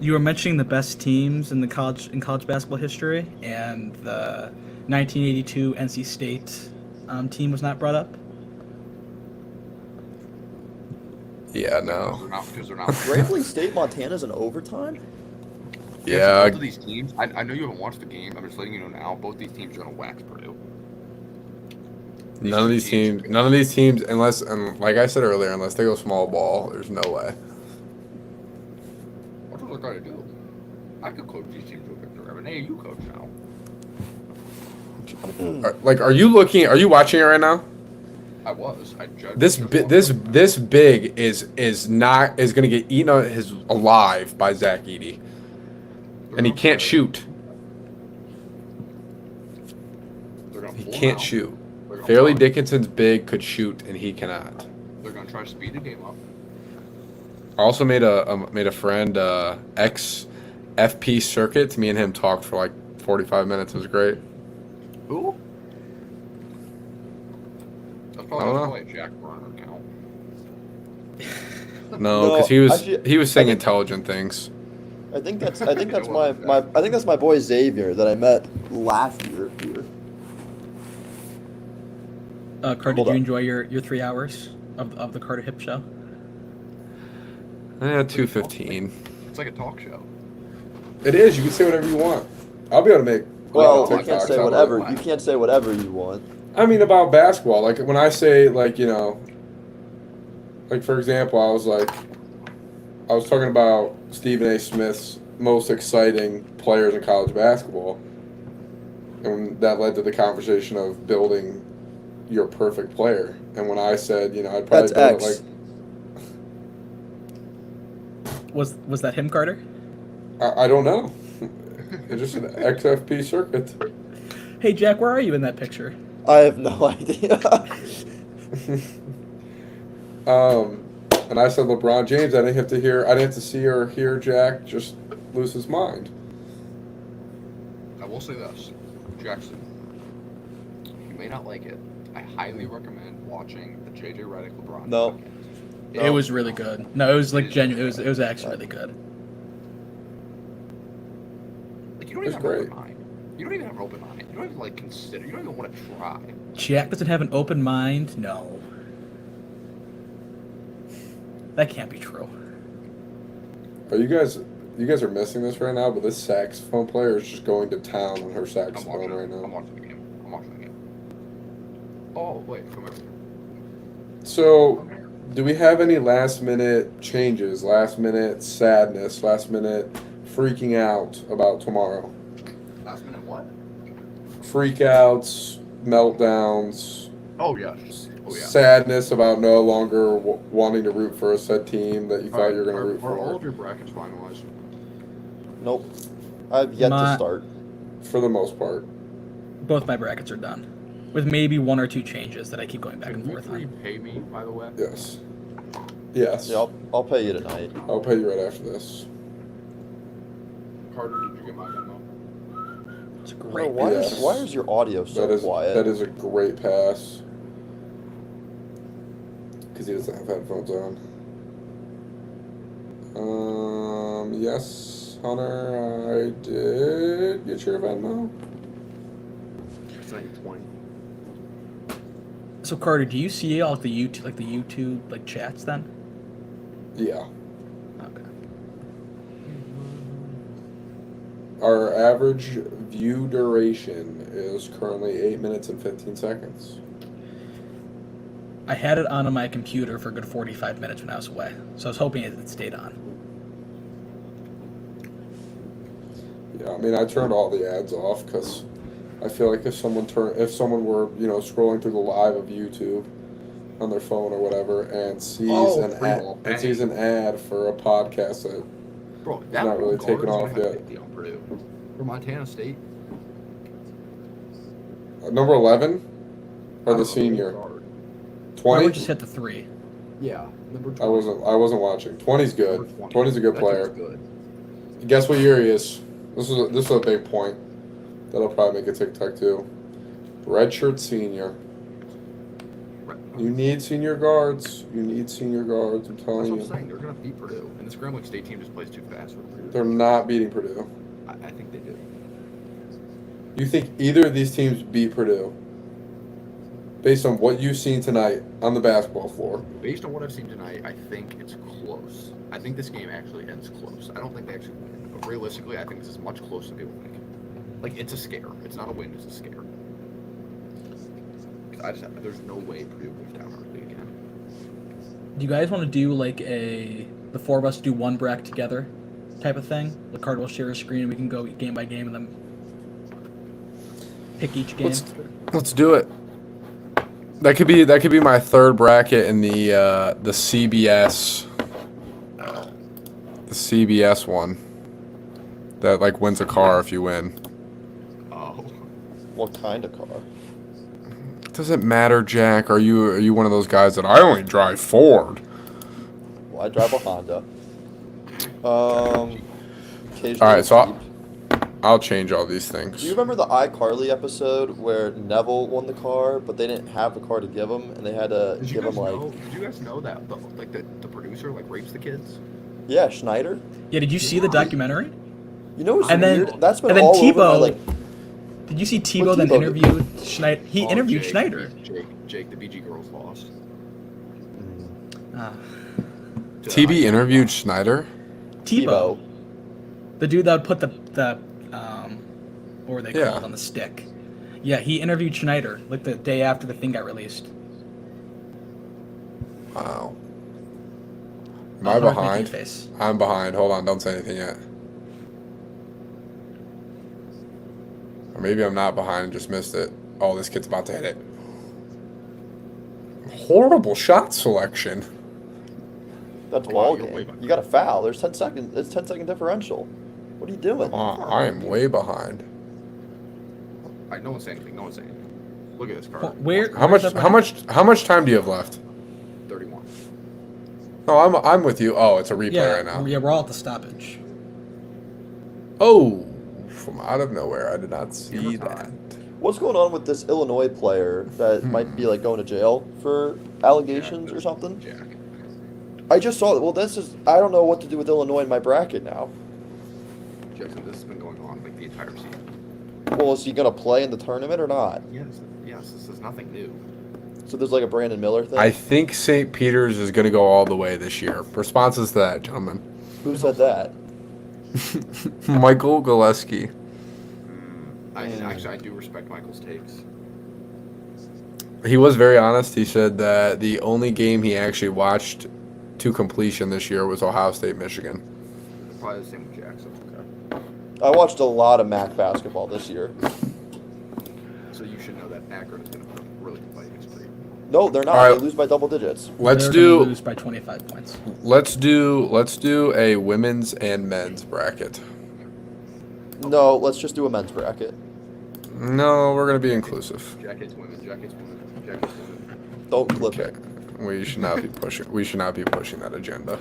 You were mentioning the best teams in college basketball history, and the 1982 NC State team was not brought up. Yeah, no. Because they're not. Grambling State, Montana's in overtime? Yeah. Both of these teams, I know you haven't watched the game. I'm just letting you know now. Both these teams are going to wax Purdue. None of these teams, unless, and like I said earlier, unless they go small ball, there's no way. What are they going to do? I could coach these teams to a victory. I mean, hey, you coach now. Are you watching it right now? I was. I judged. This big is gonna get eaten alive by Zach Edey, and he can't shoot. He can't shoot. Fairleigh Dickinson's big, could shoot, and he cannot. They're gonna try to speed the game up. I also made a friend, ex FP Circuit. Me and him talked for like 45 minutes. It was great. Who? That's I probably, don't know. a Jack Burner account. No, because he was actually, he was saying I think- intelligent things. I think that's my boy Xavier that I met last year here. Carter, Hold did you up. enjoy your 3 hours of the Carter Hip Show? 2:15. It's like a talk show. It is. You can say whatever you want. I'll be able to make. Well, TikToks you can't say out of whatever. it. You can't say whatever you want. I mean, about basketball. Like when I say, like for example, I was talking about Stephen A. Smith's most exciting players in college basketball, and that led to the conversation of building your perfect player. And when I said, I'd probably That's build X. it Was that him, Carter? I don't know. It's just an XFP circuit. Hey Jack, where are you in that picture? I have no idea. And I said LeBron James. I didn't have to see or hear Jack just lose his mind. I will say this, Jackson. You may not like it. I highly recommend watching the JJ Redick LeBron. No. podcast. It was really good. No, it was like genuine. It was actually really good. Like, you don't It's even have an great. open mind. You don't even have an open mind. You don't even like consider. You don't even want to try. Jack doesn't have an open mind. No, that can't be true. Are you guys are missing this right now? But this saxophone player is just going to town on her I'm saxophone watching. right I'm now. watching the game. I'm watching the game. Oh wait, come here. So, do we have any last minute changes? Last minute sadness? Last minute freaking out about tomorrow? Last minute what? Freakouts, meltdowns. Oh yes. Oh yeah. Sadness about no longer wanting to root for a said team that you thought you were going to root Are all for. of your brackets finalized? Nope. I've yet to My- start. For the most part. Both my brackets are done, with maybe 1 or 2 changes that I keep going back and Can you forth three on. pay me, by the way? Yes. Yes. Yeah, I'll pay you tonight. I'll pay you right after this. Carter, did you get my memo? It's a Bro, great. why Yes. is your audio so That quiet? is a great pass. Because he doesn't have headphones on. Yes, Hunter, I did get your Venmo. It's like 20. So Carter, do you see all the YouTube like chats then? Yeah. Okay. Our average view duration is currently 8 minutes and 15 seconds. I had it on my computer for a good 45 minutes when I was away, so I was hoping it stayed on. Yeah, I mean, I turned all the ads off because I feel like if someone were scrolling through the live of YouTube on their phone or whatever and sees sees an ad for a podcast that Bro, It's that not really Guards taken off might have yet. 50 on Purdue. For Montana State. number 11 or I the don't know, senior guard. 20. Or just hit the 3. Yeah, number 20. I wasn't watching. 20's good. Number 20's a good That player. dude's good. Guess what year he is? This is a big point. That'll probably make a TikTok too. Redshirt senior. Right. You need senior guards. You need senior guards. I'm That's telling what I'm you. saying. They're going to beat Purdue. And the Scrambling State team just plays too fast for Purdue. They're not beating Purdue. I think they do. You think either of these teams beat Purdue? Based on what you've seen tonight on the basketball floor. Based on what I've seen tonight, I think it's close. I think this game actually ends close. I don't think they actually win. But realistically, I think this is much closer than people think. Like, it's a scare. It's not a win, it's a scare. There's no way Purdue goes down early again. Do you guys want to do like the 4 of us do one bracket together type of thing? The Carter will share a screen and we can go game by game and then pick each game. Let's do it. That could be my third bracket in the CBS one. That like wins a car if you win. Oh. What kind of car? It doesn't matter, Jack. Are you one of those guys that I only drive Ford? Well, I drive a Honda. occasionally. All right, so cheap. I'll change all these things. Do you remember the iCarly episode where Neville won the car, but they didn't have the car to give him, and they had to Did you give guys him like, know? Did you guys know that the producer like rapes the kids? yeah, Schneider. Yeah, did you see the documentary? You know what's And then- weird? That's been and then all over my Tebow- like. Did you see What Tebow then Tebow did? interviewed Schneider? He Oh, interviewed Jake, Schneider. Jake, the BG girls lost. Ah, To TB the interviewed Schneider. Tebow, the dude that would put the what were they Yeah. called on the stick? Yeah, he interviewed Schneider like the day after the thing got released. Wow. Am I Hunter's making a behind? face. I'm behind. Hold on, don't say anything yet. Or maybe I'm not behind and just missed it. Oh, this kid's about to hit it. Horrible shot selection. That's Wow, ball you're way game. behind. You got a foul. There's 10 seconds. It's 10-second differential. What are you doing? I am way behind. Alright, no one's saying anything. No one's saying anything. Look at this card. Where? How much? How much time do you have left? 31. No, I'm with you. Oh, it's a replay Yeah, right now. yeah, we're all at the stoppage. Oh, from out of nowhere, I did not see Hammer that. time. What's going on with this Illinois player that might be like going to jail for allegations or something? Jack. I just saw that. Well, this is. I don't know what to do with Illinois in my bracket now. Jackson, this has been going on like the entire season. Well, is he gonna play in the tournament or not? Yes, this is nothing new. So there's like a Brandon Miller thing. I think St. Peter's is going to go all the way this year. Responses to that, gentlemen. Who said that? Michael Gillespie. Actually, I do respect Michael's takes. He was very honest. He said that the only game he actually watched to completion this year was Ohio State, Michigan. Probably the same with Jackson. Okay. I watched a lot of MAC basketball this year. So you should know that Akron is going to really play against Creighton. No, they're not. All right. They lose by double digits. Let's They're gonna do lose by 25 points. let's do a women's and men's bracket. No, let's just do a men's bracket. No, we're going to be inclusive. Jack hates women. Jack hates women. Jack hates women. Don't clip Okay. it. We should not be pushing that agenda.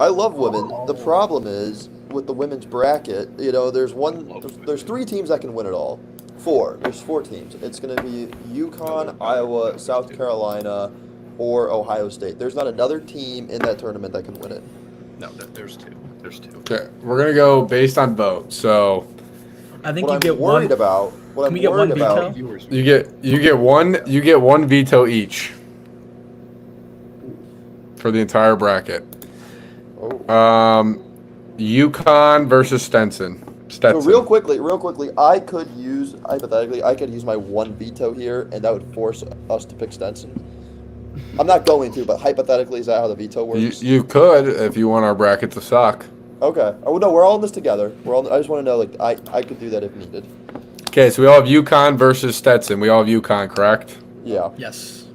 I love women. The problem is with the women's bracket. You know, there's three teams that can win it all. There's four teams. It's going to be UConn, Iowa, South Carolina, or Ohio State. There's not another team in that tournament that can win it. No, there's two. There's two. Okay, we're going to go based on vote. So I think What you I'm get worried one. about. What Can I'm we get worried one about. veto? Viewers. you get one veto each for the entire bracket. Oh. UConn versus Stetson. So real quickly, I could use my one veto here, and that would force us to pick Stenson. I'm not going to, but hypothetically, is that how the veto works? You could if you want our bracket to suck. Okay. Oh no, we're all in this together. I just want to know, like, I could do that if needed. Okay, so we all have UConn versus Stetson. We all have UConn, correct? Yeah. Yes,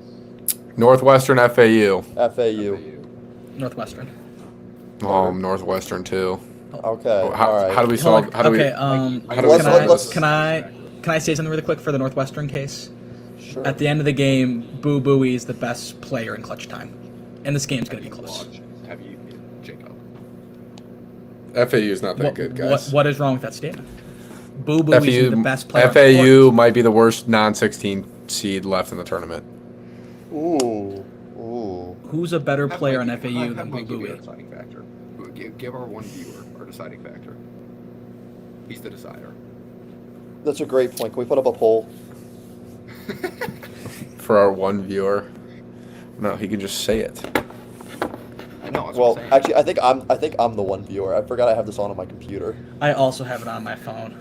Northwestern, FAU. FAU. Northwestern. Northwestern too. Okay. all How right. do we solve? How do we? okay. how do we solve this? Can I say something really quick for the Northwestern case? Sure. At the end of the game, Boo Booey is the best player in clutch time, and this game's gonna be close. Have you, Jacob? FAU is not that good, guys. What is wrong with that statement? Boo Booey is the best player. on the FAU court. might be the worst non-16 seed left in the tournament. Ooh. Who's a better player on Have FAU Mike than Boo give you Booey? our deciding factor. Give our one viewer our deciding factor. He's the decider. That's a great point. Can we put up a poll? For our one viewer. No, he can just say it. I know. That's Well, what I'm saying. actually, I think I'm the one viewer. I forgot I have this on my computer. I also have it on my phone.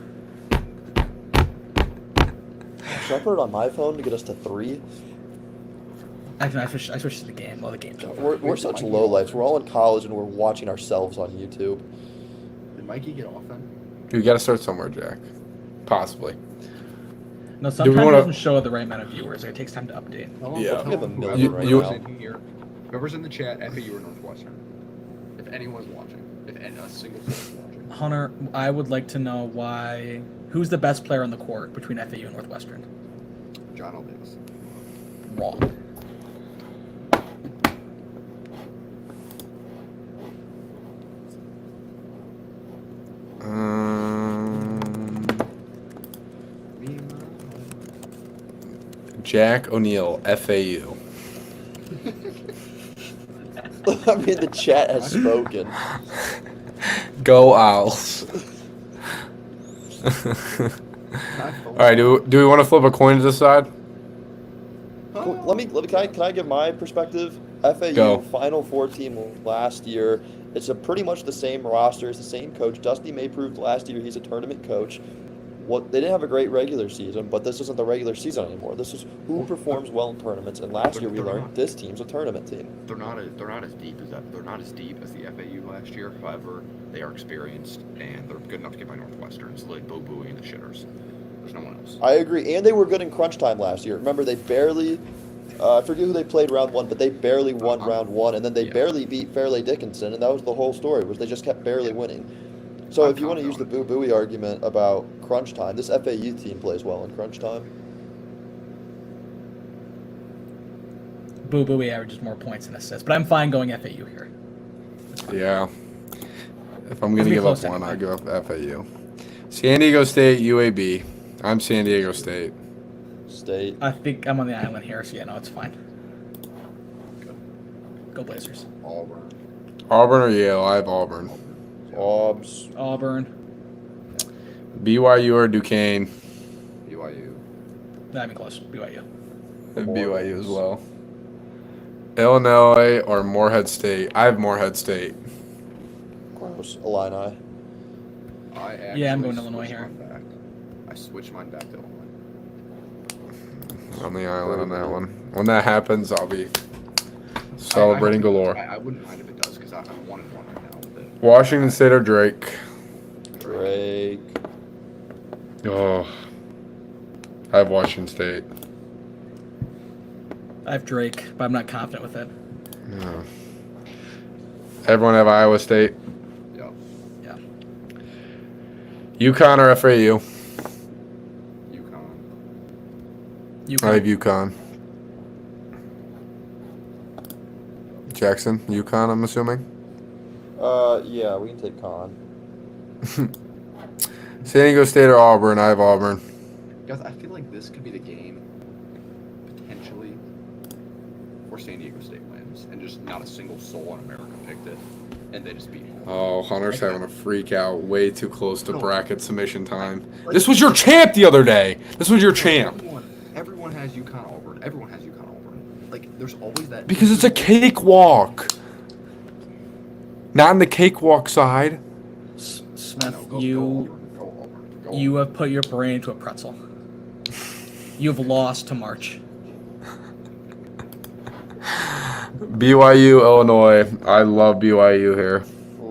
Should I put it on my phone to get us to 3? I switched to the game. Well, the game's over. We're such lowlifes. We're all in college and we're watching ourselves on YouTube. Did Mikey get off then? You got to start somewhere, Jack. Possibly. No, sometimes wanna- it doesn't show the right amount of viewers. It takes time to update. Yeah. We have a million You- right you- now. in here, whoever's in the chat, FAU or Northwestern. If anyone's watching, if a single person's watching. Hunter, I would like to know who's the best player on the court between FAU and Northwestern? John L. Davis. Wrong. Jack O'Neal, FAU. I mean, the chat has spoken. Go Owls. All right, do we want to flip a coin to this side? Cool. Can I give my perspective? FAU Go. Final Four team last year. It's a pretty much the same roster. It's the same coach. Dusty May proved last year he's a tournament coach. They didn't have a great regular season, but this isn't the regular season anymore. This is who performs well in tournaments. And last year we learned this team's a tournament team. They're not as deep as that. They're not as deep as the FAU last year. However, they are experienced and they're good enough to get by Northwestern. So like Bo Buie and the Shitters. There's no one else. I agree, and they were good in crunch time last year. Remember, they barely. I forget who they played round one, but they barely won round one, and then they barely beat Fairleigh Dickinson, and that was the whole story. Was they just kept barely winning. So if you want to use the Boo Buie argument about crunch time, this FAU team plays well in crunch time. Boo Buie averages more points than assists, but I'm fine going FAU here. Yeah. If I'm going to Be give up close one, anyway. I give up FAU. San Diego State, UAB. I'm San Diego State. State. I think I'm on the island here, so yeah, no, it's fine. Go Blazers. Auburn. Auburn or Yale? I have Auburn. Aubs. Auburn. BYU or Duquesne? BYU. Not even close. BYU. BYU as well. Illinois or Morehead State? I have Morehead State. Gross. Illini. Yeah, I'm going Illinois here. I switched mine back to Illinois. On the island on that one. When that happens, I'll be celebrating galore. I wouldn't mind if it does because I'm 1-1 right now with it. Washington State or Drake? Drake. Oh, I have Washington State. I have Drake, but I'm not confident with it. Yeah. Everyone have Iowa State? Yeah. Yeah. UConn or FAU? UConn. I have UConn. Jackson, UConn, I'm assuming? Yeah, we can take Con. San Diego State or Auburn? I have Auburn. Guys, I feel like this could be the game, potentially, where San Diego State wins, and just not a single soul in America picked it, and they just beat them. Oh, Hunter's having a freak out way too close to bracket submission time. This was your champ the other day. This was your champ. Everyone has UConn Auburn. Everyone has UConn Auburn. Like, there's always that. Because it's a cakewalk. Not on the cakewalk side. Smith, Go Auburn. Go you have put your brain into a pretzel. You've lost to March. BYU, Illinois. I love BYU here.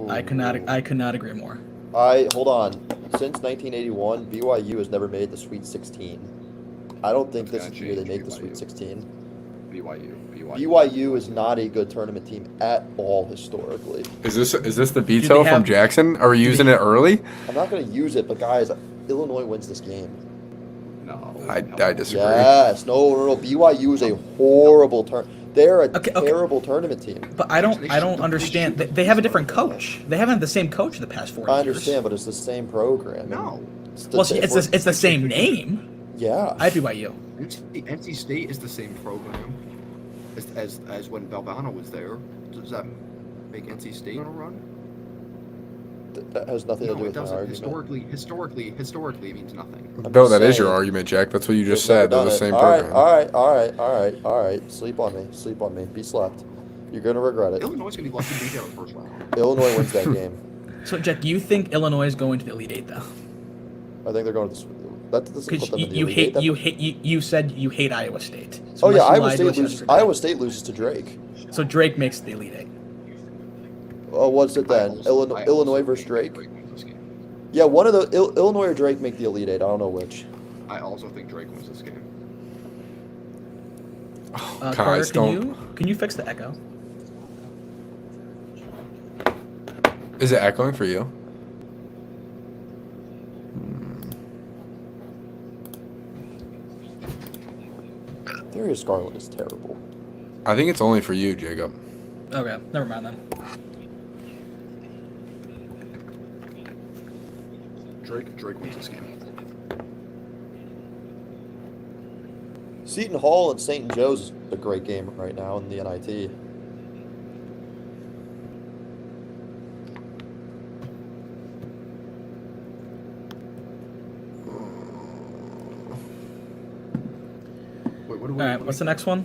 I could not agree more. Hold on. Since 1981, BYU has never made the Sweet 16. I don't think this is the year they make the Sweet 16. BYU is not a good tournament team at all historically. Is this the veto from Jackson? Are we using it early? I'm not going to use it, but guys, Illinois wins this game. No. I disagree. Yes, no. BYU is a horrible They're a terrible tournament team. But I don't understand. They have a different coach. They haven't had the same coach in the past 4 years. I understand, but it's the same program. No. It's the same name. Yeah. I have BYU. NC State is the same program as when Valvano was there. Does that make NC State on a run? That has nothing to do with it my doesn't. argument. Historically, it means nothing. No, that is your argument, Jack. That's what you just said. They're the same program. All right. Sleep on me. Be slept. You're going to regret it. Illinois is going to be lucky to beat there in the first round. Illinois wins that game. So, Jack, you think Illinois is going to the Elite Eight, though? I think they're going to the that doesn't put Because them in the Elite Eight. you said you hate Iowa State. So Oh yeah, unless you lied to us yesterday. Iowa State loses to Drake. So Drake makes the Elite Eight. Oh, what's it then? Illinois versus Drake. Yeah, one of the Illinois or Drake make the Elite Eight. I don't know which. I also think Drake wins this game. Guys, Carter, can you fix the echo? Is it echoing for you? Darius Garland is terrible. I think it's only for you, Jacob. Okay, never mind then. Drake wins this game. Seton Hall and St. Joe's is a great game right now in the NIT. Wait, what do All we? right, what's the next one?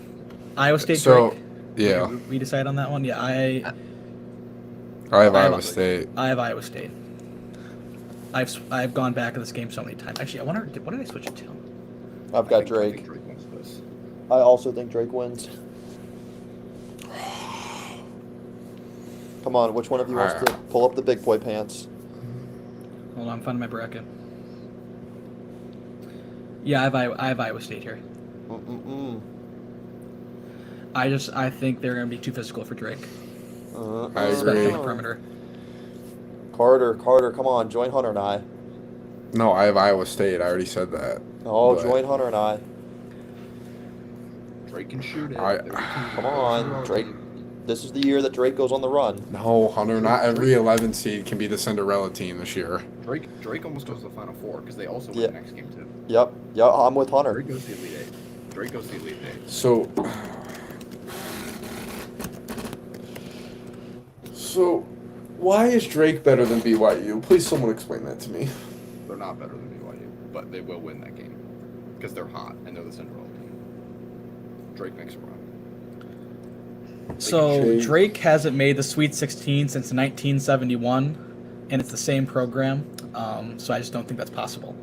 Iowa State. So, Drake. yeah, We decide on that one. Yeah, I have I have Iowa State. I have Iowa State. I've gone back to this game so many times. Actually, I wonder what did I switch it to? I've got I Drake. think Drake wins this. I also think Drake wins. Come on, which one of you wants to pull up the big boy pants? Hold on, I'm finding my bracket. Yeah, I have Iowa State here. Mm-mm-mm. I think they're gonna be too physical for Drake, I especially agree. on the perimeter. Carter, come on, join Hunter and I. No, I have Iowa State. I already said that. Oh, But- join Hunter and I. Drake can shoot it. I- They're a team. Come on, Drake. This is the year that Drake goes on the run. No, Hunter, not every 11 seed can be the Cinderella team this year. Drake almost goes to the Final Four because they also win Yeah. the next game too. Yep, I'm with Hunter. Drake goes to the Elite Eight. Drake goes to the Elite Eight. So, why is Drake better than BYU? Please, someone explain that to me. They're not better than BYU, but they will win that game because they're hot and they're the Cinderella team. Drake makes a run. So Drake- Drake hasn't made the Sweet 16 since 1971, and it's the same program. So I just don't think that's possible.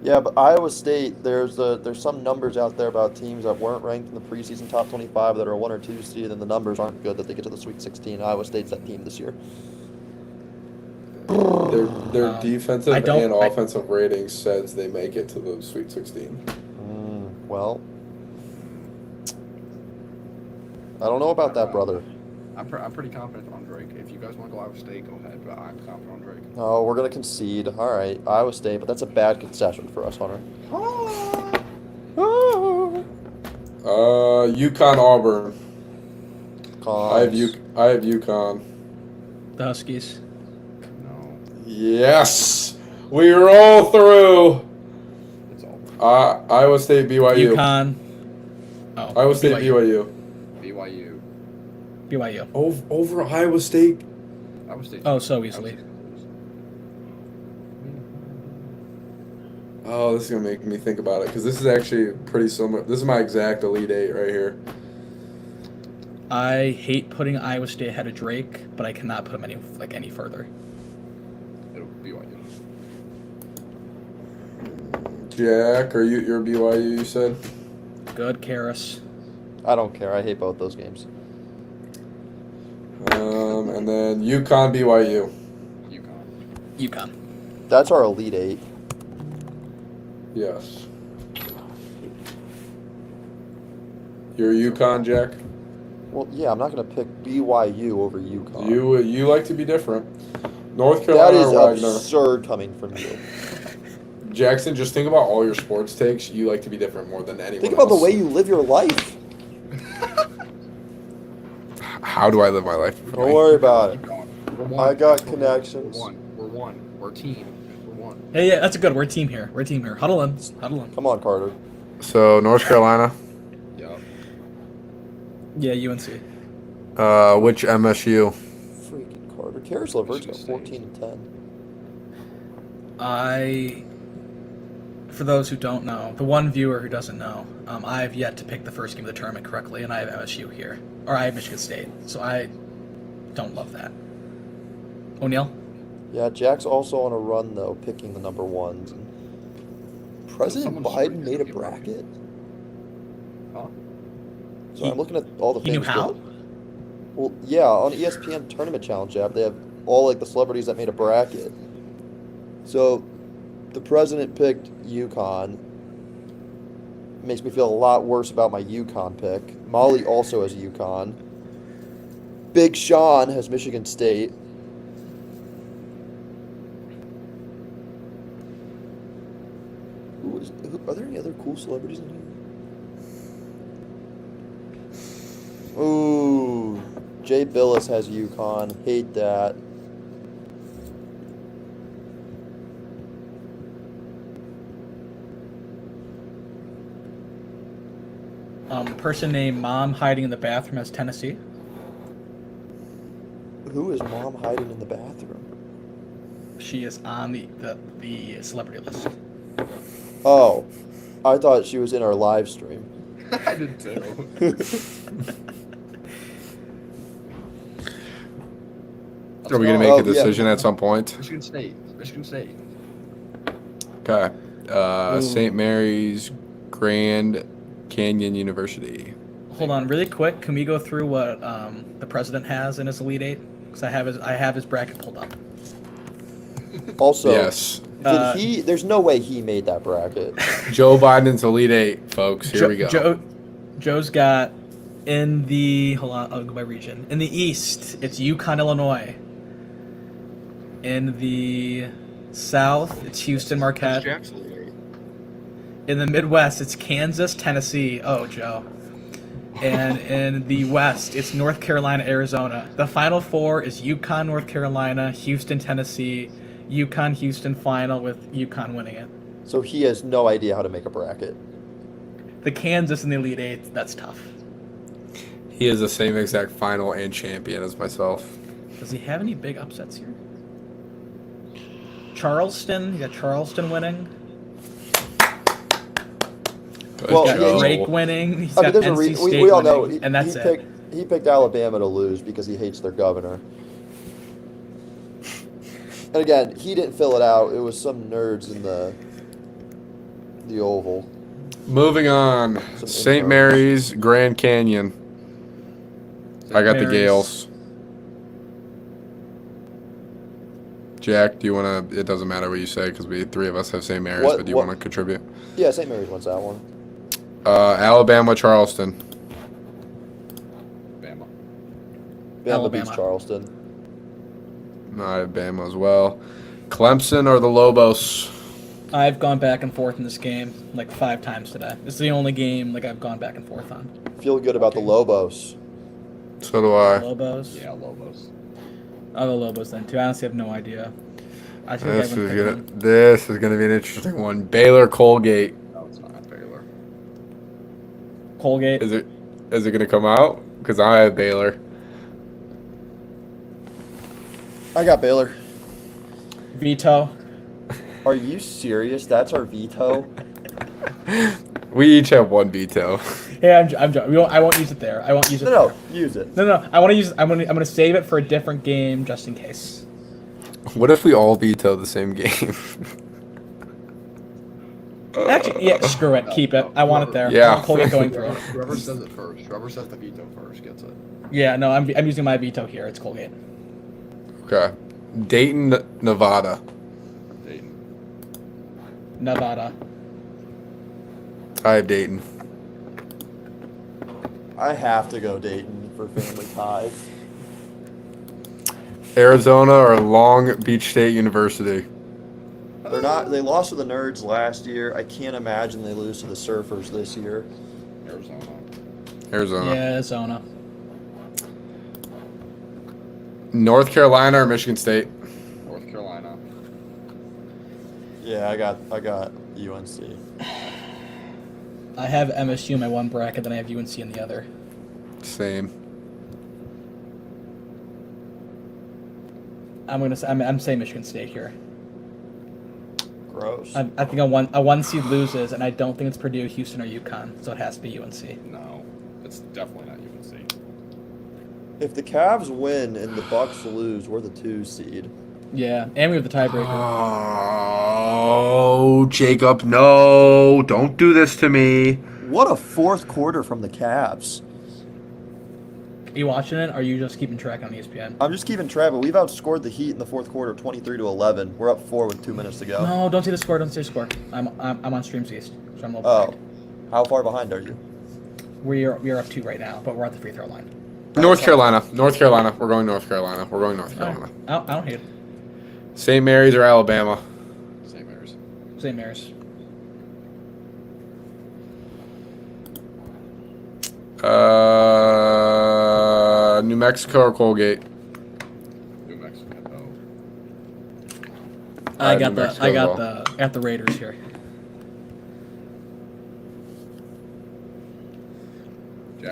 Yeah, but Iowa State, there's some numbers out there about teams that weren't ranked in the preseason top 25 that are 1 or 2 seed, and the numbers aren't good that they get to the Sweet 16. Iowa State's that team this year. Their defensive I don't- and I- offensive rating says they make it to the Sweet 16. Well, I don't know about that, brother. I'm pretty confident on Drake. If you guys want to go Iowa State, go ahead, but I'm confident on Drake. Oh, we're gonna concede. All right, Iowa State, but that's a bad concession for us, Hunter. UConn Auburn. I have Cons. UConn. The Huskies. No, Yes, we roll through. it's all Iowa State BYU. UConn. Oh, Iowa State BYU. BYU. BYU. Over Iowa State. Iowa State. Oh, so easily. Oh, this is gonna make me think about it because this is actually pretty similar. This is my exact Elite Eight right here. I hate putting Iowa State ahead of Drake, but I cannot put them any further. It'll be BYU. Jack, are you're BYU? You said. Good, Karras. I don't care. I hate both those games. And then UConn BYU. UConn. UConn. That's our Elite Eight. Yes. You're UConn, Jack. Well, yeah, I'm not gonna pick BYU over UConn. You like to be different. North That Carolina is or Wagner. absurd coming from you. Jackson, just think about all your sports takes. You like to be different more than anyone Think about the else. way you live your life. How do I live my life? Don't worry about it. We're one. I got We're connections. one. We're one. We're a team. We're one. Hey, yeah, that's a good. We're a team here. We're a team here. Huddle in. Huddle in. Come on, Carter. So North Carolina. Yup. Yeah, UNC. Which MSU? Freaking Carter. Karis LeVert's got 14 and 10. For those who don't know, the one viewer who doesn't know, I have yet to pick the first game of the tournament correctly, and I have MSU here. Or I have Michigan State, so I don't love that. O'Neal? Yeah, Jack's also on a run though, picking the number ones. President Someone's Biden sure made a he's bracket. Huh? So I'm looking at all the He knew famous how? people. Well, yeah, on ESPN Tournament Challenge app, they have all like the celebrities that made a bracket. So, the president picked UConn. Makes me feel a lot worse about my UConn pick. Molly also has UConn. Big Sean has Michigan State. Are there any other cool celebrities in here? Ooh, Jay Billis has UConn. Hate that. Person named Mom hiding in the bathroom has Tennessee. Who is mom hiding in the bathroom? She is on the celebrity list. Oh, I thought she was in our live stream. I did too. Are we gonna make Oh, a decision at some point? Michigan State. Michigan State. Okay. Ooh. St. Mary's Grand Canyon University. Hold on, really quick. Can we go through what the president has in his Elite Eight? Because I have his bracket pulled up. Also, Yes. did he? There's no way he made that bracket. Joe Biden's Elite Eight, folks. Here we go. Joe's got in the hold on, I'll go by region. In the East, it's Yukon, Illinois. In the South, it's Houston, Marquette. Jackson Elite Eight. In the Midwest, it's Kansas, Tennessee. Oh, Joe. And in the West, it's North Carolina, Arizona. The Final Four is Yukon, North Carolina, Houston, Tennessee, Yukon, Houston final with Yukon winning it. So he has no idea how to make a bracket. The Kansas in the Elite Eight, that's tough. He is the same exact final and champion as myself. Does he have any big upsets here? Charleston, you got Charleston winning. Good Well, He's yeah, got Drake winning. He's I mean, got there's a NC State we all know winning, and that's it. He picked Alabama to lose because he hates their governor. And again, he didn't fill it out. It was some nerds in the Oval. Moving on. Some St. intros. Mary's Grand Canyon. I got the Mary's. Gales. Jack, do you want to? It doesn't matter what you say because we three of us have St. Mary's, What- but do you what- want to contribute? Yeah, St. Mary's wants that one. Alabama, Charleston. Bama. Bama beats Alabama. Charleston. I have Bama as well. Clemson or the Lobos? I've gone back and forth in this game like 5 times today. This is the only game like I've gone back and forth on. Feel good about the Lobos. So do I. Lobos. Yeah, Lobos. Other Lobos then too. I honestly have no idea. I think This is gonna be an interesting one. Baylor, Colgate. No, it's not Baylor. Colgate. Is it gonna come out? Because I have Baylor. I got Baylor. Veto. Are you serious? That's our veto? We each have one veto. Yeah, I'm joking. I won't use it there. I won't use it. No, there. use it. No. I want to use. I'm gonna save it for a different game just in case. What if we all veto the same game? Actually, yeah, screw it. Keep it. I want it there. Yeah. I want Colgate going through. Whoever says it first. Whoever says the veto first gets it. Yeah, no, I'm using my veto here. It's Colgate. Okay. Dayton, Nevada. Dayton. Nevada. I have Dayton. I have to go Dayton for family ties. Arizona or Long Beach State University. They're not. They lost to the Nerds last year. I can't imagine they lose to the Surfers this year. Arizona. Arizona. Yeah, Arizona. North Carolina or Michigan State. North Carolina. Yeah, I got UNC. I have MSU in my one bracket, then I have UNC in the other. Same. I'm saying Michigan State here. Gross. I think a one seed loses, and I don't think it's Purdue, Houston, or UConn, so it has to be UNC. No, it's definitely not UNC. If the Cavs win and the Bucks lose, we're the 2 seed. Yeah, and we have the tiebreaker. Oh, Jacob, no. Don't do this to me. What a fourth quarter from the Cavs. Are you watching it, or are you just keeping track on ESPN? I'm just keeping track, but we've outscored the Heat in the fourth quarter 23-11. We're up 4 with 2 minutes to go. No, don't say the score. Don't say the score. I'm on Streams East, so I'm a little Oh. behind. How far behind are you? We are up 2 right now, but we're at the free throw line. North Carolina. North Carolina. We're going North Carolina. We're going North Carolina. I don't hate it. St. Mary's or Alabama. St. Mary's. St. Mary's. New Mexico or Colgate. New Mexico. I New got Mexico I as got well. the Raiders here.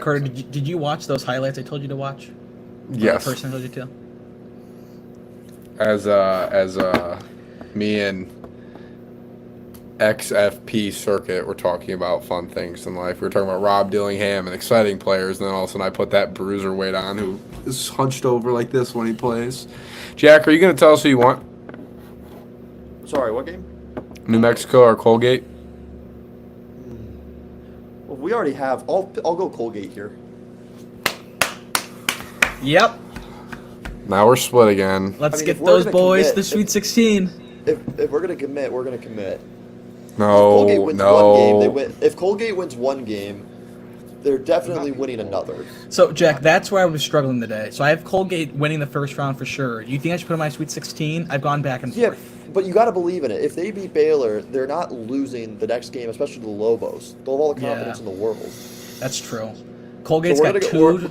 Carter, did you watch those highlights I told you to watch? Yes. The person I told you to. As me and XFP Circuit were talking about fun things in life. We were talking about Rob Dillingham and exciting players, and then all of a sudden I put that bruiser weight on who is hunched over like this when he plays. Jack, are you going to tell us who you want? Sorry, what game? New Mexico or Colgate? Well, we already have. I'll go Colgate here. Yep. Now we're split again. Let's I mean, get if we're those gonna boys commit- to the Sweet 16. If we're gonna commit, we're gonna commit. If No, Colgate wins one game, they no. win. If Colgate wins one game, they're definitely winning another. So, Jack, that's where I was struggling today. So I have Colgate winning the first round for sure. Do you think I should put in my Sweet 16? I've gone back and Yeah, forth. but you got to believe in it. If they beat Baylor, they're not losing the next game, especially the Lobos. They'll have all the confidence Yeah. in the world. That's true. So Colgate's we're got gonna two.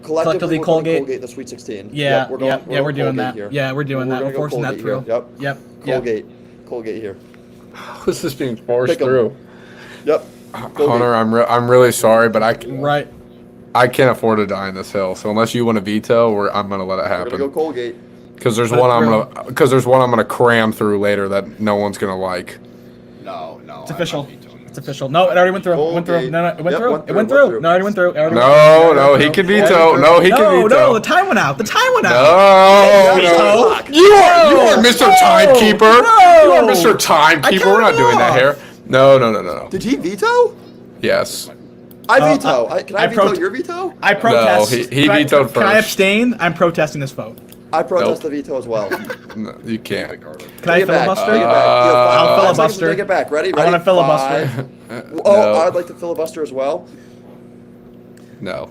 collectively we're going Colgate. Colgate in the Sweet 16. Yeah, Yep, we're going, we're doing Colgate that. Here. Yeah, we're doing that. gonna We're go forcing that Colgate through. here. Yep. Yep. Colgate. Colgate here. How is this being forced Pick 'em. through? Yep. Colgate. Hunter, I'm really sorry, but Right. I can't afford to die in this hill. So unless you want to veto, I'm gonna let it We're gonna go happen. Colgate. Because there's Put it one through. I'm gonna cram through later that no one's gonna like. No. It's official. It's official. No, it already went through. It went through. No, it went Yep, through. went It through, went went through. through. No, it already went through. It already went No, through. no, he can veto. No, he can No, veto. no, the time went out. The time went out. No, Veto. no. You are Mr. No, Timekeeper. no. You are Mr. Timekeeper. We're not doing that here. No. Did he veto? Yes. I veto. Can I I veto prot- your veto? I protest. he Can I- vetoed Can I first. abstain? I'm protesting this vote. I protest Nope. the veto as well. No, you can't. Can I Take it back. filibuster? Take it back. You have I'll 5 seconds to filibuster. Take it back. Ready? I want to filibuster. Oh, No. I'd like to filibuster as well. No.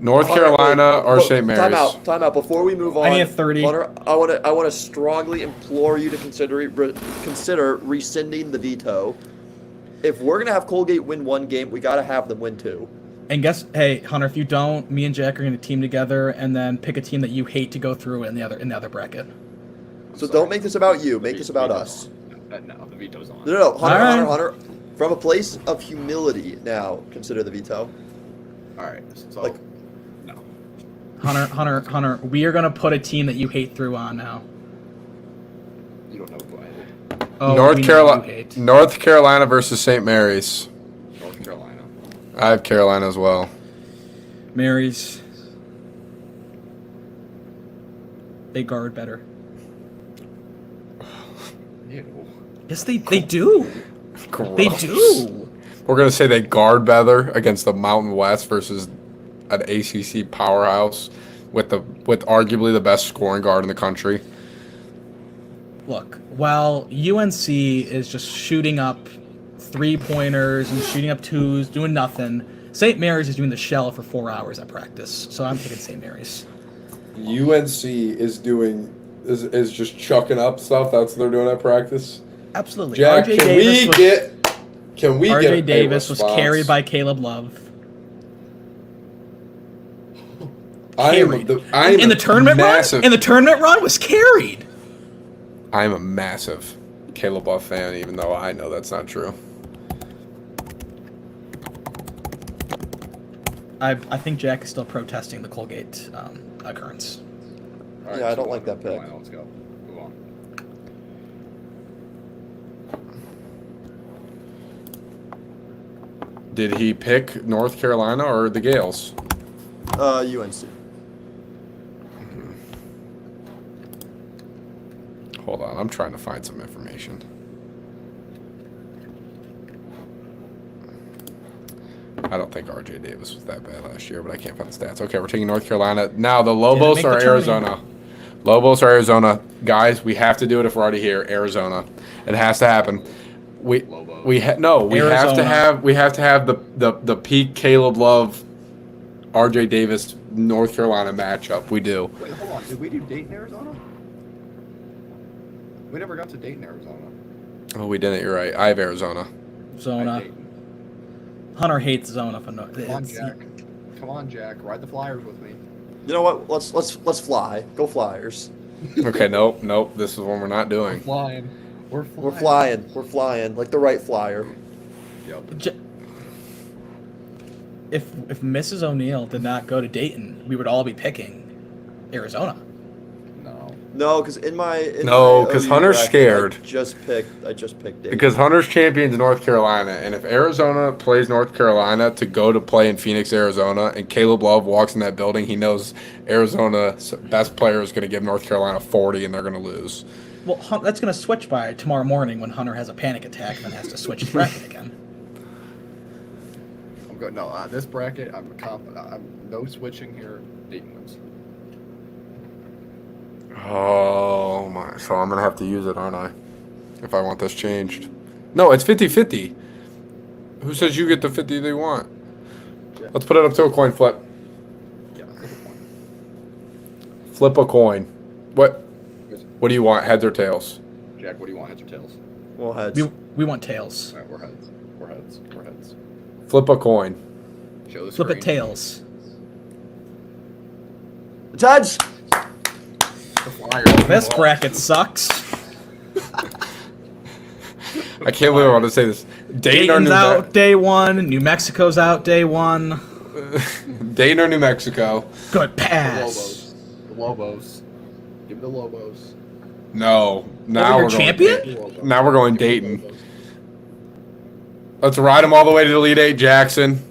North Hunter, Carolina wait, or look, St. Mary's? Time out. Before we move on, I need a 30. Hunter, I want to strongly implore you to consider rescinding the veto. If we're gonna have Colgate win one game, we gotta have them win two. And guess, hey Hunter, if you don't, me and Jack are going to team together and then pick a team that you hate to go through in the other bracket. So don't make this about you. Make this about us. No, the veto's on. No, Hunter, All right. Hunter. From a place of humility, now consider the veto. All right. So, Like- no. Hunter, we are going to put a team that you hate through on now. You don't know who I hate. Oh, North we know Carolina. you hate. North Carolina versus St. Mary's. North Carolina. I have Carolina as well. Mary's. They guard better. Ew. Yes, they do. They Gross. do. We're gonna say they guard better against the Mountain West versus an ACC powerhouse with arguably the best scoring guard in the country. Look, while UNC is just shooting up 3-pointers and shooting up twos, doing nothing, St. Mary's is doing the shell for 4 hours at practice. So I'm taking St. Mary's. UNC is just chucking up stuff. That's what they're doing at practice. Absolutely. Jack, RJ can Davis we was, get RJ a Davis was response? carried by Caleb Love. I am Carried. I am In the tournament massive, run? In the tournament run was carried. I am a massive Caleb Love fan, even though I know that's not true. I think Jack is still protesting the Colgate occurrence. All Yeah, I don't so like that pick. Carolina, let's go. Move on. Did he pick North Carolina or the Gales? UNC. Hold on, I'm trying to find some information. I don't think RJ Davis was that bad last year, but I can't find the stats. Okay, we're taking North Carolina. Now the Lobos make or the tourney. Arizona. Lobos or Arizona. Guys, we have to do it if we're already here. Arizona. It has to happen. We Lobos. we have Arizona. to have the peak Caleb Love RJ Davis North Carolina matchup. We do. Wait, hold on. Did we do Dayton, Arizona? We never got to Dayton, Arizona. Oh, we didn't. You're right. I have Arizona. I had Zona. Dayton. Hunter hates Zona for no. Come on, Jack. Come on, Jack. Ride the Flyers with me. You know what? Let's fly. Go Flyers. Okay, nope. This is one we're not doing. Flying. We're We're flying like the right flyer. Yep. J- if Mrs. O'Neill did not go to Dayton, we would all be picking Arizona. No. No, because in my No, 'cause OU Hunter's bracket, scared. I just picked Dayton. Because Hunter's champions North Carolina, and if Arizona plays North Carolina to go to play in Phoenix, Arizona, and Caleb Love walks in that building, he knows Arizona's best player is going to give North Carolina 40, and they're going to lose. Well, that's going to switch by tomorrow morning when Hunter has a panic attack and then has to switch his bracket again. I'm good. No, this bracket, I'm no switching here. Dayton wins. Oh, my. So I'm going to have to use it, aren't I? If I want this changed. No, it's 50-50. Who says you get the 50 they want? Yeah. Let's put it up to a coin flip. Yeah, that's a good point. Flip a coin. What do you want, heads or tails? Jack, what do you want, heads or tails? Well, heads. We want tails. All right, we're heads. We're heads. We're heads. Flip a coin. Show the Flip screen. it tails. It's heads. The Flyers. This bracket sucks. I can't believe I want to say this. Dayton or Dayton's New out day one. New Mexico's out day one. Dayton or New Mexico? Good The pass. Lobos. The Lobos. Give me the Lobos. No. Now your we're going champion? The Lobos. Now we're going Give me the Dayton. Lobos. Let's ride them all the way to the Elite Eight, Jackson.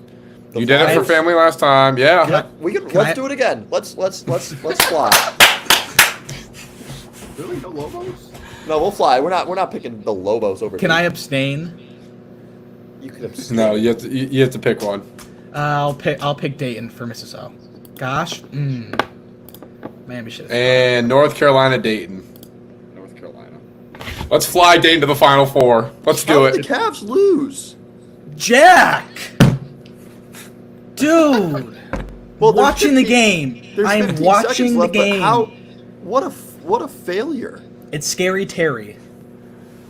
You did it for Flyers? family last time. Yeah. Yeah, let's I- do it again. Let's fly. Really? No Lobos? No, we'll fly. We're not picking the Lobos over. Can I Dayton. abstain? You could abstain. No, you have to pick one. I'll pick Dayton for Mrs. O. Gosh. Man, we should have. And North Carolina, Dayton. North Carolina. Let's fly Dayton to the Final Four. Let's do How did it. the Cavs lose? Jack! Dude! Well, there's watching the 50 game. There's I am 15 watching seconds the left, but game. What a failure. It's Scary Terry.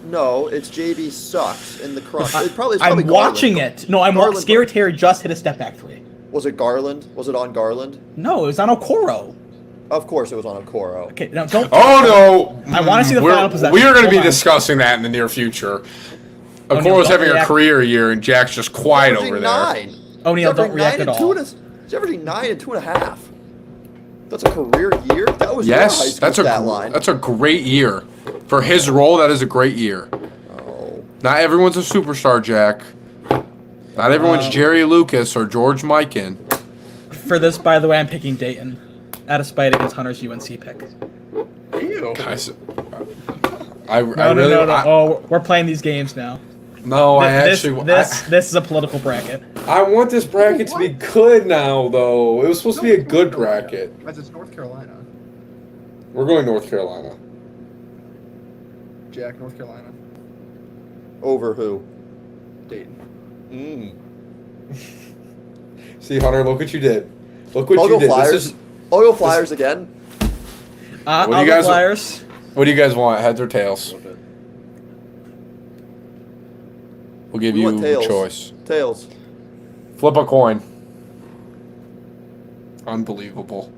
No, it's JB sucks in the crunch. It's probably I'm Garland. watching it. No, Garland- Scary Terry just hit a step back three. Was it Garland? Was it on Garland? No, it was on Okoro. Of course it was on Okoro. Okay, now don't. Oh no! I wanna see the final possession. We are going to be Hold on. discussing that in the near future. O'Neal, Okoro's don't having a react. career year, and Jack's just quiet over there. 9. O'Neal, don't react at all. He's averaging 9 and 2.5. That's a career year. That was your high Yes, school that's stat line. a great year for his role. That is a great year. Oh. Not everyone's a superstar, Jack. Not everyone's Jerry Lucas or George Mikan. For this, by the way, I'm picking Dayton. Out of spite against Hunter's UNC pick. Ew. Guys, Oh, we're playing these games now. This This is a political bracket. I want this bracket to be good now, though. It was supposed to be a good bracket. Guys, it's North Carolina. We're going North Carolina. Jack, North Carolina. Over who? Dayton. See, Hunter, look what you did. Look what I'll you go did. Flyers. I'll go Flyers again. I'll do you go guys- Flyers. What do you guys want, heads or tails? Flip it. We'll give We you want tails. a choice. Tails. Flip a coin. Unbelievable.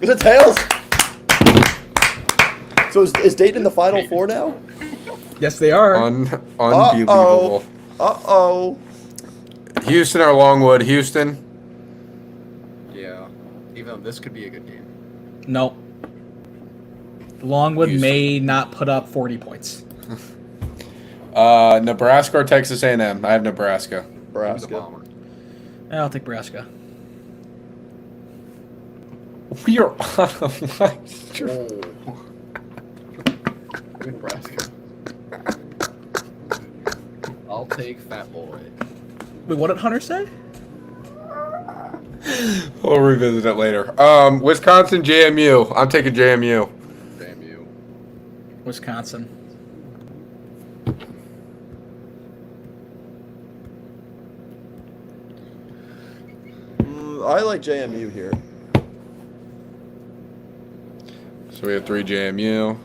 Is it tails? So is Dayton in the Final Four now? Yes, they are. Unbelievable. Uh-oh. Houston or Longwood? Houston. Yeah. Even though this could be a good game. Nope. Longwood Houston. may not put up 40 points. Nebraska or Texas A&M? I have Nebraska. Give me the Nebraska. Bomber. I'll take Nebraska. We are on a live stream. Oh. Nebraska. I'll take Fat Boy. Wait, what did Hunter say? We'll revisit it later. Wisconsin, JMU. I'm taking JMU. Damn you. Wisconsin. I like JMU here. So we have 3 JMU.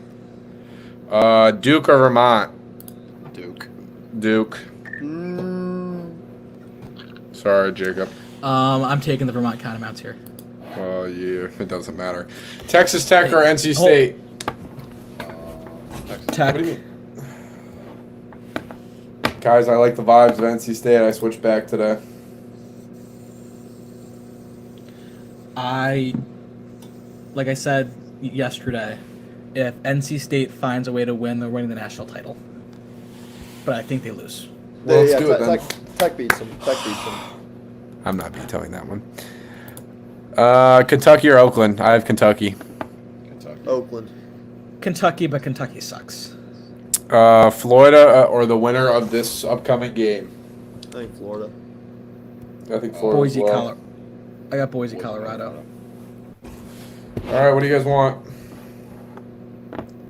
Duke or Vermont? Duke. Duke. Sorry, Jacob. I'm taking the Vermont Catamounts here. Oh, yeah, it doesn't matter. Texas Tech or NC State? Tech. What do you mean? Guys, I like the vibes of NC State. I switched back today. Like I said yesterday, if NC State finds a way to win, they're winning the national title. But I think they lose. Well, let's do it then. Tech beats them. Tech beats them. I'm not vetoing that one. Kentucky or Oakland? I have Kentucky. Kentucky. Oakland. Kentucky, but Kentucky sucks. Florida or the winner of this upcoming game? I think Florida. I think Florida. Boise, as well. Colorado. I got Boise, Colorado. All right, what do you guys want?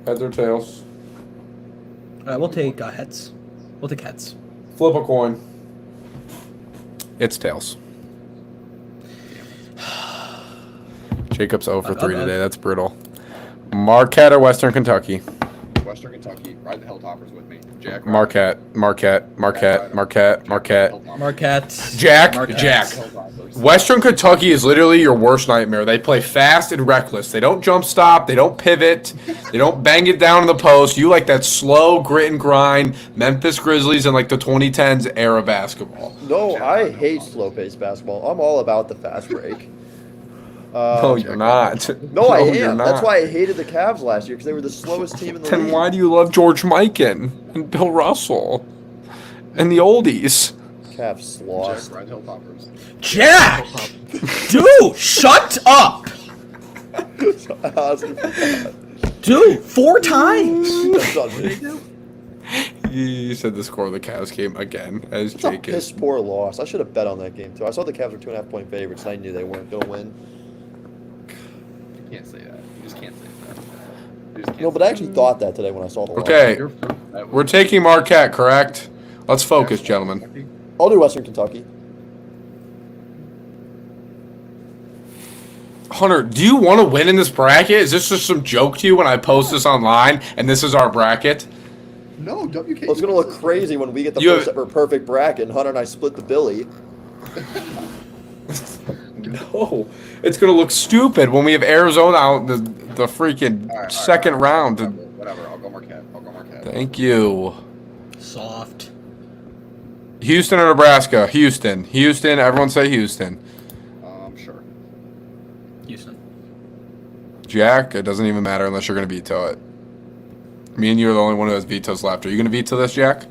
Heads or tails? We'll take heads. We'll take heads. Flip a coin. It's tails. Jacob's 0 for 3 today. That's brutal. Marquette or Western Kentucky? Western Kentucky. Ride the Hilltoppers with me. Jack. Marquette. Marquette. Jack. Marquette. Jack. Western Kentucky is literally your worst nightmare. They play fast and reckless. They don't jump stop. They don't pivot. They don't bang it down in the post. You like that slow grit and grind Memphis Grizzlies in like the 2010s era basketball. No, I hate slow-paced basketball. I'm all about the fast break. No, you're not. No, I am. you're That's not. why I hated the Cavs last year because they were the slowest team in the Then league. why do you love George Mikan and Bill Russell and the oldies? Cavs Jack. lost. Ride the Hilltoppers. Jack! Dude, shut up! Dude, 4 times! You said the score of the Cavs game again, as It's a Jake piss is. poor loss. I should have bet on that game too. I saw the Cavs were 2.5 point favorites. And I knew they weren't going to win. You can't say that. You just can't say that. You just can't No, but I actually thought that today when I saw the line. Okay, You're- that we're was- taking Marquette, correct? Let's focus, gentlemen. Kentucky. I'll do Western Kentucky. Hunter, do you want to win in this bracket? Is this just some joke to you when I post this online and this is our bracket? No, WK. Well, it's going to look crazy when we get the You first have- ever perfect bracket and Hunter and I split the Billy. No, it's gonna look stupid when we have Arizona out in the freaking All right, second all right, round. Whatever. I'll go Marquette. Thank you. Soft. Houston or Nebraska? Houston. Houston. Everyone say Houston. Sure. Houston. Jack, it doesn't even matter unless you're gonna veto it. Me and you are the only one who has vetoes left. Are you gonna veto this, Jack?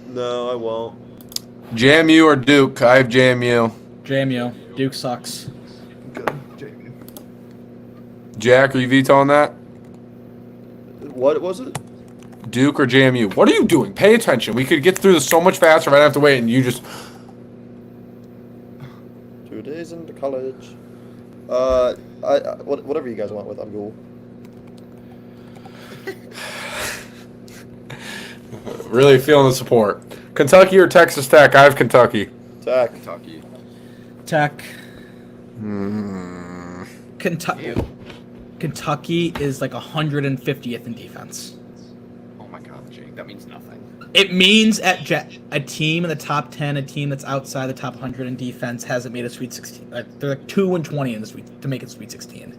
No, I won't. JMU or Duke? I have JMU. JMU. Duke sucks. Good. Jamie. Jack, are you vetoing that? What was it? Duke or JMU? What are you doing? Pay attention. We could get through this so much faster if I didn't have to wait and you just... 2 days into college. Whatever you guys want with, I'm cool. Really feeling the support. Kentucky or Texas Tech? I have Kentucky. Tech. Kentucky. Tech. Mm. Kentucky. Kentucky is like 150th in defense. Oh my God, Jake. That means nothing. It means a team in the top 10, a team that's outside the top 100 in defense hasn't made a Sweet 16. They're like 2-20 in the Sweet to make it Sweet 16.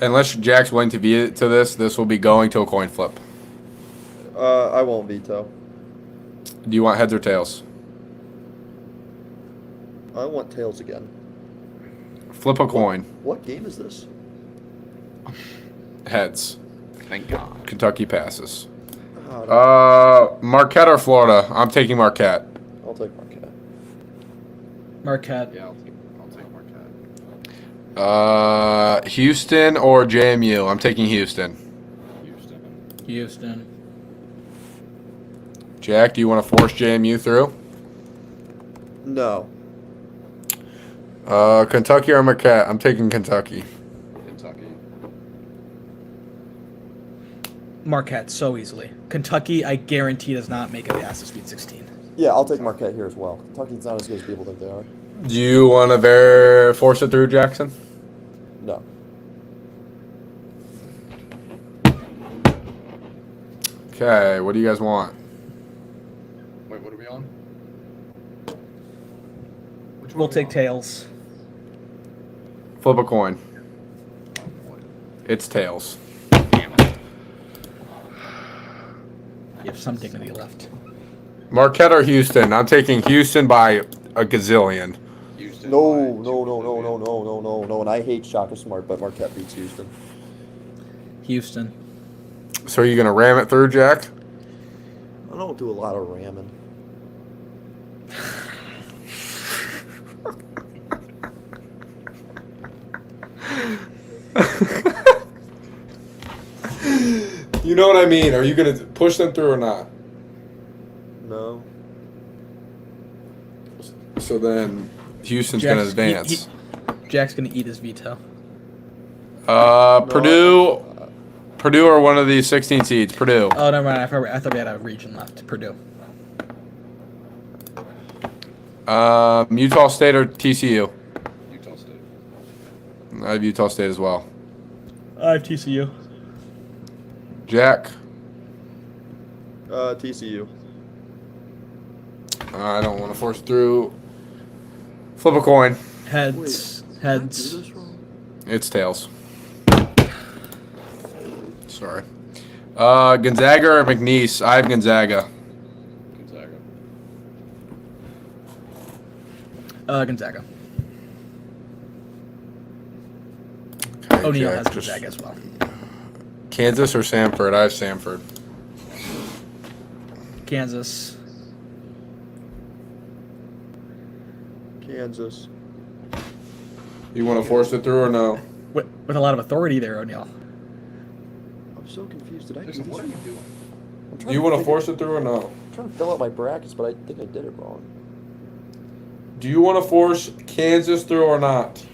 Unless Jack's willing to veto this will be going to a coin flip. I won't veto. Do you want heads or tails? I want tails again. Flip a coin. What game is this? Heads. Thank God. Kentucky passes. Oh, Marquette or Florida? I'm taking Marquette. I'll take Marquette. Marquette. Yeah, I'll take Marquette. Houston or JMU? I'm taking Houston. Houston. Jack, do you want to force JMU through? No. Kentucky or Marquette? I'm taking Kentucky. Kentucky. Marquette so easily. Kentucky, I guarantee, does not make it past the Sweet 16. Yeah, I'll take Marquette here as well. Kentucky's not as good as people think they are. Do you want to force it through, Jackson? No. Okay, what do you guys want? Wait, what are we on? Which one We'll are we take on? tails. Flip a coin. Oh, boy. It's tails. Damn it. You have some dignity left. Marquette or Houston? I'm taking Houston by a gazillion. Houston. No, by no, 2 no, no, no, million. no, no, no, no. And I hate Shaka Smart, but Marquette beats Houston. Houston. So are you gonna ram it through, Jack? I don't do a lot of ramming. You know what I mean? Are you gonna push them through or not? No. So then Houston's gonna advance. Jack's gonna eat his veto. Purdue. Purdue or one of these 16 seeds. Purdue. Oh, never mind. I thought we had a region left. Purdue. Utah State or TCU? Utah State. I have Utah State as well. I have TCU. Jack? TCU. I don't want to force it through. Flip a coin. Heads. Did I Heads. do this wrong? It's tails. Sorry. Gonzaga or McNeese? I have Gonzaga. Gonzaga. Gonzaga. Okay, O'Neal Jack, has just- Gonzaga as well. Kansas or Samford? I have Samford. Kansas. Kansas. You want to force it through or no? With a lot of authority there, O'Neal. I'm so confused. Did I do Jason, this what are you wrong? doing? I'm Do trying you want to figure- force it through or no? I'm trying to fill out my brackets, but I think I did it wrong. Do you want to force Kansas through or not?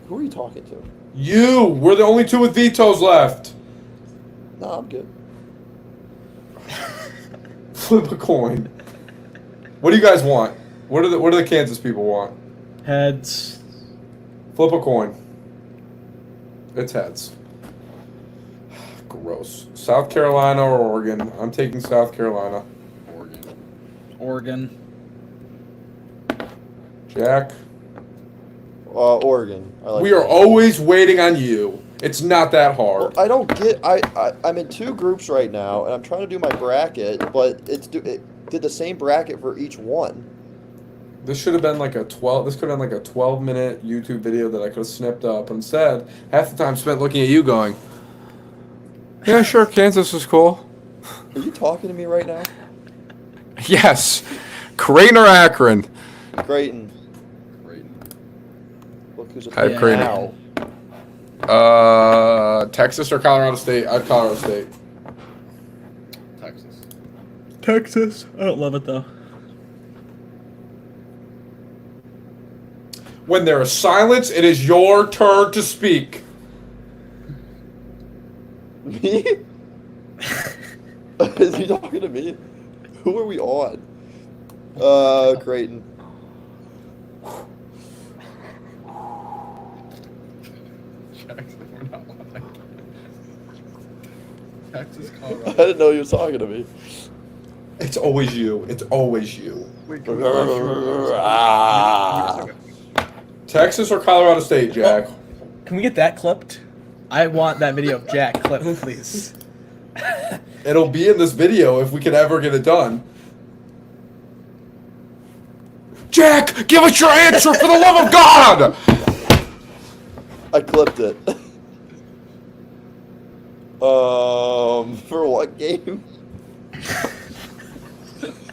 Who are you talking to? You! We're the only two with vetoes left. No, I'm good. Flip a coin. What do you guys want? What do the Kansas people want? Heads. Flip a coin. It's heads. Gross. South Carolina or Oregon? I'm taking South Carolina. Oregon. Oregon. Jack? Oregon. I like We are Oregon. always waiting on you. It's not that Well, hard. I don't get. I'm in two groups right now, and I'm trying to do my bracket, but it did the same bracket for each one. This should have been like a 12. This could have been like a 12-minute YouTube video that I could have snipped up. Instead, half the time spent looking at you, going, "Yeah, sure, Kansas is cool." Are you talking to me right now? Yes, Creighton or Akron? Creighton. Creighton. Look who's I have a Creighton. now. Texas or Colorado State? I have Colorado State. Texas. Texas. I don't love it though. When there is silence, it is your turn to speak. Me? Is he talking to me? Who are we on? Creighton. Jackson, we're not lying. Texas, I Colorado. didn't know you were talking to me. It's always you. It's always you. Ah. Texas or Colorado State, Jack? Can we get that clipped? I want that video of Jack clipped, please. It'll be in this video if we can ever get it done. Jack, give us your answer for the love of God! I clipped it. For what game?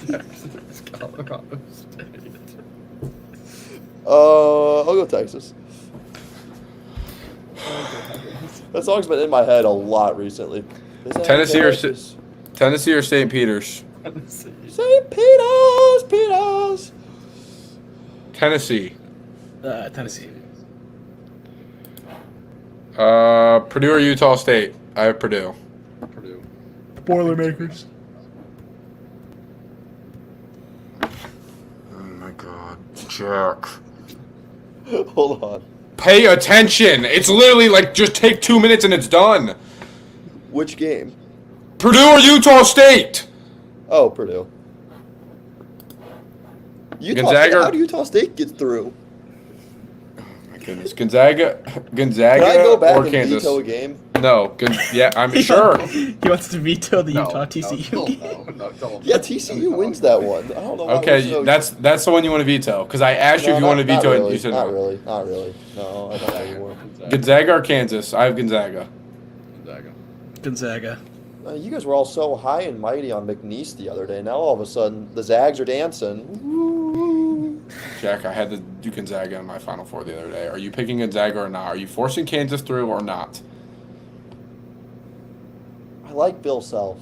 Texas, Colorado State. I'll go Texas. That song's been in my head a lot recently. Tennessee or Tennessee or St. Peter's? Tennessee. St. Peter's, Peters. Tennessee. Tennessee. Purdue or Utah State? I have Purdue. Purdue. Boilermakers. Oh my God, Jack. Hold on. Pay attention. It's literally like just take 2 minutes and it's done. Which game? Purdue or Utah State? Oh, Purdue. Utah Gonzaga State, or- how do Utah State get through? Oh my Goodness, Gonzaga, Can I go back or and Kansas? veto a game? No, yeah, I'm sure. He wants to veto the No, Utah no, TCU still game. no, don't. Yeah, TCU wins that one. I don't know why Okay, there's no- that's the one you want to veto. Because I asked you No, if you want to not veto it, really, you said not no. really, not really. No, I don't anymore. Gonzaga or Kansas? I have Gonzaga. Gonzaga. Gonzaga. You guys were all so high and mighty on McNeese the other day. Now all of a sudden the Zags are dancing. Woo. Jack, I had to do Gonzaga in my Final Four the other day. Are you picking Gonzaga or not? Are you forcing Kansas through or not? I like Bill Self.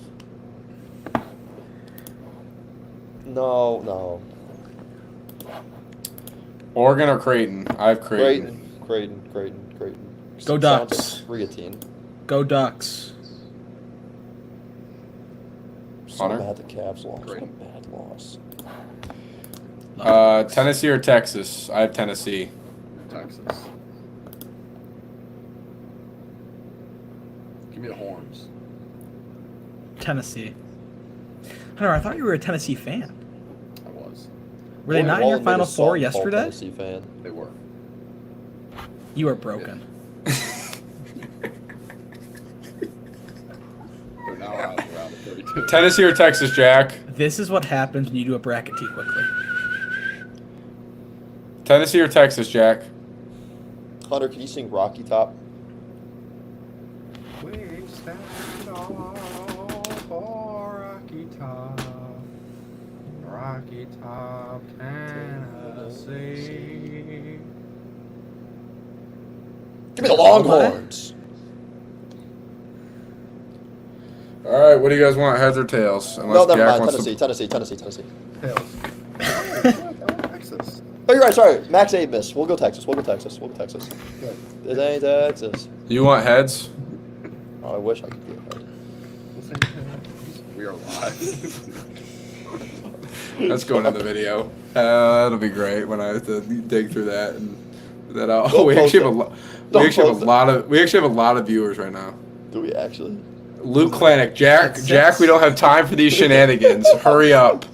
No. Oregon or Creighton? I have Creighton. Creighton. Go Ducks. Creatine. Go Ducks. So Hunter? bad the Cavs lost. What a Creighton. bad loss. Tennessee or Texas? I have Tennessee. Texas. Give me the horns. Tennessee. Hunter, I thought you were a Tennessee fan. I was. Were they not in your Wall Final made a Four song called yesterday? Tennessee fan. They were. You are broken. They're now out of the round of 32. Tennessee or Texas, Jack? This is what happens when you do a bracket too quickly. Tennessee or Texas, Jack? Hunter, can you sing Rocky Top? We stand all for Rocky Top. Rocky Top, Tennessee. Give me the Longhorns. All right, what do you guys want, heads or tails? No, Unless never Jack mind. wants Tennessee. Tails. Texas. Oh, you're right. Sorry, Max 8 missed. We'll go Texas. This ain't Texas. You want heads? Oh, I wish I could be ahead. We are live. That's going in the video. That'll be great when I have to dig through that and that out. Don't We post actually have it. a Don't we actually have post a it. lot of viewers right now. Do we actually? Luke Klanick, Jack, That's Jack, six. we don't have time for these shenanigans. Hurry up,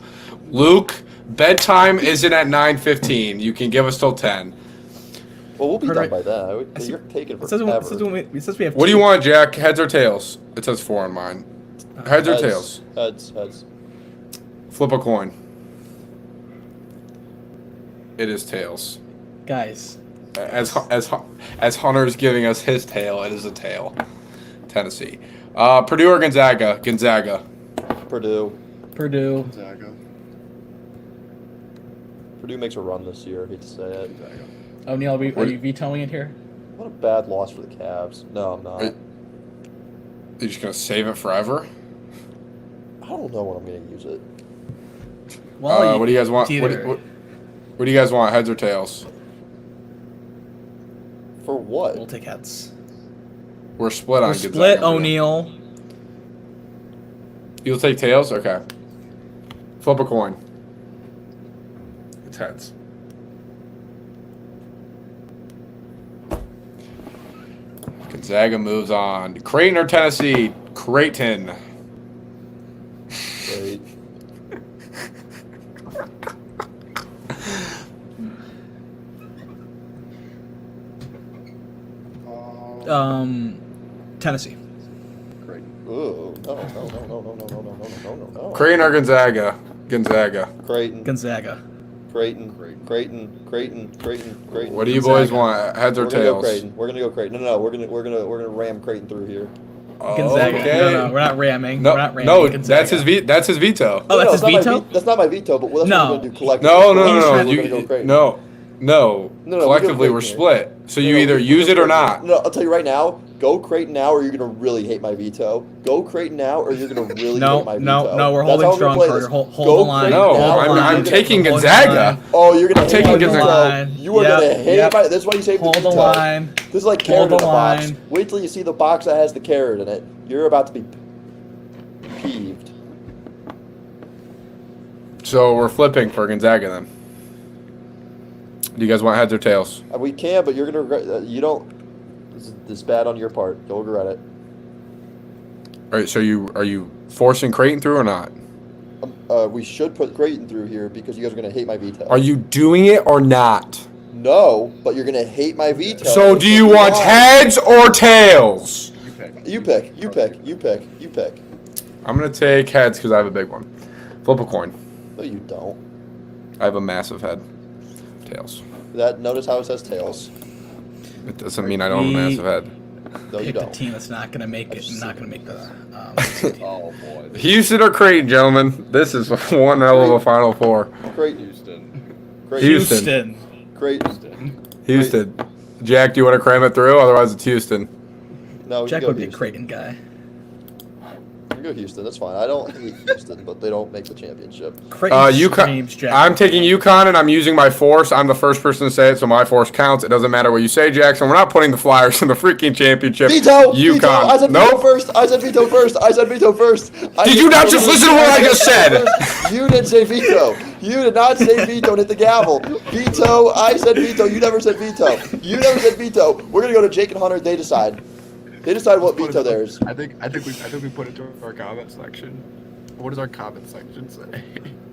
Luke. Bedtime isn't at 9:15. You can give us till 10. Well, we'll be Heard done right. by then. I see- You're taking It says, forever. it says we have What do two. you want, Jack? Heads or tails? It says 4 on mine. Heads or tails? Heads. Flip a coin. It is tails. Guys, As Hunter's giving us his tail, it is a tail. Tennessee. Purdue or Gonzaga? Gonzaga. Purdue. Purdue. Gonzaga. Purdue makes a run this year. I hate to say it. Gonzaga. O'Neal, are you vetoing it here? What a bad loss for the Cavs. No, I'm not. Are you just gonna save it forever? I don't know when I'm going to use it. Well, What do you guys want? it's What, either- what do you guys want? Heads or tails? For what? We'll take heads. We're split on We're Gonzaga. split, O'Neal. You'll take tails? Okay. Flip a coin. It's heads. Gonzaga moves on. Creighton or Tennessee? Creighton. Wait. Tennessee. Great. Ooh, no. Creighton or Gonzaga? Gonzaga. Creighton. Gonzaga. Creighton. What do you boys Gonzaga. want? Heads or We're gonna go tails? Creighton. We're gonna go Creighton. No. We're gonna ram Creighton through here. Gonzaga. Okay. No, we're not ramming. No, we're not ramming. no, Gonzaga. that's his veto. Oh, that's his it's not my veto? That's not my veto, but that's No. what we're gonna do collectively. No. We're gonna You, go Creighton. no. No, Collectively, we're we're gonna split. So you No, either we're use gonna it or go not. Creighton. No, I'll tell you right now. Go Creighton now, or you're gonna really hate my veto. Go Creighton now, or you're gonna really No, hate my veto. no, we're That's holding how we're strong, gonna play Carter. this. Hold Go the line. Creighton No, now, or I'm you're I'm gonna- taking hold the Gonzaga. line. Oh, you're gonna I'm hate taking my Gonzaga. veto. Line. You are Yep, gonna hate yep. my. That's why you saved Hold the the veto. line. This is like Hold carrot the in a box. line. Wait till you see the box that has the carrot in it. You're about to be peeved. So we're flipping for Gonzaga then. Do you guys want heads or tails? We can, but you're gonna regret. You don't. This is bad on your part. You'll regret it. All right. So are you forcing Creighton through or not? We should put Creighton through here because you guys are gonna hate my veto. Are you doing it or not? No, but you're gonna hate my veto. So do you want heads or tails? You pick. You pick. I'm gonna take heads because I have a big one. Flip a coin. No, you don't. I have a massive head. Tails. Notice how it says tails. It doesn't mean I don't have a massive head. No, you Pick the don't. team that's not gonna make it. Not gonna make the. Oh boy. Houston or Creighton, gentlemen. This is one hell of a Final Four. Creighton. Houston. Creighton. Houston. Jack, do you want to cram it through? Otherwise, it's Houston. No, we Jack can go would be a Houston. Creighton guy. We can go Houston. That's fine. I don't hate Houston, but they don't make the championship. Creighton UConn. screams Jack. I'm taking UConn and I'm using my force. I'm the first person to say it, so my force counts. It doesn't matter what you say, Jackson. We're not putting the Flyers in the freaking championship. Veto! UConn. Veto! I said veto Nope. first! I said veto first! I said veto first! Did you not just listen to what I just said? You didn't say veto. You did not say veto and hit the gavel. Veto. I said veto. You never said veto. You never said veto. We're gonna go to Jake and Hunter. They decide. They decide what veto there is. I think we put it to our comment section. What does our comment section say?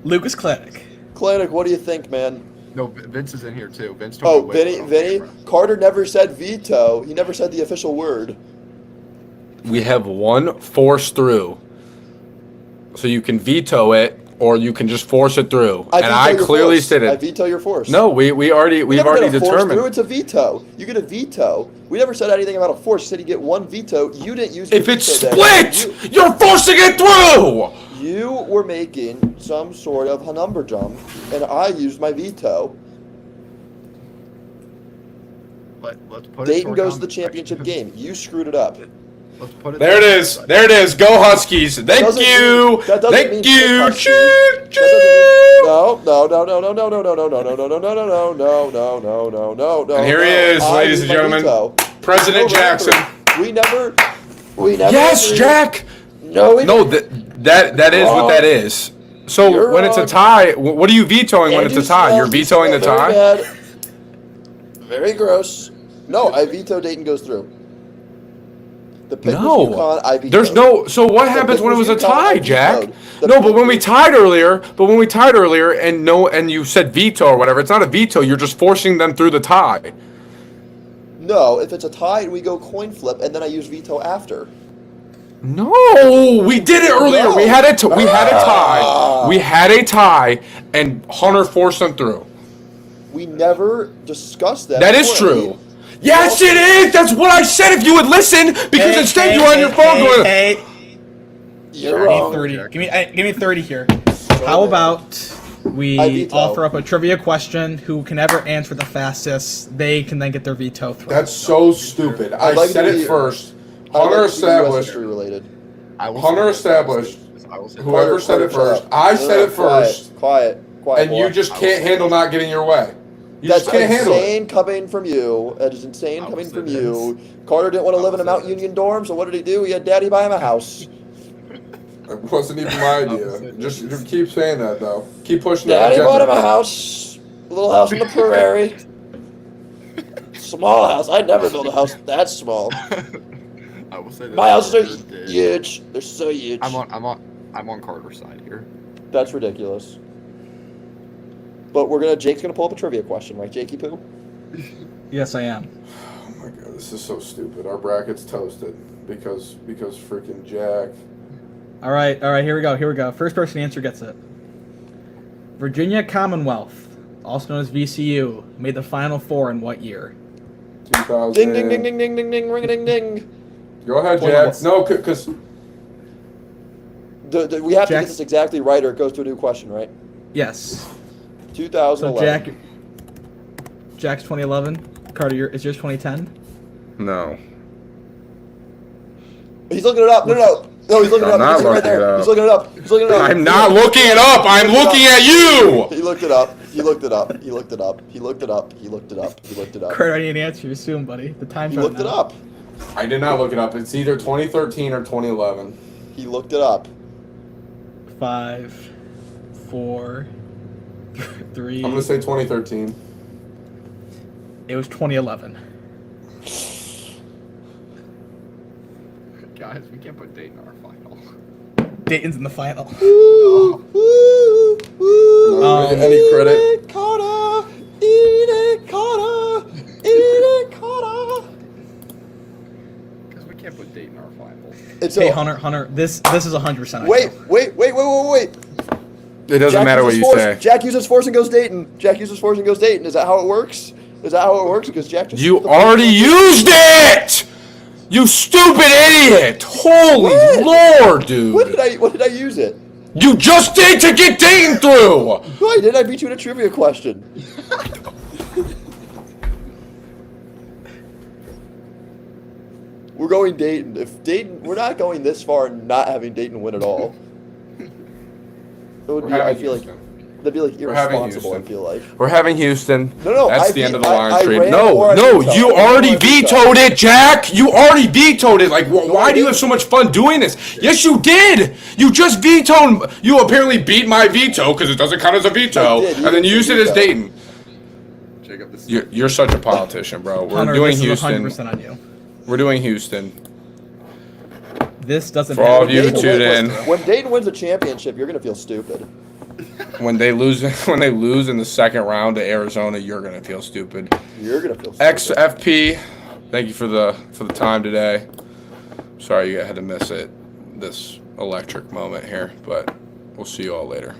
Lucas Klenick. Klenick, what do you think, man? No, Vince is in here too. Vince Oh, told me to wait. Vinny. Carter never said veto. He never said the official word. We have one force through. So you can veto it or you can just force it through. And I clearly said I it. veto your force. No, we've already never did a force determined. through. It's a veto. You get a veto. We never said anything about a force. You said you get one veto. You didn't use. If it's veto there. split, you're forcing it through. You were making some sort of a number jump, and I used my veto. Let's put Dayton it goes to the championship game. You screwed it up. Let's put it. There it is. There it is. Go Huskies. Thank you. That doesn't mean Thank you. Huskies. Choo, choo. No. And here he is, ladies and gentlemen. President Jackson. We never. Yes, agreed. Jack. No, we No, that is what that is. So You're when it's a wrong. tie, what are you vetoing when it's a tie? You're vetoing the Very tie? bad. Very gross. No, I veto Dayton goes through. The pick was No. UConn, I vetoed. There's no. So what The happens pick when it was a UConn, I tie, Jack? vetoed. The No, but pick when we was- tied earlier, and you said veto or whatever, it's not a veto. You're just forcing them through the tie. No, if it's a tie and we go coin flip, and then I use veto after. No, we did it earlier. No. We had a tie. We had a tie, and Hunter forced them through. We never discussed that. That is beforehand. true. Yes, it is. That's what I said. If you would listen, because instead you're on your phone going. Hey, You're give me wrong. 30. Give me 30 here. How about I we veto. offer up a trivia question? Who can ever answer the fastest, they can then get their veto through. That's so stupid. I I'd like said to it be- first. I'd like Hunter to be US established. history related. I will Hunter say- established. I will say- Whoever said it Shut up. first. I said it first, Quiet. and boy. you just can't handle not getting your way. You That's just can't handle it. insane coming from you. That is insane I coming will from say you. Carter didn't want to I live in a will say Mount this. Union dorm, so what did he do? He had Daddy buy him a house. It wasn't even my idea. Just keep saying that though. Keep pushing Daddy that bought him a agenda. house. A little house on the prairie. Small house. I'd never build a house that small. I will say this. My houses are Carter did- huge. They're so huge. I'm on Carter's side here. That's ridiculous. But Jake's gonna pull up a trivia question, right, Jakey Poo? Yes, I am. Oh my god, this is so stupid. Our bracket's toasted because freaking Jack. All right, here we go. First person to answer gets it. Virginia Commonwealth, also known as VCU, made the Final Four in what year? 2000. Ding ding ding ding ding ding ding ring a ding ding. Go ahead, Point Jack. what's- No, because We have to Jack- get this exactly right, or it goes to a new question, right? Yes. 2011. So Jack's 2011. Carter, is yours 2010? no. He's looking it up. No, he's looking it I'm up. not He's right looking it there. up. He's looking it up. He's looking it up. I'm not looking it up. I'm looking at you. He looked it up. He looked it up. He looked it up. He looked it up. He looked it up. He looked it up. Carter, I need an answer you soon, buddy. The time's He running looked it out. up. I did not look it up. It's either 2013 or 2011. He looked it up. 5, 4, 3. I'm gonna say 2013. It was 2011. Guys, we can't put Dayton in our final. Dayton's in the final. Woo, woo, woo. Any credit? Eat it, Carter. Eat it, Carter. Dayton are viable. It's Hey, a, Hunter, this is 100% on wait, you. wait. It doesn't Jack matter what uses you force. say. Jack uses force and goes Dayton. Jack uses force and goes Dayton. Is that how it works? Is that how it works? Because Jack just You used the force already and goes used it! You stupid idiot! Holy What? Lord, dude! What did I use it? You just did to get Dayton through! No, I did. I beat you in a trivia question. We're going Dayton. If Dayton, we're not going this far and not having Dayton win at all. It would be. I feel like that'd be like We're having irresponsible. I Houston. feel like. We're having Houston. No, That's I the end beat- of the I line trade. ran No, or I no, vetoed. you I ran already or I vetoed. vetoed it, Jack! You already vetoed it! Like, No, why I do you have didn't. so much fun doing this? Yes, you did! You just vetoed. You apparently beat my veto because it doesn't count as a veto. I did. You And then didn't you used say it as veto. Dayton. Jacob, this You're such a politician, bro. We're Hunter, doing this Houston. is 100% on you. We're doing Houston. This doesn't For all matter. of you who Dayton tuned wins- in, When Dayton wins a championship, you're gonna feel stupid. when they lose in the second round to Arizona, you're gonna feel stupid. You're gonna feel stupid. XFP, thank you for the time today. Sorry you had to miss it, this electric moment here, but we'll see you all later.